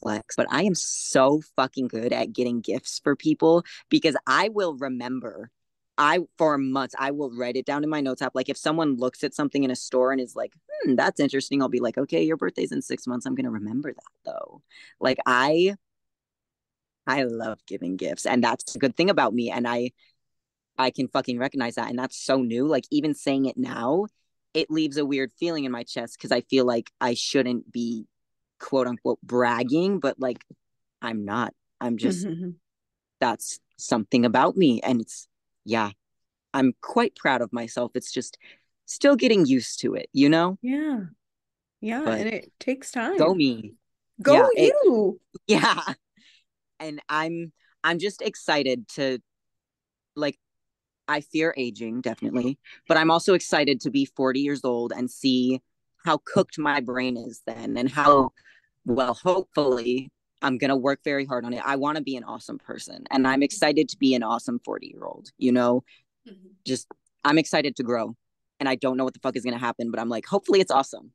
flex, but I am so fucking good at getting gifts for people because I will remember. For months, I will write it down in my notes app. Like if someone looks at something in a store and is like, that's interesting, I'll be like, okay, your birthday's in 6 months. I'm gonna remember that though. Like I love giving gifts, and that's a good thing about me. And I can fucking recognize that. And that's so new. Like even saying it now, it leaves a weird feeling in my chest because I feel like I shouldn't be quote unquote bragging, but like I'm not. I'm just that's something about me. And it's yeah, I'm quite proud of myself. It's just still getting used to it, you know? Yeah. Yeah. But And it takes go time. me. Go Yeah, you. yeah. And I'm just excited to like I fear aging definitely, but I'm also excited to be 40 years old and see how cooked my brain is then and how well hopefully I'm going to work very hard on it. I want to be an awesome person and I'm excited to be an awesome 40-year-old, you know? Just I'm excited to grow. and I don't know what the fuck is going to happen, but I'm like, hopefully it's awesome.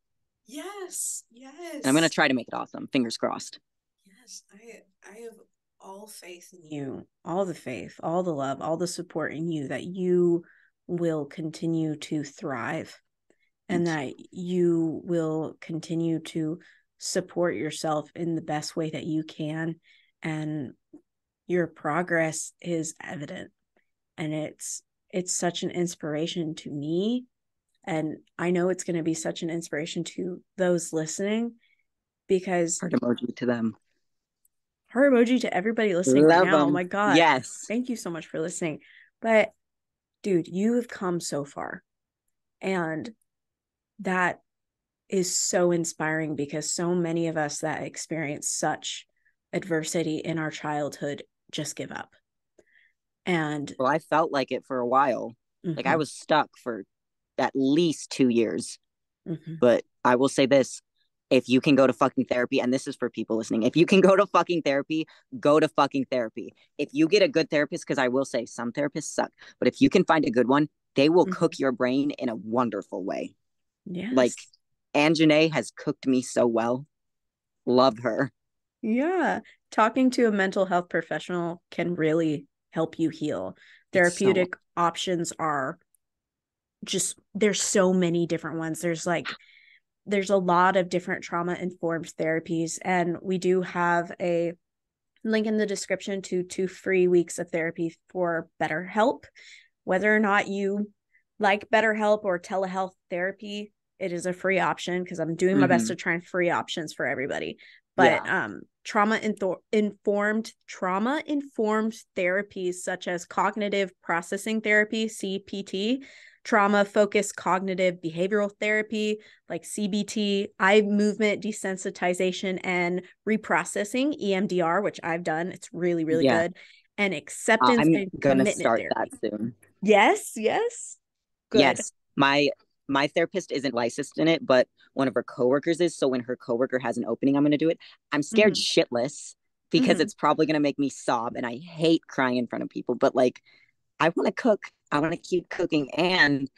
Yes, And I'm going to yes, try to make it awesome. Fingers crossed. yes. I have all faith in you, all the faith, all the love, all the support in you that you will continue to thrive and that you will continue to support yourself in the best way that you can. And your progress is evident. And it's such an inspiration to me. And I know it's going to be such an inspiration to those listening because Heart emoji to them. heart emoji to everybody listening right Love now. Oh them. my God. Yes. Thank you so much for listening. But dude, you have come so far. And that is so inspiring because so many of us that experience such adversity in our childhood just give up. And Well, I felt like it for a while. Like I was stuck for at least 2 years. But I will say this, if you can go to fucking therapy, and this is for people listening, if you can go to fucking therapy, go to fucking therapy. If you get a good therapist, because I will say some therapists suck, but if you can find a good one, they will cook your brain in a wonderful way. Yes. Like Anjanae has cooked me so well. Love her. Yeah. Talking to a mental health professional can really help you heal. Therapeutic options are just, there's so many different ones. There's a lot of different trauma informed therapies, and we do have a link in the description to 2 free weeks of therapy for BetterHelp. Whether or not you like BetterHelp or telehealth therapy, it is a free option because I'm doing my best to try and free options for everybody. But trauma informed therapies such as cognitive processing therapy, CPT, trauma focused cognitive behavioral therapy like CBT, eye movement desensitization and reprocessing, EMDR, which I've done. It's really, really good. And acceptance I'm and gonna commitment start therapy. that soon. Yes. Good. Yes. My therapist isn't licensed in it, but one of her coworkers is. So when her coworker has an opening, I'm gonna do it. I'm scared shitless because it's probably gonna make me sob, and I hate crying in front of people. But like, I want to cook. I want to keep cooking. And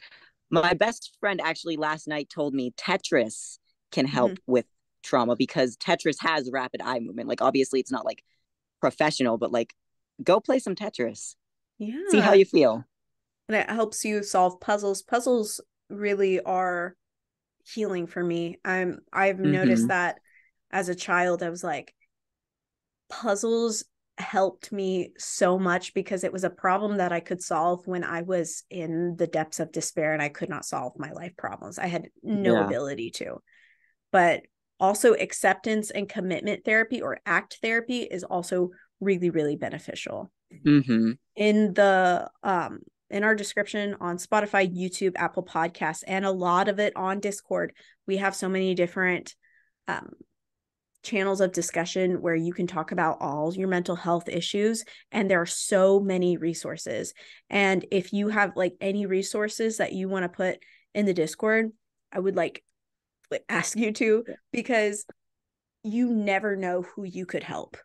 my best friend actually last night told me Tetris can help with trauma because Tetris has rapid eye movement. Like obviously it's not like professional, but like go play some Tetris. Yeah. See how you feel. And it helps you solve puzzles. Puzzles really are healing for me. I've noticed that as a child, I was like, puzzles helped me so much because it was a problem that I could solve when I was in the depths of despair and I could not solve my life problems. I had no ability to. But also acceptance and commitment therapy or ACT therapy is also really, really beneficial. In the in our description on Spotify, YouTube, Apple Podcasts, and a lot of it on Discord, we have so many different channels of discussion where you can talk about all your mental health issues, and there are so many resources. And if you have like any resources that you want to put in the Discord, I would like ask you to, because you never know who you could help.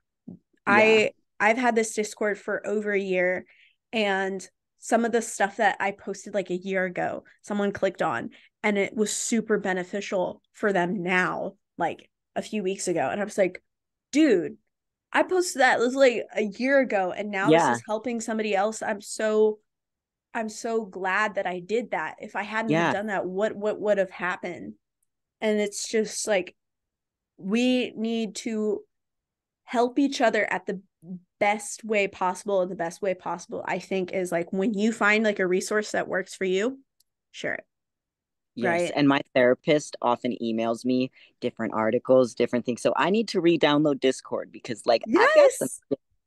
I've had this Discord for over a year, and some of the stuff that I posted like a year ago, someone clicked on, and it was super beneficial for them now, like a few weeks ago. And I was like, dude, I posted that, it was like a year ago, and now this is helping somebody else. I'm so glad that I did that. If I hadn't have done that, what would have happened? And it's just like, we need to help each other at the best way possible. And the best way possible, I think, is like when you find like a resource that works for you, share it. Yes. Right. And my therapist often emails me different articles, different things. So I need to re-download Discord because like I've got some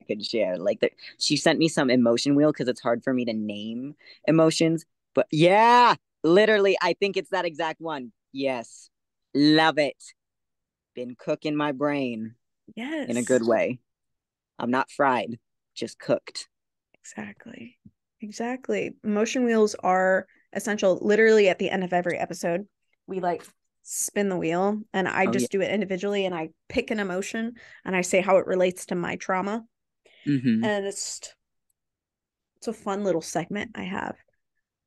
I could share. Like she sent me some emotion wheel because it's hard for me to name emotions. But yeah, literally, I think it's that exact one. Yes. Love it. Been cooking my brain. Yes. In a good way. I'm not fried, just cooked. Exactly. Emotion wheels are essential. Literally at the end of every episode, we like spin the wheel, and I just do it individually, and I pick an emotion and I say how it relates to my trauma. And it's a fun little segment I have.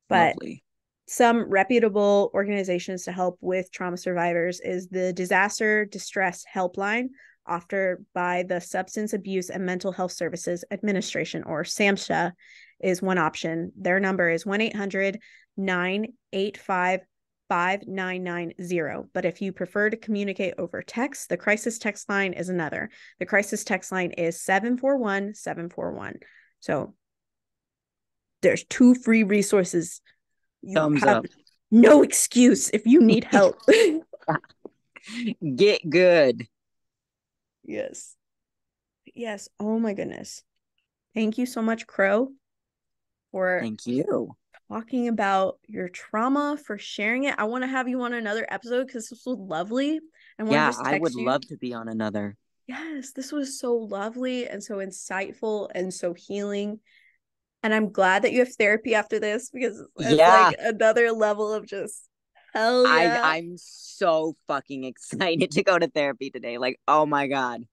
But lovely. some reputable organizations to help with trauma survivors is the Disaster Distress Helpline, offered by the Substance Abuse and Mental Health Services Administration, or SAMHSA, is one option. Their number is 1-800-985-5990. But if you prefer to communicate over text, the crisis text line is another. The crisis text line is 741-741. So there's 2 free resources. You Thumbs have up. no excuse if you need help. Get good. Yes. Yes. Oh my goodness. Thank you so much, Crow, for Thank you. talking about your trauma, for sharing it. I want to have you on another episode because this was lovely. Yeah, I would love to be on another. Yes, this was so lovely and so insightful and so healing. And I'm glad that you have therapy after this, because it's like another level of just hell yeah. I'm so fucking excited to go to therapy today. Like, oh my God.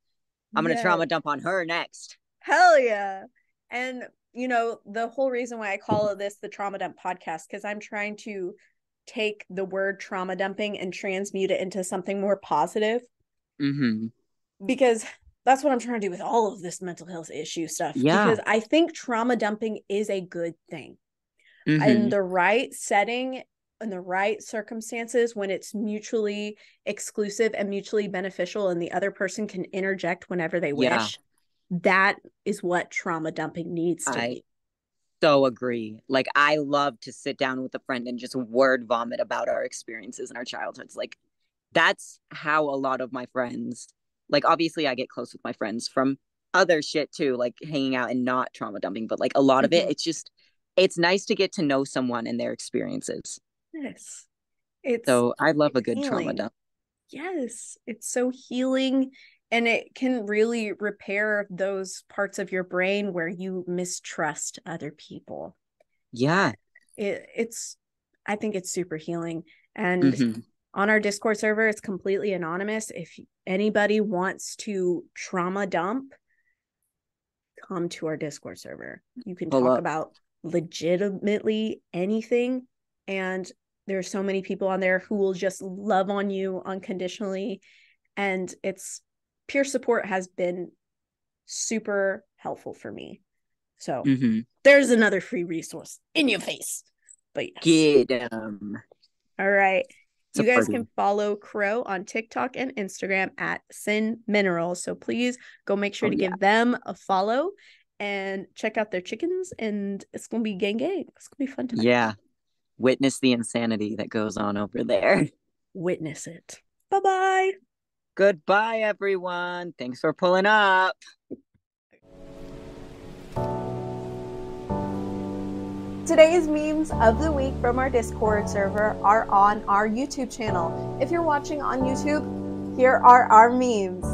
I'm going to trauma dump on her next. Hell yeah. And, you know, the whole reason why I call this the Trauma Dump Podcast, because I'm trying to take the word trauma dumping and transmute it into something more positive. Mm-hmm. Because that's what I'm trying to do with all of this mental health issue stuff. Yeah. Because I think trauma dumping is a good thing. Mm-hmm. In the right setting, in the right circumstances, when it's mutually exclusive and mutually beneficial and the other person can interject whenever they wish, that is what trauma dumping needs to be. So agree. Like, I love to sit down with a friend and just word vomit about our experiences in our childhoods. Like, that's how a lot of my friends, like, obviously I get close with my friends from other shit too, like hanging out and not trauma dumping, but like a lot of it, it's nice to get to know someone and their experiences. Yes. So I love a good trauma dump. Yes. It's so healing, and it can really repair those parts of your brain where you mistrust other people. Yeah. I think it's super healing. And on our Discord server, it's completely anonymous. If anybody wants to trauma dump, come to our Discord server. You can talk about legitimately anything. And there's so many people on there who will just love on you unconditionally. And it's peer support has been super helpful for me. So there's another free resource in your face. But yes. Get 'em. All right. You guys can follow Crow on TikTok and Instagram at Sin Minerals. So please go make sure to give them a follow and check out their chickens. And it's going to be gang. It's going to be fun tonight. Yeah. Witness the insanity that goes on over there. Witness it. Bye-bye. Goodbye, everyone. Thanks for pulling up. Today's memes of the week from our Discord server are on our YouTube channel. If you're watching on YouTube, here are our memes.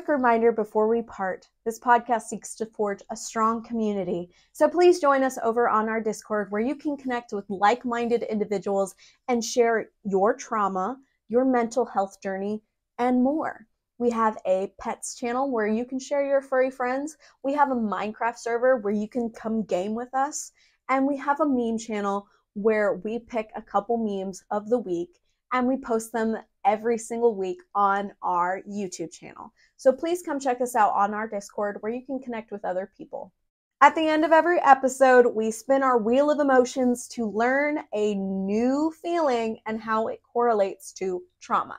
Reminder before we part, this podcast seeks to forge a strong community. So please join us over on our Discord, where you can connect with like-minded individuals and share your trauma, your mental health journey, and more. We have a pets channel where you can share your furry friends. We have a Minecraft server where you can come game with us. And we have a meme channel where we pick a couple memes of the week and we post them every single week on our YouTube channel. So please come check us out on our Discord, where you can connect with other people. At the end of every episode, we spin our wheel of emotions to learn a new feeling and how it correlates to trauma.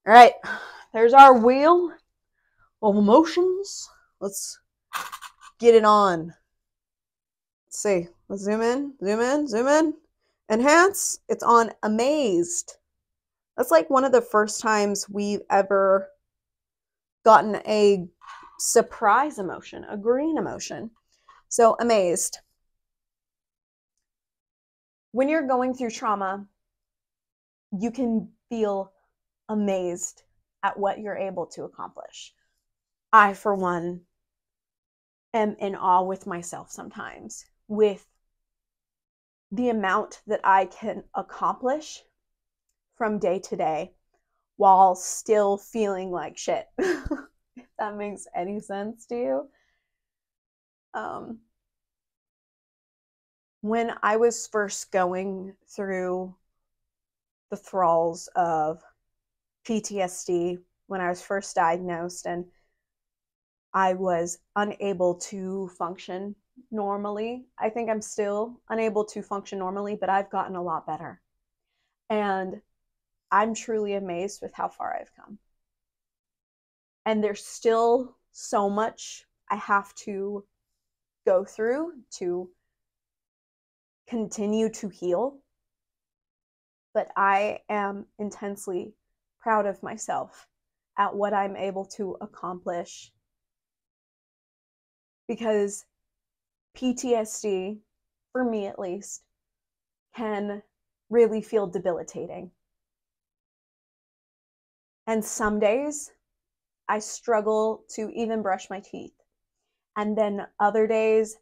All right, there's our wheel of emotions. Let's get it on. Let's see. Let's zoom in. Enhance. It's on amazed. That's like one of the first times we've ever gotten a surprise emotion, a green emotion. So amazed. When you're going through trauma, you can feel amazed at what you're able to accomplish. I, for one, am in awe with myself sometimes with the amount that I can accomplish from day to day while still feeling like shit. If that makes any sense to you. When I was first going through the thralls of PTSD, when I was first diagnosed and I was unable to function normally. I think I'm still unable to function normally, but I've gotten a lot better. And I'm truly amazed with how far I've come. And there's still so much I have to go through to continue to heal. But I am intensely proud of myself at what I'm able to accomplish, because PTSD, for me at least, can really feel debilitating. And some days I struggle to even brush my teeth. And then other days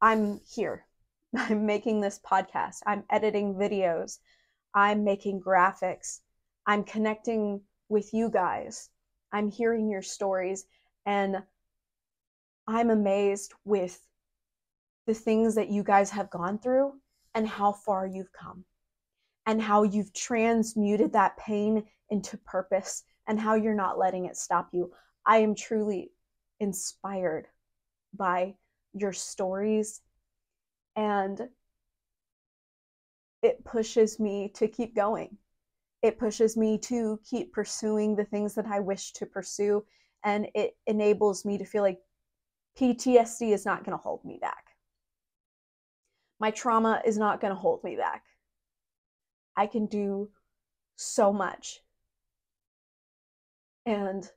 I'm here. I'm making this podcast. I'm editing videos. I'm making graphics. I'm connecting with you guys. I'm hearing your stories. And I'm amazed with the things that you guys have gone through and how far you've come and how you've transmuted that pain into purpose and how you're not letting it stop you. I am truly inspired by your stories, and it pushes me to keep going. It pushes me to keep pursuing the things that I wish to pursue, and it enables me to feel like PTSD is not going to hold me back. My trauma is not going to hold me back. I can do so much. And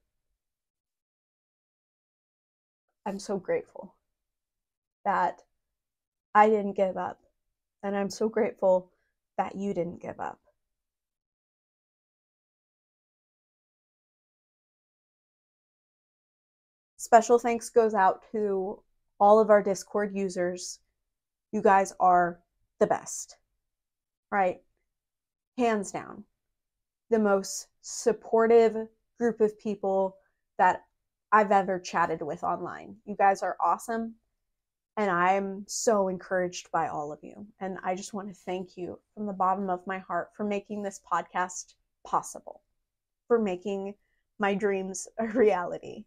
I'm so grateful that I didn't give up. And I'm so grateful that you didn't give up. Special thanks goes out to all of our Discord users. You guys are the best, right? Hands down. The most supportive group of people that I've ever chatted with online. You guys are awesome. And I'm so encouraged by all of you. And I just want to thank you from the bottom of my heart for making this podcast possible, for making my dreams a reality,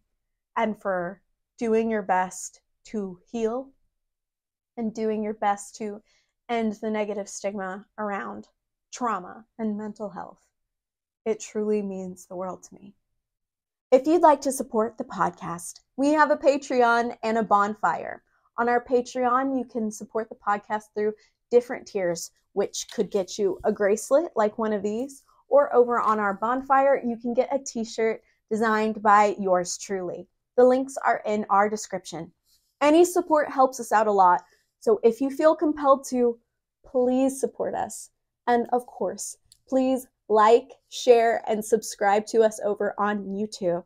and for doing your best to heal and doing your best to end the negative stigma around trauma and mental health. It truly means the world to me. If you'd like to support the podcast, we have a Patreon and a bonfire. On our Patreon, you can support the podcast through different tiers, which could get you a bracelet like one of these, or over on our bonfire, you can get a t-shirt designed by yours truly. The links are in our description. Any support helps us out a lot, so if you feel compelled to, please support us. And of course, please like, share, and subscribe to us over on YouTube.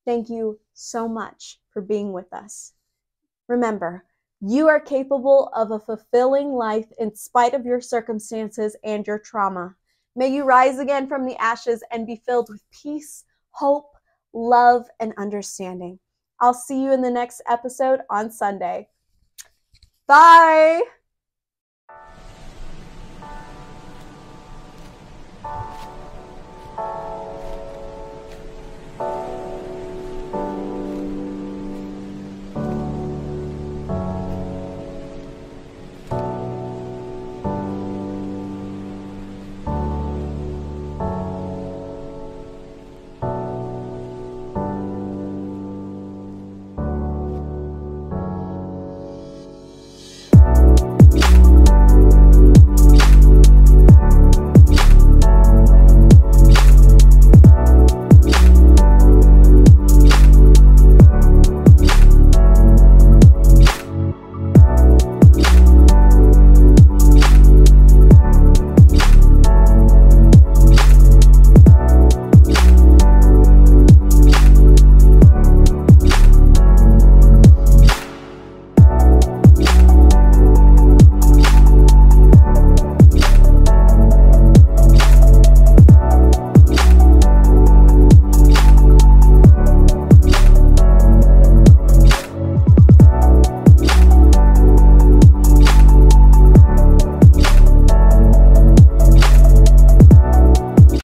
Thank you so much for being with us. Remember, you are capable of a fulfilling life in spite of your circumstances and your trauma. May you rise again from the ashes and be filled with peace, hope, love, and understanding. I'll see you in the next episode on Sunday. Bye!